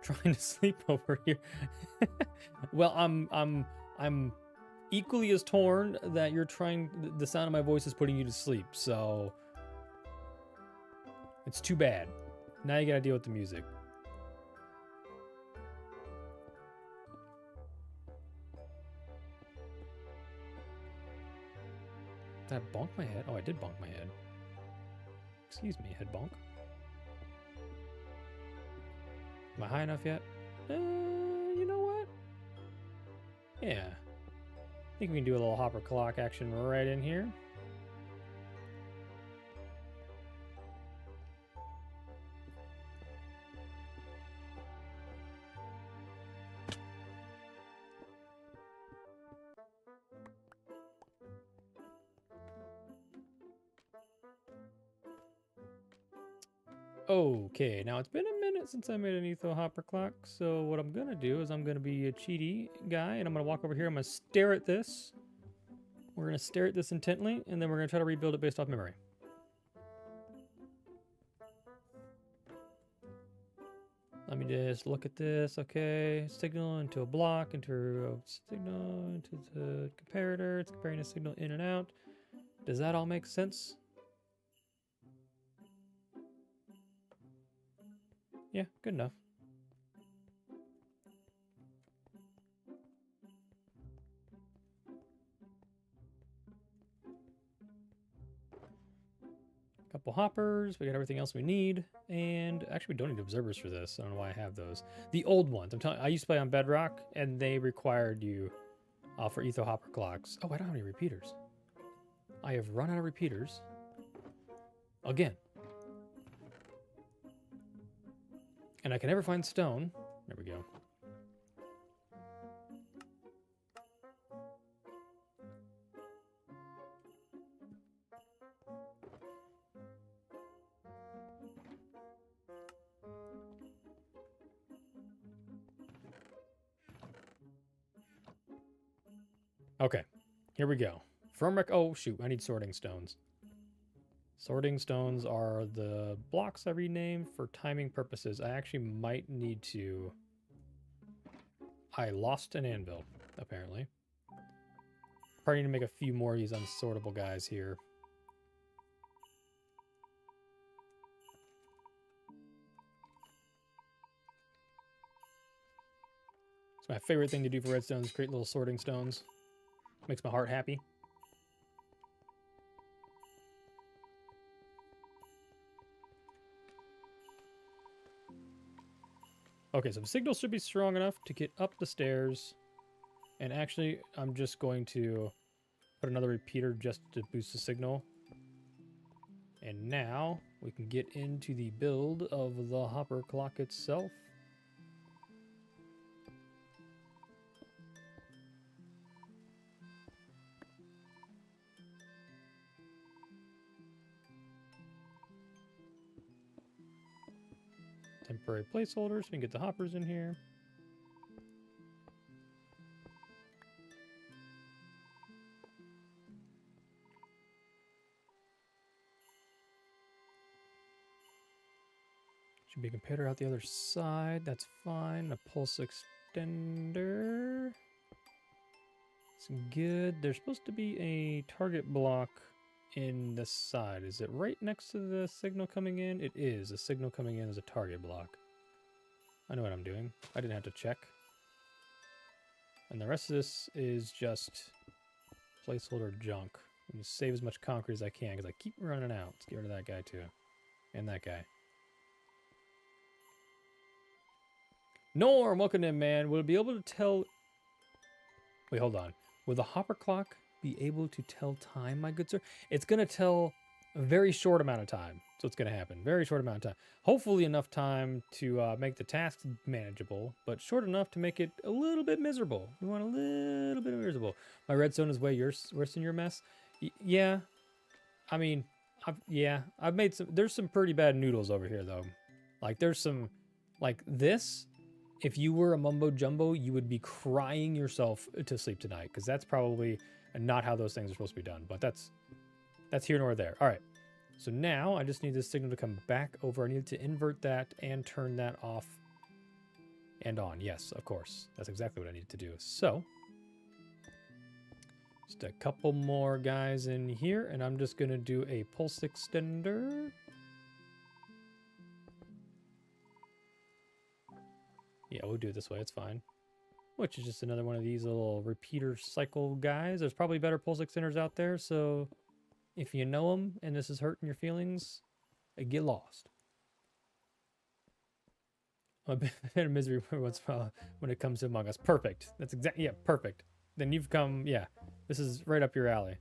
Trying to sleep over here. Well, I'm equally as torn that you're trying... The sound of my voice is putting you to sleep, so... It's too bad. Now you gotta deal with the music. Did I bonk my head? Oh, I did bonk my head. Excuse me, head bonk. Am I high enough yet? You know what? Yeah. I think we can do a little hopper clock action right in here. Okay, now it's been a minute since I made an etho hopper clock, so what I'm gonna do is I'm gonna be a cheaty guy, and I'm gonna walk over here, I'm gonna stare at this. We're gonna stare at this intently, and then we're gonna try to rebuild it based off memory. Let me just look at this, okay. Signal into a block, into a signal, into the comparator. It's comparing a signal in and out. Does that all make sense? Yeah, good enough. Couple hoppers, we got everything else we need, and actually we don't need observers for this. I don't know why I have those. The old ones, I used to play on Bedrock, and they required you for etho hopper clocks. Oh, I don't have any repeaters. I have run out of repeaters. Again. And I can never find stone. There we go. Okay, here we go. Oh shoot, I need sorting stones. Sorting stones are the blocks I renamed for timing purposes. I actually might need to... I lost an anvil, apparently. Probably need to make a few more of these unsortable guys here. It's my favorite thing to do for redstone is create little sorting stones. Makes my heart happy. Okay, so the signal should be strong enough to get up the stairs. And actually, I'm just going to put another repeater just to boost the signal. And now we can get into the build of the hopper clock itself. Temporary placeholders, we can get the hoppers in here. Should be a comparator out the other side. That's fine. A pulse extender. It's good. There's supposed to be a target block in the side. Is it right next to the signal coming in? It is. A signal coming in as a target block. I know what I'm doing. I didn't have to check. And the rest of this is just placeholder junk. I'm going to save as much concrete as I can because I keep running out. Let's get rid of that guy too. And that guy. Norm, welcome in, man. Will it be able to tell... Wait, hold on. Will the hopper clock be able to tell time, my good sir? It's going to tell a very short amount of time. So it's going to happen. Very short amount of time. Hopefully enough time to make the tasks manageable, but short enough to make it a little bit miserable. You want a little bit miserable. My redstone is way worse than your mess. Yeah. I mean, I've made some... There's some pretty bad noodles over here, though. Like, there's some... Like, this... If you were a mumbo jumbo, you would be crying yourself to sleep tonight, because that's probably not how those things are supposed to be done. But that's here nor there. All right. So now I just need this signal to come back over. I need to invert that and turn that off and on. Yes, of course. That's exactly what I need to do. So just a couple more guys in here, and I'm just going to do a pulse extender. Yeah, we'll do it this way. It's fine. Which is just another one of these little repeater cycle guys. There's probably better pulse extenders out there, so if you know them and this is hurting your feelings, get lost. A bit of misery when it comes to Among Us. Perfect. That's exactly, yeah, perfect. Then you've come, yeah, this is right up your alley.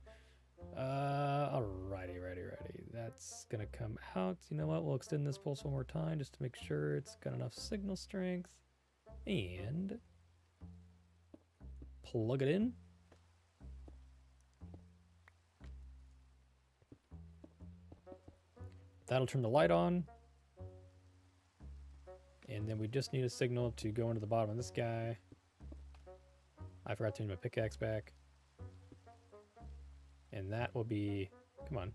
Alrighty. That's gonna come out. You know what? We'll extend this pulse one more time just to make sure it's got enough signal strength. And plug it in. That'll turn the light on. And then we just need a signal to go into the bottom of this guy. I forgot to turn my pickaxe back. And that will be... Come on.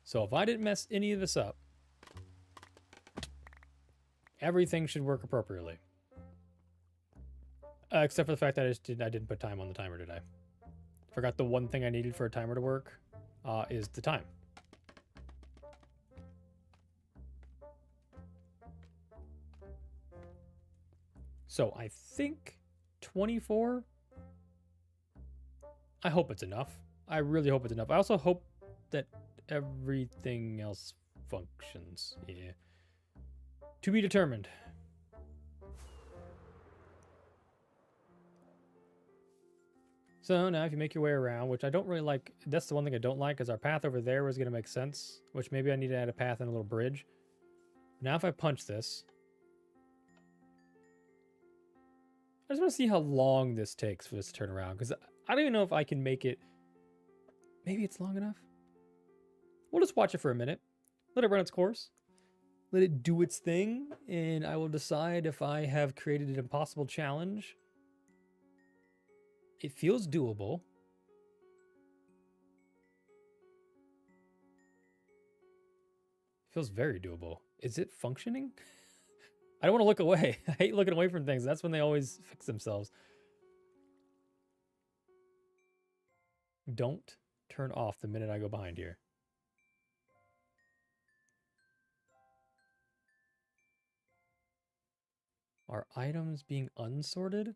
So if I didn't mess any of this up, everything should work appropriately. Except for the fact that I didn't put time on the timer, did I? Forgot the one thing I needed for a timer to work is the time. So I think 24. I hope it's enough. I really hope it's enough. I also hope that everything else functions. Yeah. To be determined. So now if you make your way around, which I don't really like, that's the one thing I don't like, is our path over there was going to make sense, which maybe I need to add a path and a little bridge. Now if I punch this, I just want to see how long this takes for this to turn around, because I don't even know if I can make it. Maybe it's long enough. We'll just watch it for a minute. Let it run its course. Let it do its thing, and I will decide if I have created an impossible challenge. It feels doable. It feels very doable. Is it functioning? I don't want to look away. I hate looking away from things. That's when they always fix themselves. Don't turn off the minute I go behind here. Are items being unsorted?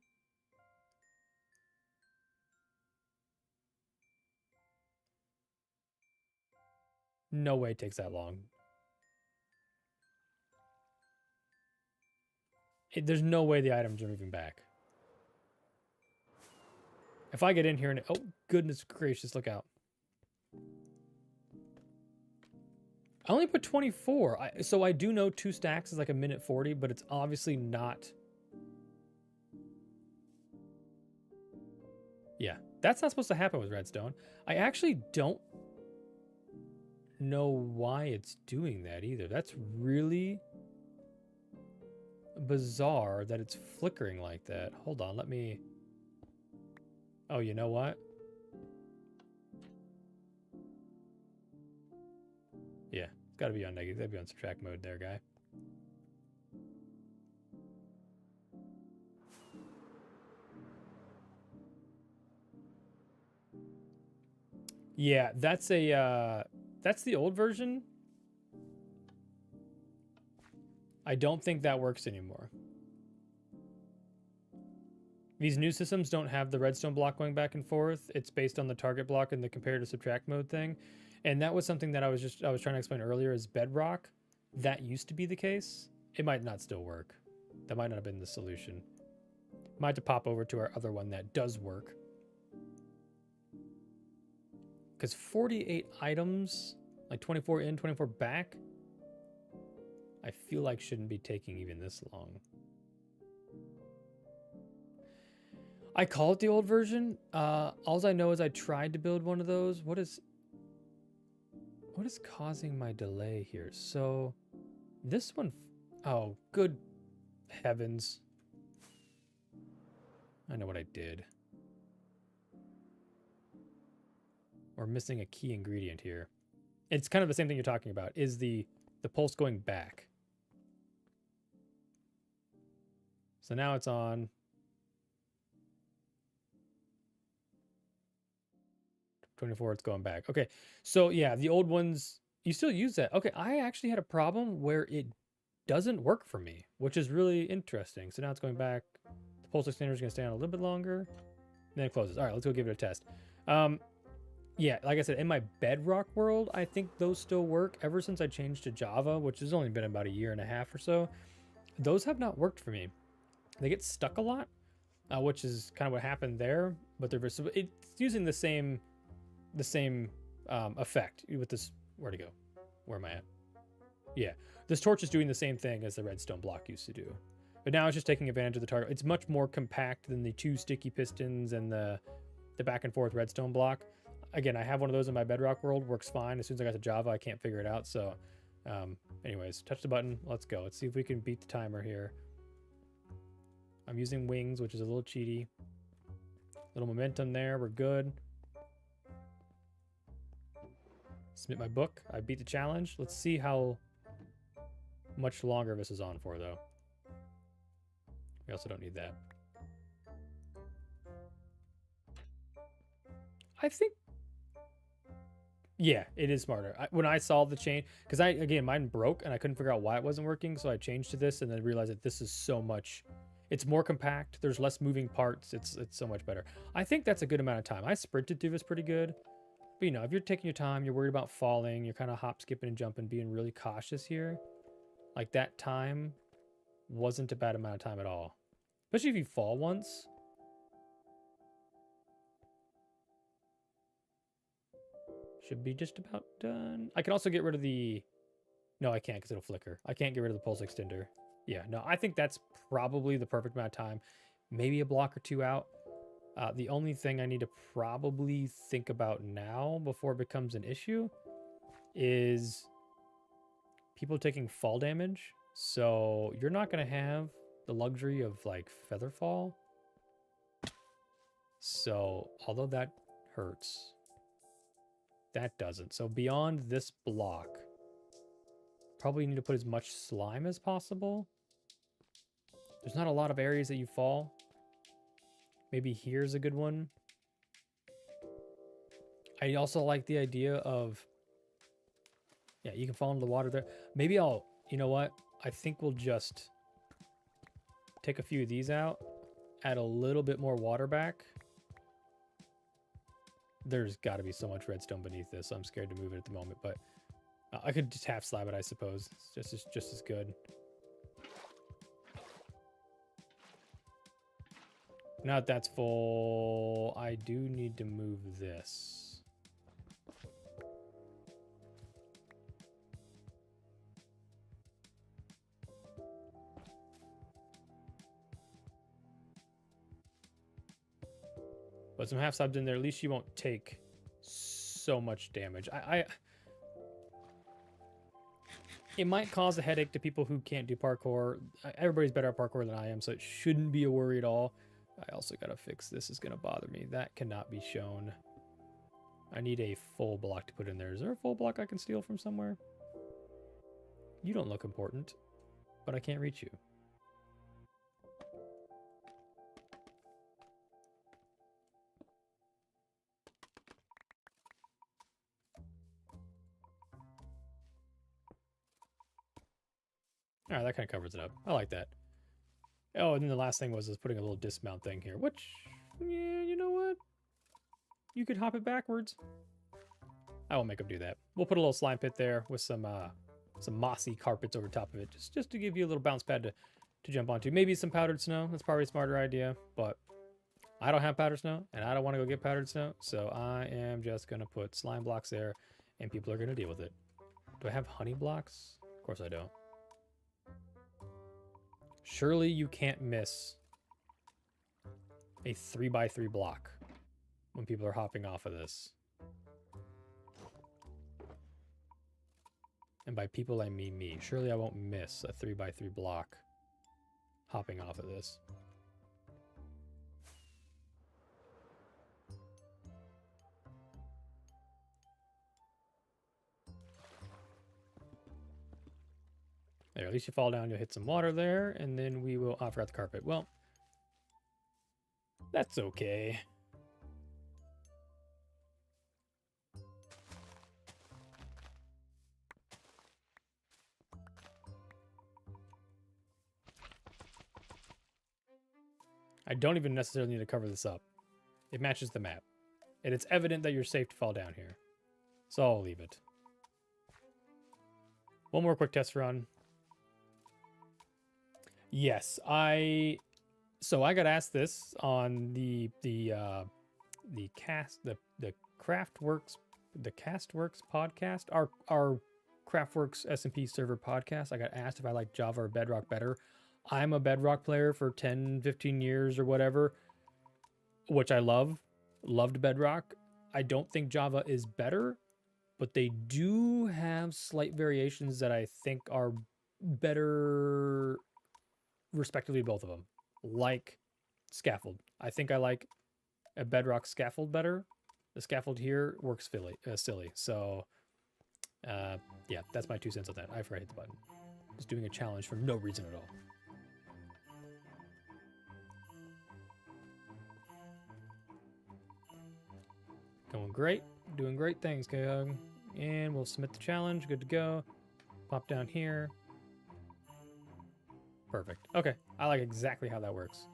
No way it takes that long. There's no way the items are moving back. If I get in here and... Oh, goodness gracious, look out. I only put 24. So I do know 2 stacks is like a minute 40, but it's obviously not... Yeah, that's not supposed to happen with redstone. I actually don't know why it's doing that either. That's really bizarre that it's flickering like that. Hold on, let me... Oh, you know what? Yeah, it's got to be on negative. That'd be on subtract mode there, guy. Yeah, that's a that's the old version. I don't think that works anymore. These new systems don't have the redstone block going back and forth. It's based on the target block and the compare to subtract mode thing. And that was something that I was trying to explain earlier is bedrock. That used to be the case. It might not still work. That might not have been the solution. Might have to pop over to our other one that does work. Because 48 items, like 24 in, 24 back, I feel like shouldn't be taking even this long. I call it the old version. All I know is I tried to build one of those. What is causing my delay here? So this one, oh, good heavens. I know what I did. We're missing a key ingredient here. It's kind of the same thing you're talking about, is the pulse going back. So now it's on. It's going back. Okay, so yeah, the old ones, you still use that. Okay, I actually had a problem where it doesn't work for me, which is really interesting. So now it's going back. The pulse extender is going to stay on a little bit longer. Then it closes. All right, let's go give it a test. Yeah, like I said, in my bedrock world, I think those still work. Ever since I changed to Java, which has only been about a year and a half or so, those have not worked for me. They get stuck a lot, which is kind of what happened there. But it's using the same effect with this. Where'd it go? Where am I at? Yeah, this torch is doing the same thing as the redstone block used to do, but now it's just taking advantage of the target. It's much more compact than the 2 sticky pistons and the back and forth redstone block. Again, I have one of those in my bedrock world. Works fine. As soon as I got to Java, I can't figure it out. So anyways, touch the button. Let's go. Let's see if we can beat the timer here. I'm using wings, which is a little cheaty. Little momentum there. We're good. Submit my book. I beat the challenge. Let's see how much longer this is on for, though. We also don't need that. I think... Yeah, it is smarter. When I saw the change... Because, again, mine broke, and I couldn't figure out why it wasn't working, so I changed to this, and then realized that this is so much... It's more compact. There's less moving parts. It's so much better. I think that's a good amount of time. I sprinted through this pretty good. But, you know, if you're taking your time, you're worried about falling, you're kind of hop, skipping, and jumping, being really cautious here, like, that time wasn't a bad amount of time at all. Especially if you fall once. Should be just about done. I can also get rid of the... No, I can't because it'll flicker. I can't get rid of the pulse extender. Yeah, no, I think that's probably the perfect amount of time. Maybe a block or 2 out. The only thing I need to probably think about now before it becomes an issue is people taking fall damage. So you're not going to have the luxury of like feather fall. So although that hurts, that doesn't. So beyond this block, probably need to put as much slime as possible. There's not a lot of areas that you fall. Maybe here's a good one. I also like the idea of, yeah, you can fall into the water there. Maybe I'll, you know what? I think we'll just take a few of these out, add a little bit more water back. There's got to be so much redstone beneath this, so I'm scared to move it at the moment, but I could just half slab it, I suppose. It's just as good. Now that that's full, I do need to move this. But some half slabs in there, at least you won't take so much damage. It might cause a headache to people who can't do parkour. Everybody's better at parkour than I am, so it shouldn't be a worry at all. I also gotta fix this. Is gonna bother me. That cannot be shown. I need a full block to put in there. Is there a full block I can steal from somewhere? You don't look important, but I can't reach you. All right, that kind of covers it up. I like that. Oh, and then the last thing was putting a little dismount thing here, which, yeah, you know what? You could hop it backwards. I won't make them do that. We'll put a little slime pit there with some mossy carpets over top of it, just to give you a little bounce pad to jump onto. Maybe some powdered snow. That's probably a smarter idea, but I don't have powdered snow, and I don't want to go get powdered snow, so I am just going to put slime blocks there, and people are going to deal with it. Do I have honey blocks? Of course I don't. Surely you can't miss a 3x3 block when people are hopping off of this. And by people, I mean me. Surely I won't miss a 3x3 block hopping off of this. There, at least you fall down, you'll hit some water there, and then we will... Oh, I forgot the carpet. Well, that's okay. I don't even necessarily need to cover this up. It matches the map. And it's evident that you're safe to fall down here. So I'll leave it. One more quick test run. Yes, so I got asked this on the Castworks podcast, our Craftworks SMP server podcast. I got asked if I like Java or Bedrock better. I'm a Bedrock player for 10, 15 years or whatever, which I loved Bedrock. I don't think Java is better, but they do have slight variations that I think are better, respectively, both of them. Like scaffold. I think I like a Bedrock scaffold better. The scaffold here works silly. So, yeah, that's my 2 cents on that. I forgot to hit the button. Just doing a challenge for no reason at all. Going great. Doing great things, K-Hug. And we'll submit the challenge. Good to go. Pop down here. Perfect. Okay. I like exactly how that works.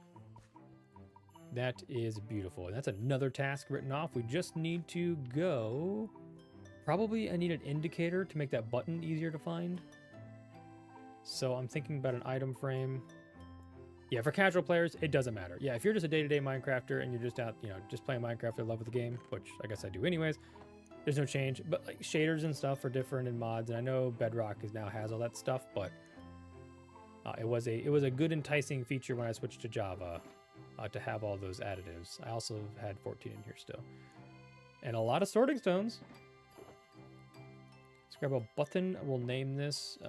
That is beautiful. And that's another task written off. We just need to go... Probably I need an indicator to make that button easier to find. So I'm thinking about an item frame. Yeah, for casual players, it doesn't matter. Yeah, if you're just a day-to-day Minecrafter and you're just out, just playing Minecraft in love with the game, which I guess I do anyways, there's no change. But like shaders and stuff are different in mods, and I know Bedrock now has all that stuff, but it was a good enticing feature when I switched to Java to have all those additives. I also had 14 in here still, and a lot of sorting stones. Let's grab a button. We'll name this.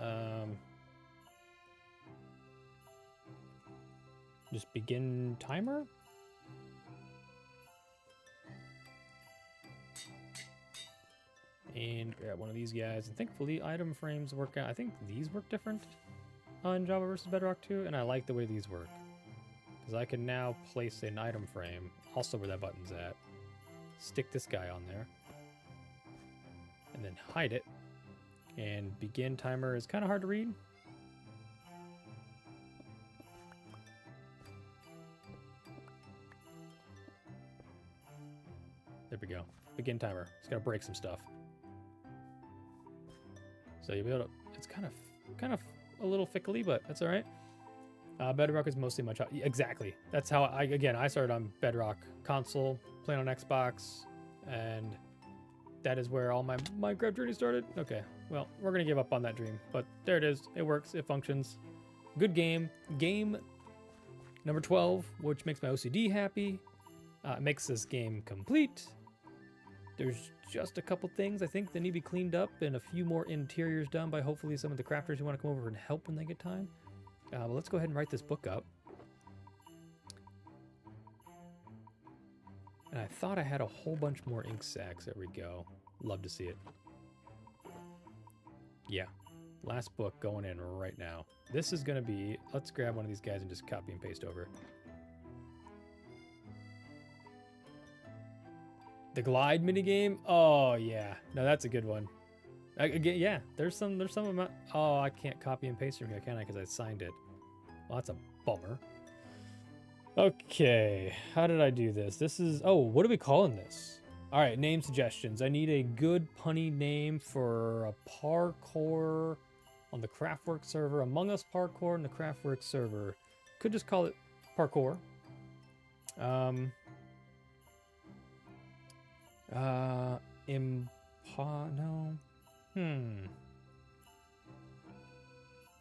Just begin timer. And grab one of these guys. And thankfully, item frames work out. I think these work different on Java versus Bedrock 2, and I like the way these work. Because I can now place an item frame, also where that button's at. Stick this guy on there. And then hide it. And begin timer is kind of hard to read. There we go. Begin timer. It's got to break some stuff. So you'll be able to... It's kind of a little fickly, but that's all right. Bedrock is mostly my child. Exactly. That's how I started on Bedrock console, playing on Xbox, and that is where all my Minecraft journey started. Okay, well, we're gonna give up on that dream, but there it is. It works. It functions. Good game. Game number 12, which makes my OCD happy. It makes this game complete. There's just a couple things I think that need to be cleaned up and a few more interiors done by hopefully some of the crafters who want to come over and help when they get time. But let's go ahead and write this book up. And I thought I had a whole bunch more ink sacs. There we go. Love to see it. Yeah. Last book going in right now. This is going to be... Let's grab one of these guys and just copy and paste over. The glide minigame? Oh, yeah. No, that's a good one. Again, yeah, there's some amount... Oh, I can't copy and paste from here, can I? Because I signed it. Well, that's a bummer. Okay, how did I do this? This is... Oh, what are we calling this? All right, name suggestions. I need a good punny name for a parkour on the Craftworks server. Among Us parkour on the Craftworks server. Could just call it parkour. No.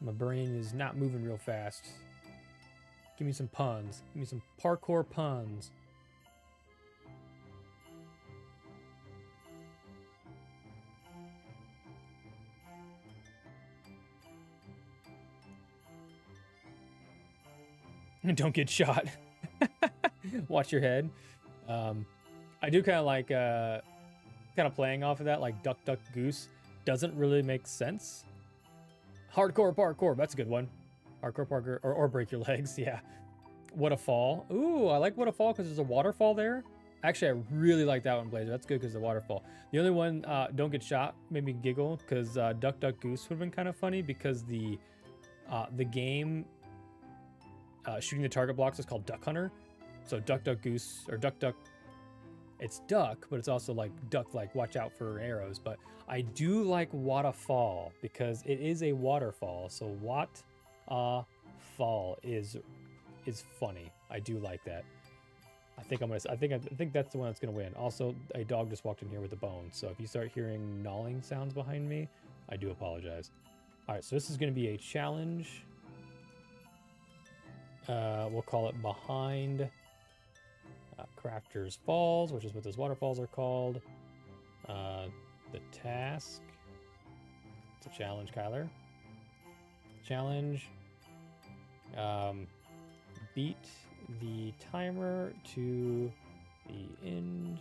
My brain is not moving real fast. Give me some puns. Give me some parkour puns. Don't get shot. Watch your head. I do kind of like playing off of that, like duck, duck, goose. Doesn't really make sense. Hardcore parkour, that's a good one. Hardcore parkour, or break your legs, yeah. What a fall. Ooh, I like What a Fall because there's a waterfall there. Actually, I really like that one, Blazer. That's good because the waterfall. The only one, Don't Get Shot, made me giggle because Duck, Duck, Goose would have been kind of funny because the game shooting the target blocks is called Duck Hunter. So Duck, Duck, Goose, or Duck, Duck, it's duck, but it's also like duck, like watch out for arrows. But I do like What a Fall because it is a waterfall. So What a Fall is funny. I do like that. I think that's the one that's gonna win. Also, a dog just walked in here with a bone. So if you start hearing gnawing sounds behind me, I do apologize. All right, so this is gonna be a challenge. We'll call it Behind Crafter's Falls, which is what those waterfalls are called. The task. It's a challenge, Kyler. Challenge. Beat the timer to the end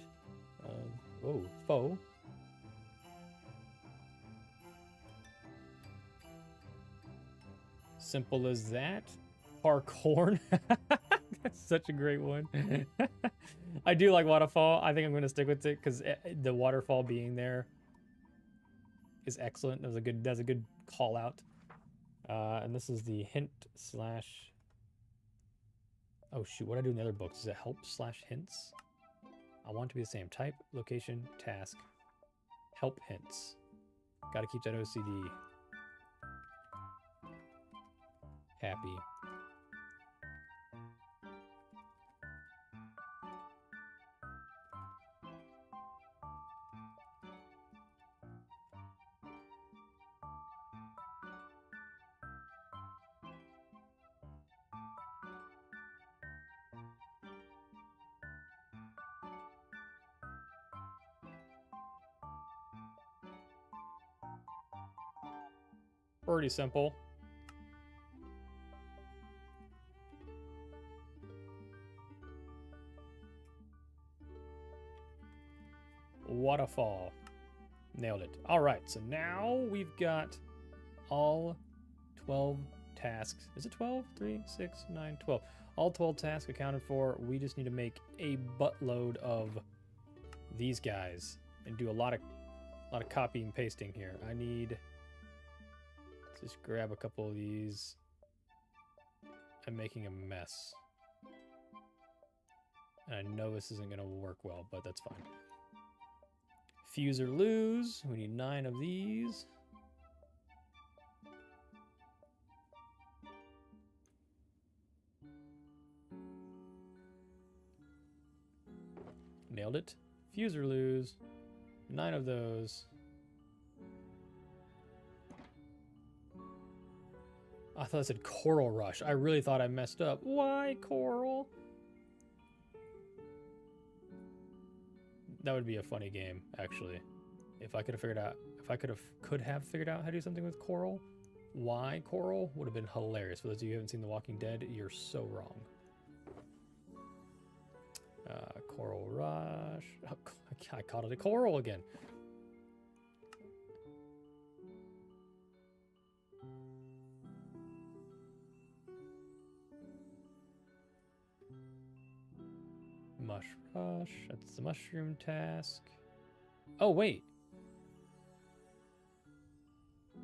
of foe. Simple as that. Parkour. That's such a great one. I do like waterfall. I think I'm going to stick with it because the waterfall being there is excellent. That's a good call out. And this is the hint slash... Oh shoot, what did I do in the other books? Is it help slash hints? I want it to be the same. Type, location, task, help hints. Got to keep that OCD happy. Pretty simple. Waterfall. Nailed it. All right, so now we've got all 12 tasks. Is it 12? 3, 6, 9, 12. All 12 tasks accounted for. We just need to make a buttload of these guys and do a lot of copy and pasting here. I need... Just grab a couple of these. I'm making a mess. And I know this isn't going to work well, but that's fine. Fuse or lose. We need 9 of these. Nailed it. Fuse or lose. 9 of those. I thought it said Coral Rush. I really thought I messed up. Why Coral? That would be a funny game, actually. If I could have figured out, if I could have figured out how to do something with Coral, why Coral would have been hilarious. For those of you who haven't seen The Walking Dead, you're so wrong. Coral Rush. Oh, I called it a coral again. Mush Rush. That's the mushroom task. Oh, wait.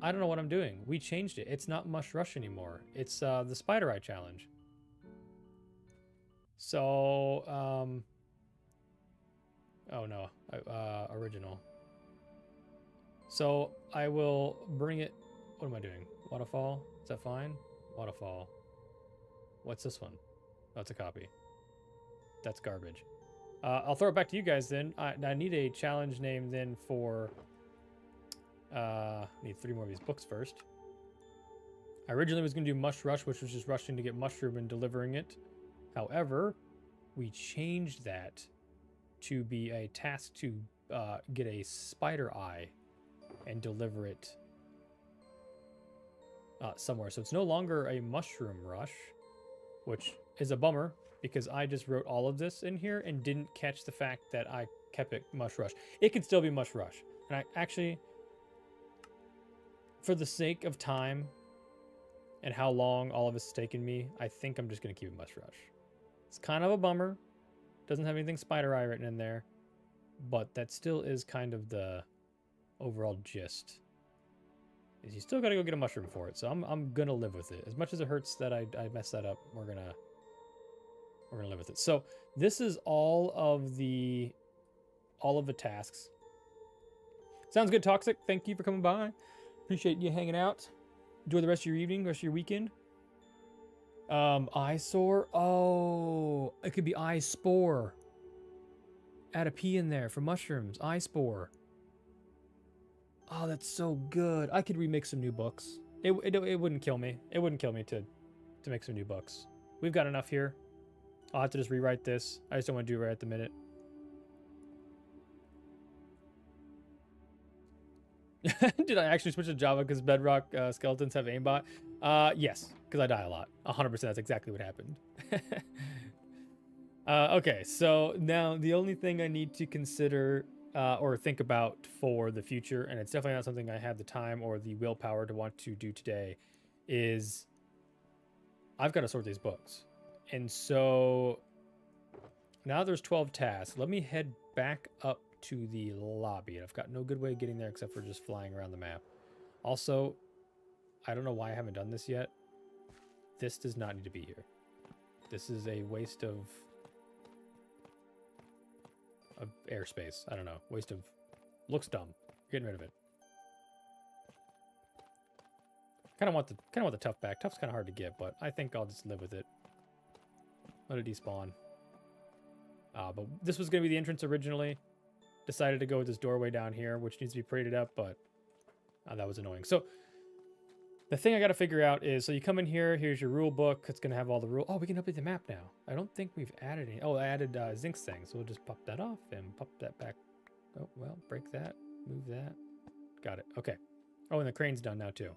I don't know what I'm doing. We changed it. It's not Mush Rush anymore. It's the Spider Eye Challenge. So, oh no, original. So I will bring it. What am I doing? Waterfall? Is that fine? Waterfall. What's this one? Oh, it's a copy. That's garbage. I'll throw it back to you guys then. I need a challenge name then for. Need 3 more of these books first. I originally was going to do Mush Rush, which was just rushing to get mushroom and delivering it. However, we changed that to be a task to get a spider eye and deliver it somewhere. So it's no longer a mushroom rush, which is a bummer because I just wrote all of this in here and didn't catch the fact that I kept it Mush Rush. It can still be Mush Rush. And I actually, for the sake of time and how long all of this has taken me, I think I'm just going to keep it Mush Rush. It's kind of a bummer. Doesn't have anything Spider Eye written in there. But that still is kind of the overall gist. Is you still got to go get a mushroom for it. So I'm going to live with it. As much as it hurts that I messed that up, we're going to live with it. So this is all of the tasks. Sounds good, Toxic. Thank you for coming by. Appreciate you hanging out. Enjoy the rest of your evening, rest of your weekend. Eyesore. Oh, it could be eye spore. Add a P in there for mushrooms. Eye spore. Oh, that's so good. I could remake some new books. It wouldn't kill me. It wouldn't kill me to make some new books. We've got enough here. I'll have to just rewrite this. I just don't want to do it right at the minute. Did I actually switch to Java because Bedrock skeletons have aimbot? Yes, because I die a lot. 100%, that's exactly what happened. Okay, so now the only thing I need to consider or think about for the future, and it's definitely not something I have the time or the willpower to want to do today, is I've got to sort these books. And so now there's 12 tasks. Let me head back up to the lobby. I've got no good way of getting there except for just flying around the map. Also, I don't know why I haven't done this yet. This does not need to be here. This is a waste of airspace. I don't know. Waste of... Looks dumb. Getting rid of it. Kind of want the tough back. Tough's kind of hard to get, but I think I'll just live with it. Let it despawn. But this was going to be the entrance originally. Decided to go with this doorway down here, which needs to be paraded up, but that was annoying. So the thing I got to figure out is, so you come in here, here's your rule book. It's going to have all the rules. Oh, we can update the map now. I don't think we've added any. Oh, I added Zinc's thing, so we'll just pop that off and pop that back. Oh, well, break that, move that. Got it. Okay. Oh, and the crane's done now too.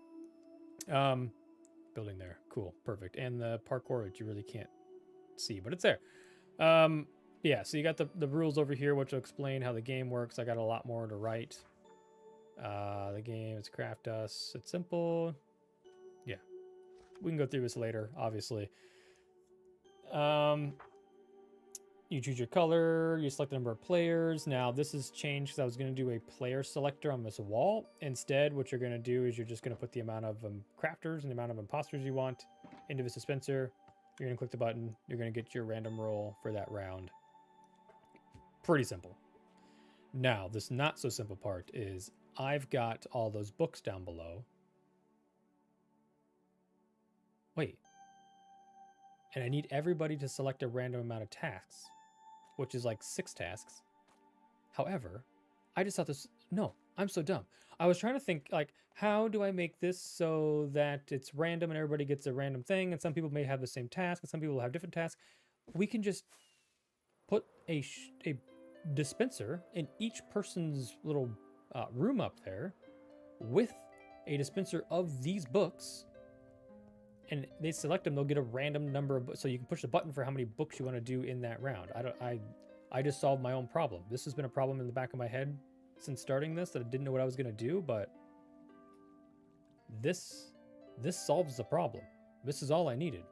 Building there. Cool. Perfect. And the parkour, which you really can't see, but it's there. Yeah, so you got the rules over here, which will explain how the game works. I got a lot more to write. The game is craft us. It's simple. Yeah, we can go through this later, obviously. You choose your color. You select the number of players. Now, this has changed because I was going to do a player selector on this wall. Instead, what you're going to do is you're just going to put the amount of crafters and the amount of imposters you want into this dispenser. You're going to click the button. You're going to get your random roll for that round. Pretty simple. Now, this not so simple part is I've got all those books down below. Wait. And I need everybody to select a random amount of tasks, which is like 6 tasks. However, I just thought this, no, I'm so dumb. I was trying to think, like, how do I make this so that it's random and everybody gets a random thing, and some people may have the same task and some people will have different tasks. We can just put a dispenser in each person's little room up there with a dispenser of these books, and they select them, they'll get a random number of books. So you can push the button for how many books you want to do in that round. I just solved my own problem. This has been a problem in the back of my head since starting this, that I didn't know what I was going to do, but this solves the problem. This is all I needed.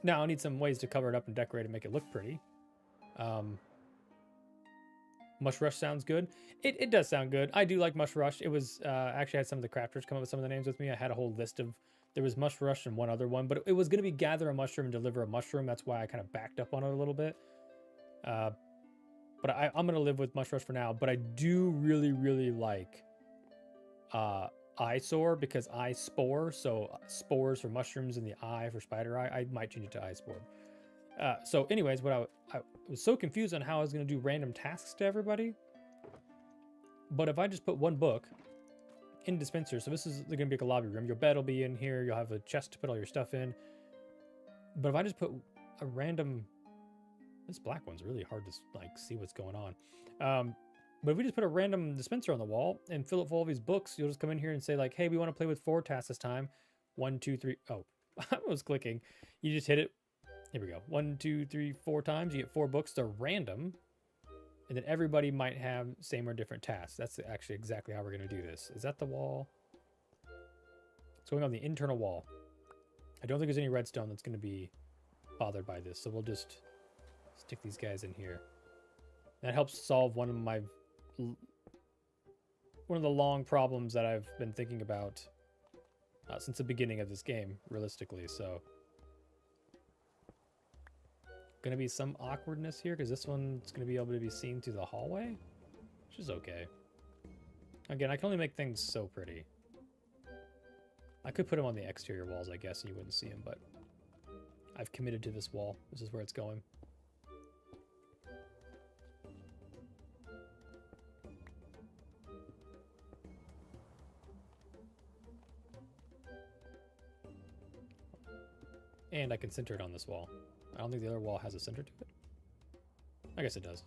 Now I need some ways to cover it up and decorate and make it look pretty. Mush Rush sounds good. It does sound good. I do like Mush Rush. It was actually had some of the crafters come up with some of the names with me. I had a whole list of, there was Mush Rush and one other one, but it was going to be gather a mushroom and deliver a mushroom. That's why I kind of backed up on it a little bit. But I'm going to live with Mush Rush for now. But I do really, really like eyesore, because eye spore. So spores for mushrooms and the eye for spider eye. I might change it to eye spore. So anyways, what I was so confused on how I was going to do random tasks to everybody. But if I just put one book in dispenser, so this is going to be like a lobby room. Your bed will be in here. You'll have a chest to put all your stuff in. But if I just put a random, this black one's really hard to like see what's going on. But if we just put a random dispenser on the wall and fill it full of these books, you'll just come in here and say like, hey, we want to play with 4 tasks this time. 1, 2, 3. Oh, I was clicking. You just hit it. Here we go. 1, 2, 3, 4 times. You get 4 books. They're random. And then everybody might have same or different tasks. That's actually exactly how we're going to do this. Is that the wall? It's going on the internal wall. I don't think there's any redstone that's going to be bothered by this. So we'll just stick these guys in here. That helps solve one of the long problems that I've been thinking about since the beginning of this game, realistically. So going to be some awkwardness here because this one's going to be able to be seen through the hallway, which is okay. Again, I can only make things so pretty. I could put them on the exterior walls, I guess, and you wouldn't see them, but I've committed to this wall. This is where it's going. And I can center it on this wall. I don't think the other wall has a center to it. I guess it does.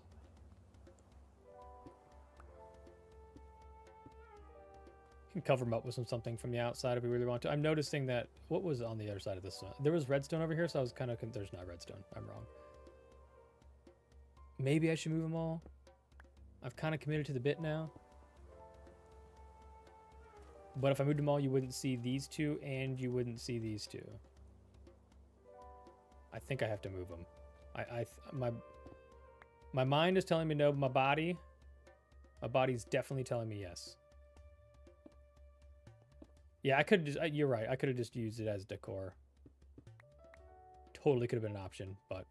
Can cover them up with something from the outside if we really want to. I'm noticing that, what was on the other side of this one? There was redstone over here, so I was kind of, there's not redstone. I'm wrong. Maybe I should move them all. I've kind of committed to the bit now. But if I moved them all, you wouldn't see these two, and you wouldn't see these two. I think I have to move them. My mind is telling me no, but my body's definitely telling me yes. Yeah, I could just, you're right. I could have just used it as decor. Totally could have been an option, but.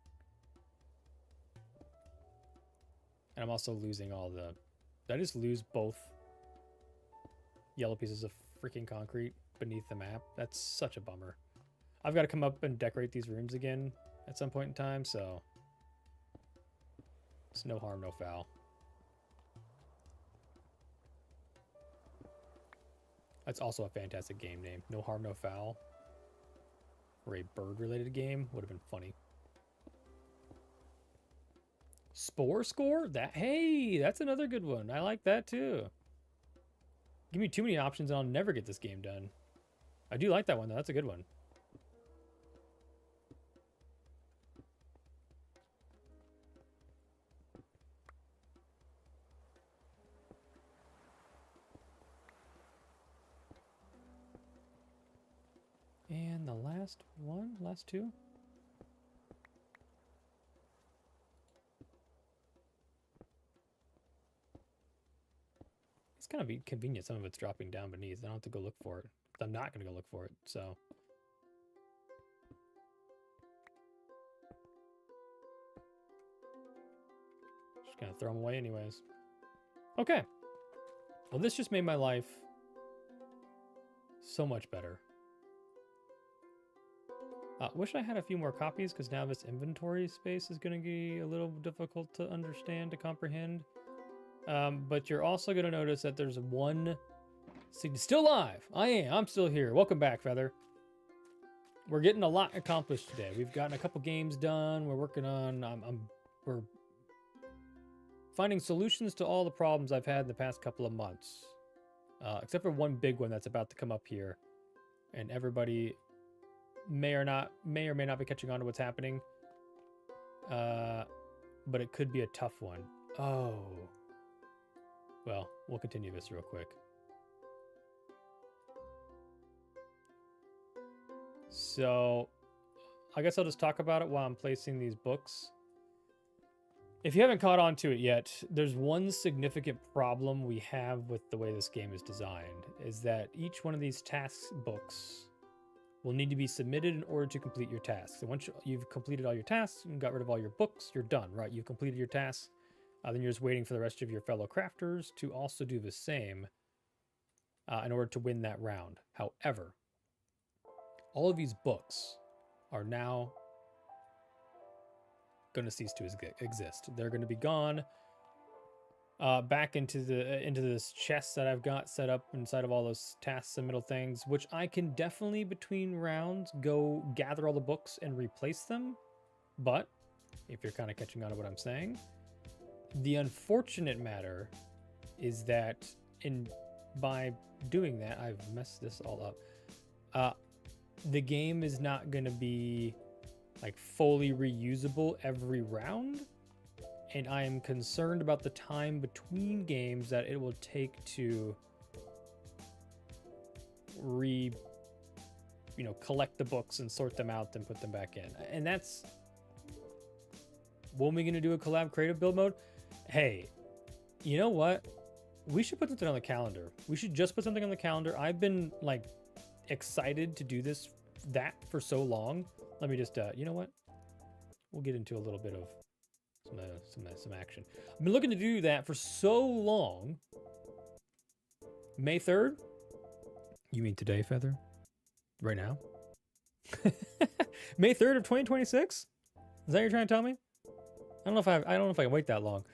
And I'm also losing all the, did I just lose both yellow pieces of freaking concrete beneath the map? That's such a bummer. I've got to come up and decorate these rooms again at some point in time, so it's no harm, no foul. That's also a fantastic game name. No harm, no foul. For a bird-related game, would have been funny. Spore score? Hey, that's another good one. I like that too. Give me too many options and I'll never get this game done. I do like that one though. That's a good one. And the last one, last two. It's kind of convenient. Some of it's dropping down beneath. I don't have to go look for it. I'm not going to go look for it, so. Just gonna throw them away anyways. Okay. Well, this just made my life so much better. Wish I had a few more copies, because now this inventory space is going to be a little difficult to understand, to comprehend. But you're also going to notice that there's one... Still alive! I'm still here. Welcome back, Feather. We're getting a lot accomplished today. We've gotten a couple games done. We're working on... we're finding solutions to all the problems I've had in the past couple of months. Except for one big one that's about to come up here. And everybody... may or may not be catching on to what's happening, but it could be a tough one. Oh, well, we'll continue this real quick. So I guess I'll just talk about it while I'm placing these books. If you haven't caught on to it yet, there's one significant problem we have with the way this game is designed, is that each one of these task books will need to be submitted in order to complete your tasks. And once you've completed all your tasks and got rid of all your books, you're done, right? You've completed your tasks. Then you're just waiting for the rest of your fellow crafters to also do the same in order to win that round. However, all of these books are now going to cease to exist. They're going to be gone back into this chest that I've got set up inside of all those tasks and middle things, which I can definitely between rounds go gather all the books and replace them. But if you're kind of catching on to what I'm saying, the unfortunate matter is that by doing that, I've messed this all up. The game is not going to be like fully reusable every round. And I am concerned about the time between games that it will take to collect the books and sort them out and put them back in. And that's when we're going to do a collab creative build mode. Hey, you know what? We should put something on the calendar. We should just put something on the calendar. I've been like excited to do that for so long. Let me just, you know what? We'll get into a little bit of some action. I've been looking to do that for so long. May 3rd? You mean today, Feather? Right now? May 3rd of 2026? Is that what you're trying to tell me? I don't know if I can wait that long.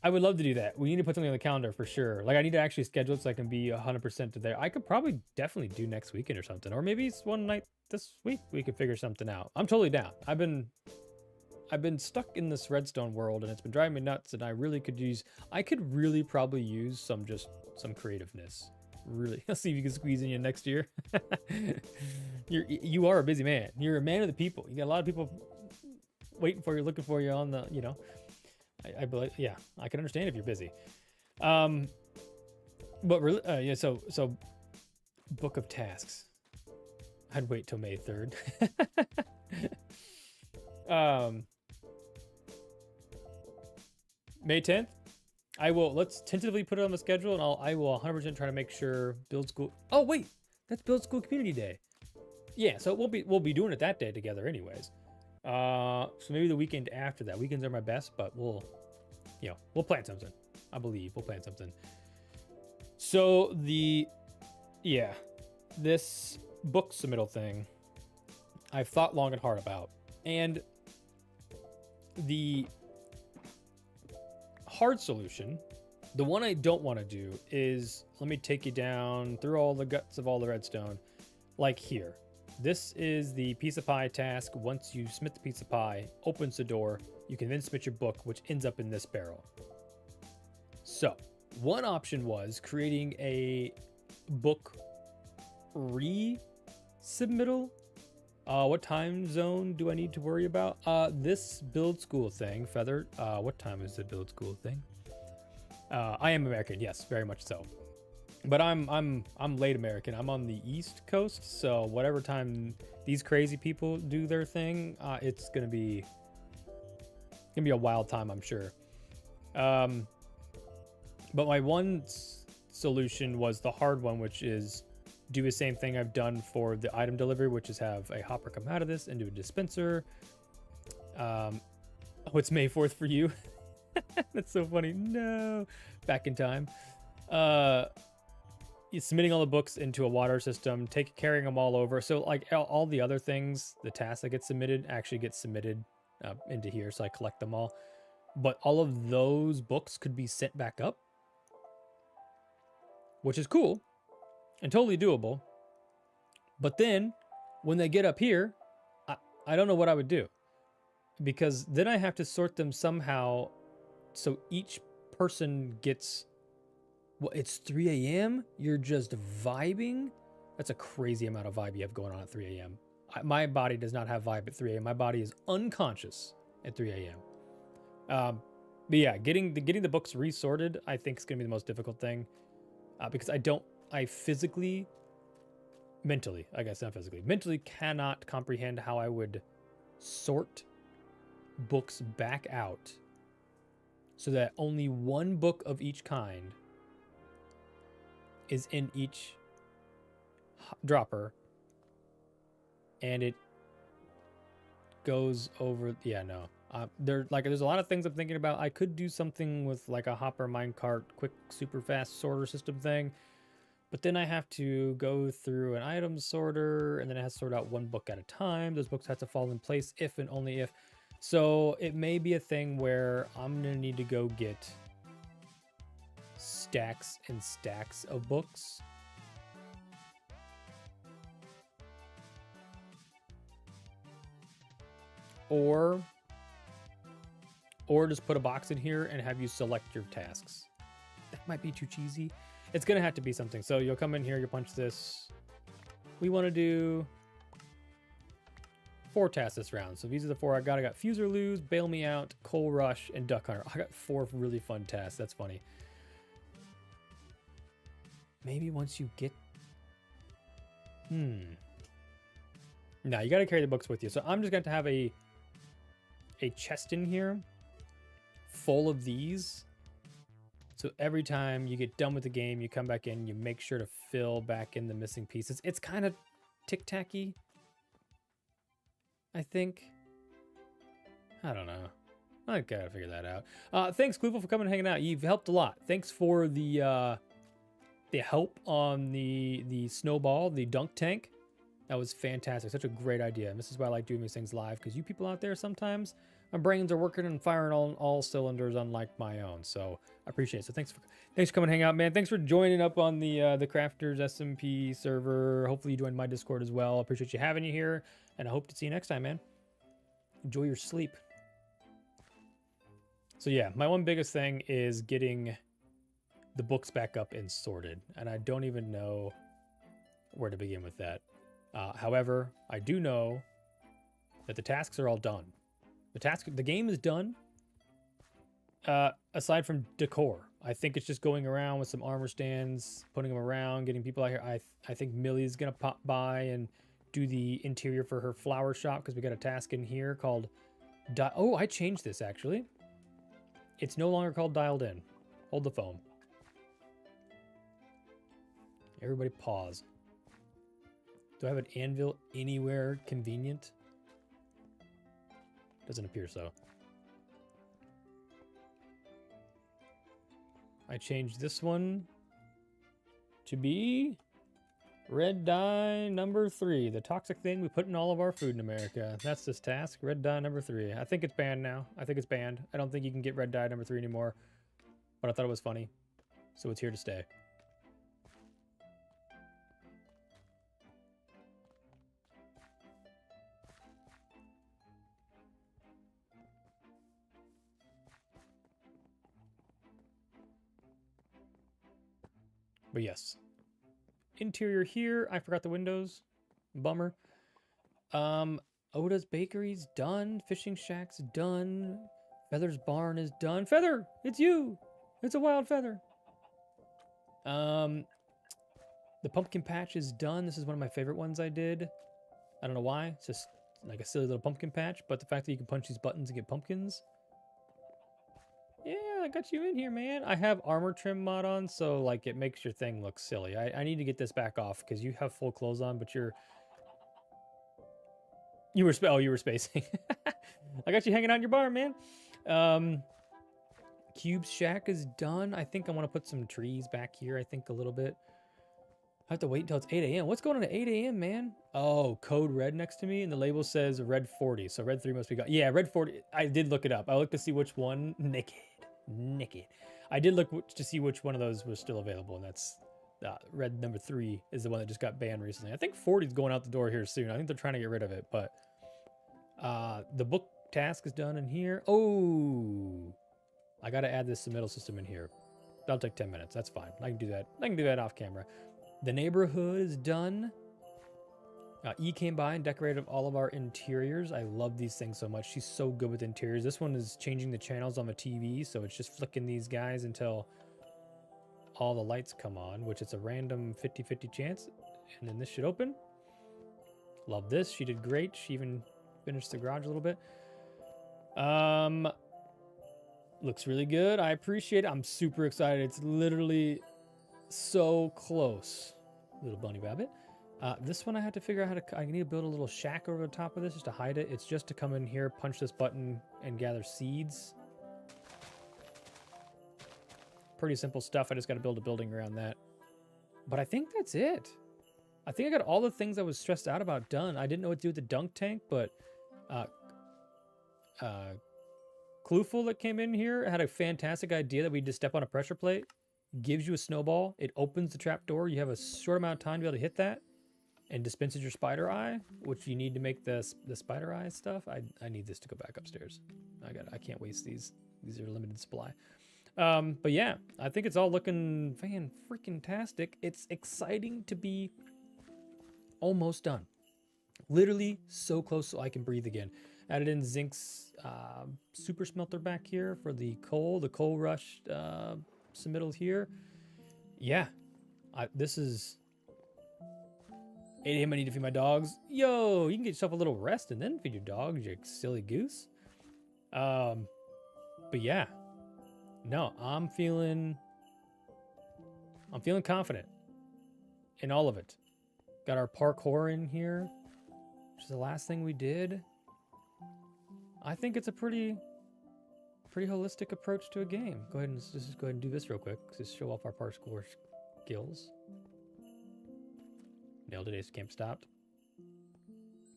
I would love to do that. We need to put something on the calendar for sure. Like I need to actually schedule it so I can be 100% to there. I could probably definitely do next weekend or something, or maybe it's one night this week we could figure something out. I'm totally down. I've been stuck in this Redstone world and it's been driving me nuts, and I could really probably use some creativeness. Really. I'll see if you can squeeze in you next year. You are a busy man. You're a man of the people. You got a lot of people waiting for you, looking for you on the, I believe, yeah, I can understand if you're busy. But really, yeah, so book of tasks. I'd wait till May 3rd. May 10th. Let's tentatively put it on the schedule, and I will 100% try to make sure Build School. Oh wait, that's Build School Community Day. Yeah, so we'll be doing it that day together, anyways. So maybe the weekend after that. Weekends are my best, but we'll plan something. I believe we'll plan something. So this book submittal thing, I've thought long and hard about, and the hard solution, the one I don't want to do, is let me take you down through all the guts of all the redstone, like here. This is the piece of pie task. Once you submit the piece of pie, opens the door, you can then submit your book, which ends up in this barrel. So one option was creating a book resubmittal. What time zone do I need to worry about? This Build School thing, Feather. What time is the Build School thing? I am American, yes, very much so. But I'm late American. I'm on the East Coast, so whatever time these crazy people do their thing, it's gonna be a wild time, I'm sure. But my one solution was the hard one, which is do the same thing I've done for the item delivery, which is have a hopper come out of this into a dispenser, Oh, it's May 4th for you. That's so funny. No, back in time. Submitting all the books into a water system, carrying them all over. So like all the other things, the tasks that get submitted actually get submitted into here. So I collect them all. But all of those books could be sent back up, which is cool and totally doable. But then when they get up here, I don't know what I would do, because then I have to sort them somehow so each person gets... Well, it's 3 a.m.? You're just vibing? That's a crazy amount of vibe you have going on at 3 a.m. My body does not have vibe at 3 a.m. My body is unconscious at 3 a.m. But yeah, getting the books resorted, I think, is going to be the most difficult thing. Because I physically, mentally, I guess not physically, mentally cannot comprehend how I would sort books back out so that only one book of each kind is in each dropper, and it goes over... Yeah, no. There's a lot of things I'm thinking about. I could do something with like a hopper minecart, quick, super fast sorter system thing, but then I have to go through an item sorter, and then it has to sort out one book at a time. Those books have to fall in place if and only if. So it may be a thing where I'm gonna need to go get stacks and stacks of books. Or just put a box in here and have you select your tasks. That might be too cheesy. It's gonna have to be something. So you'll come in here, you punch this. We want to do 4 tasks this round. So these are the 4 I got. I got Fuse or Lose, Bail Me Out, Coal Rush, and Duck Hunter. I got 4 really fun tasks. That's funny. Maybe once you get... No, you got to carry the books with you. So I'm just going to have a chest in here full of these. So every time you get done with the game, you come back in, you make sure to fill back in the missing pieces. It's kind of tic-tacky, I think. I don't know. I gotta figure that out. Thanks, Kluvel, for coming and hanging out. You've helped a lot. Thanks for the help on the snowball, the dunk tank. That was fantastic. Such a great idea. And this is why I like doing these things live, because you people out there, sometimes my brains are working and firing on all cylinders, unlike my own. So I appreciate it. So thanks for coming and hanging out, man. Thanks for joining up on the Crafters SMP server. Hopefully you joined my Discord as well. I appreciate you having you here, and I hope to see you next time, man. Enjoy your sleep. So yeah, my one biggest thing is getting the books back up and sorted, and I don't even know where to begin with that. However, I do know that the tasks are all done. The game is done. Aside from decor, I think it's just going around with some armor stands, putting them around, getting people out here. I think Millie's gonna pop by and do the interior for her flower shop, because we got a task in here called... Oh, I changed this actually. It's no longer called Dialed In. Hold the phone. Everybody pause. Do I have an anvil anywhere convenient? Doesn't appear so. I changed this one to be red dye number 3. The toxic thing we put in all of our food in America. That's this task, red dye number 3. I think it's banned now. I think it's banned. I don't think you can get red dye number 3 anymore. But I thought it was funny. So it's here to stay. But yes, interior here. I forgot the windows. Bummer. Oda's Bakery's done. Fishing Shack's done. Feather's Barn is done. Feather, it's you. It's a wild feather. The pumpkin patch is done. This is one of my favorite ones I did. I don't know why. It's just like a silly little pumpkin patch, but the fact that you can punch these buttons and get pumpkins. Yeah, I got you in here, man. I have armor trim mod on, so like it makes your thing look silly. I need to get this back off because you have full clothes on, but you were spacing. I got you hanging out in your barn, man. Cube's shack is done. I think I want to put some trees back here. I think a little bit. I have to wait until it's 8 a.m. What's going on at 8 a.m., man? Oh, code red next to me, and the label says red 40. So red 3 must be gone. Yeah, red 40. I did look it up. I looked to see which one. Naked. I did look to see which one of those was still available, and that's red number 3 is the one that just got banned recently. I think 40 is going out the door here soon. I think they're trying to get rid of it, but the book task is done in here. Oh, I got to add this submittal system in here. That'll take 10 minutes. That's fine. I can do that. I can do that off camera. The neighborhood is done. E came by and decorated all of our interiors. I love these things so much. She's so good with interiors. This one is changing the channels on the TV, so it's just flicking these guys until all the lights come on, which it's a random 50-50 chance. And then this should open. Love this. She did great. She even finished the garage a little bit. Looks really good. I appreciate it. I'm super excited. It's literally so close. Little bunny rabbit. This one I have to figure out how to... I need to build a little shack over the top of this just to hide it. It's just to come in here, punch this button, and gather seeds. Pretty simple stuff. I just got to build a building around that. But I think that's it. I think I got all the things I was stressed out about done. I didn't know what to do with the dunk tank, but... Clueful that came in here had a fantastic idea that we just step on a pressure plate. Gives you a snowball. It opens the trap door. You have a short amount of time to be able to hit that. And dispenses your spider eye, which you need to make the spider eye stuff. I need this to go back upstairs. I can't waste these. These are limited supply. But yeah, I think it's all looking fan-freaking-tastic. It's exciting to be almost done. Literally so close so I can breathe again. Added in Zinc's super smelter back here for the coal rush submittal here. Yeah, this is 8 a.m. I need to feed my dogs. Yo, you can get yourself a little rest and then feed your dogs, you silly goose. But yeah, no, I'm feeling confident in all of it. Got our parkour in here, which is the last thing we did. I think it's a pretty holistic approach to a game. Go ahead and just go ahead and do this real quick. Just show off our parkour skills. Nailed it. Ace camp stopped.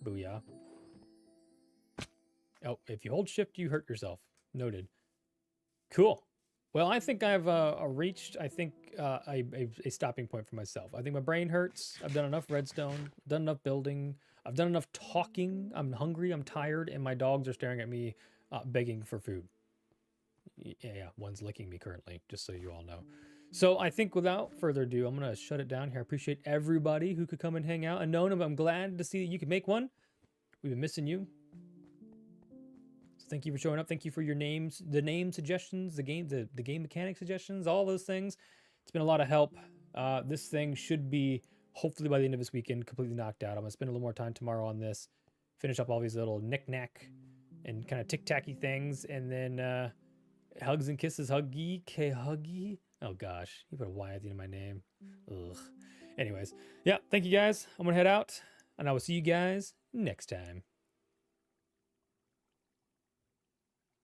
Booyah. Oh, if you hold shift, you hurt yourself. Noted. Cool. Well, I think I've reached, I think, a stopping point for myself. I think my brain hurts. I've done enough redstone. I've done enough building. I've done enough talking. I'm hungry. I'm tired. And my dogs are staring at me, begging for food. Yeah, one's licking me currently, just so you all know. So I think without further ado, I'm going to shut it down here. I appreciate everybody who could come and hang out. And Nona, I'm glad to see that you could make one. We've been missing you. So thank you for showing up. Thank you for your names, the name suggestions, the game mechanic suggestions, all those things. It's been a lot of help. This thing should be, hopefully by the end of this weekend, completely knocked out. I'm going to spend a little more time tomorrow on this. Finish up all these little knick-knack and kind of tic-tacky things. And then hugs and kisses. Huggy. Oh gosh, you put a Y at the end of my name. Ugh. Anyways, yeah, thank you guys. I'm gonna head out, and I will see you guys next time.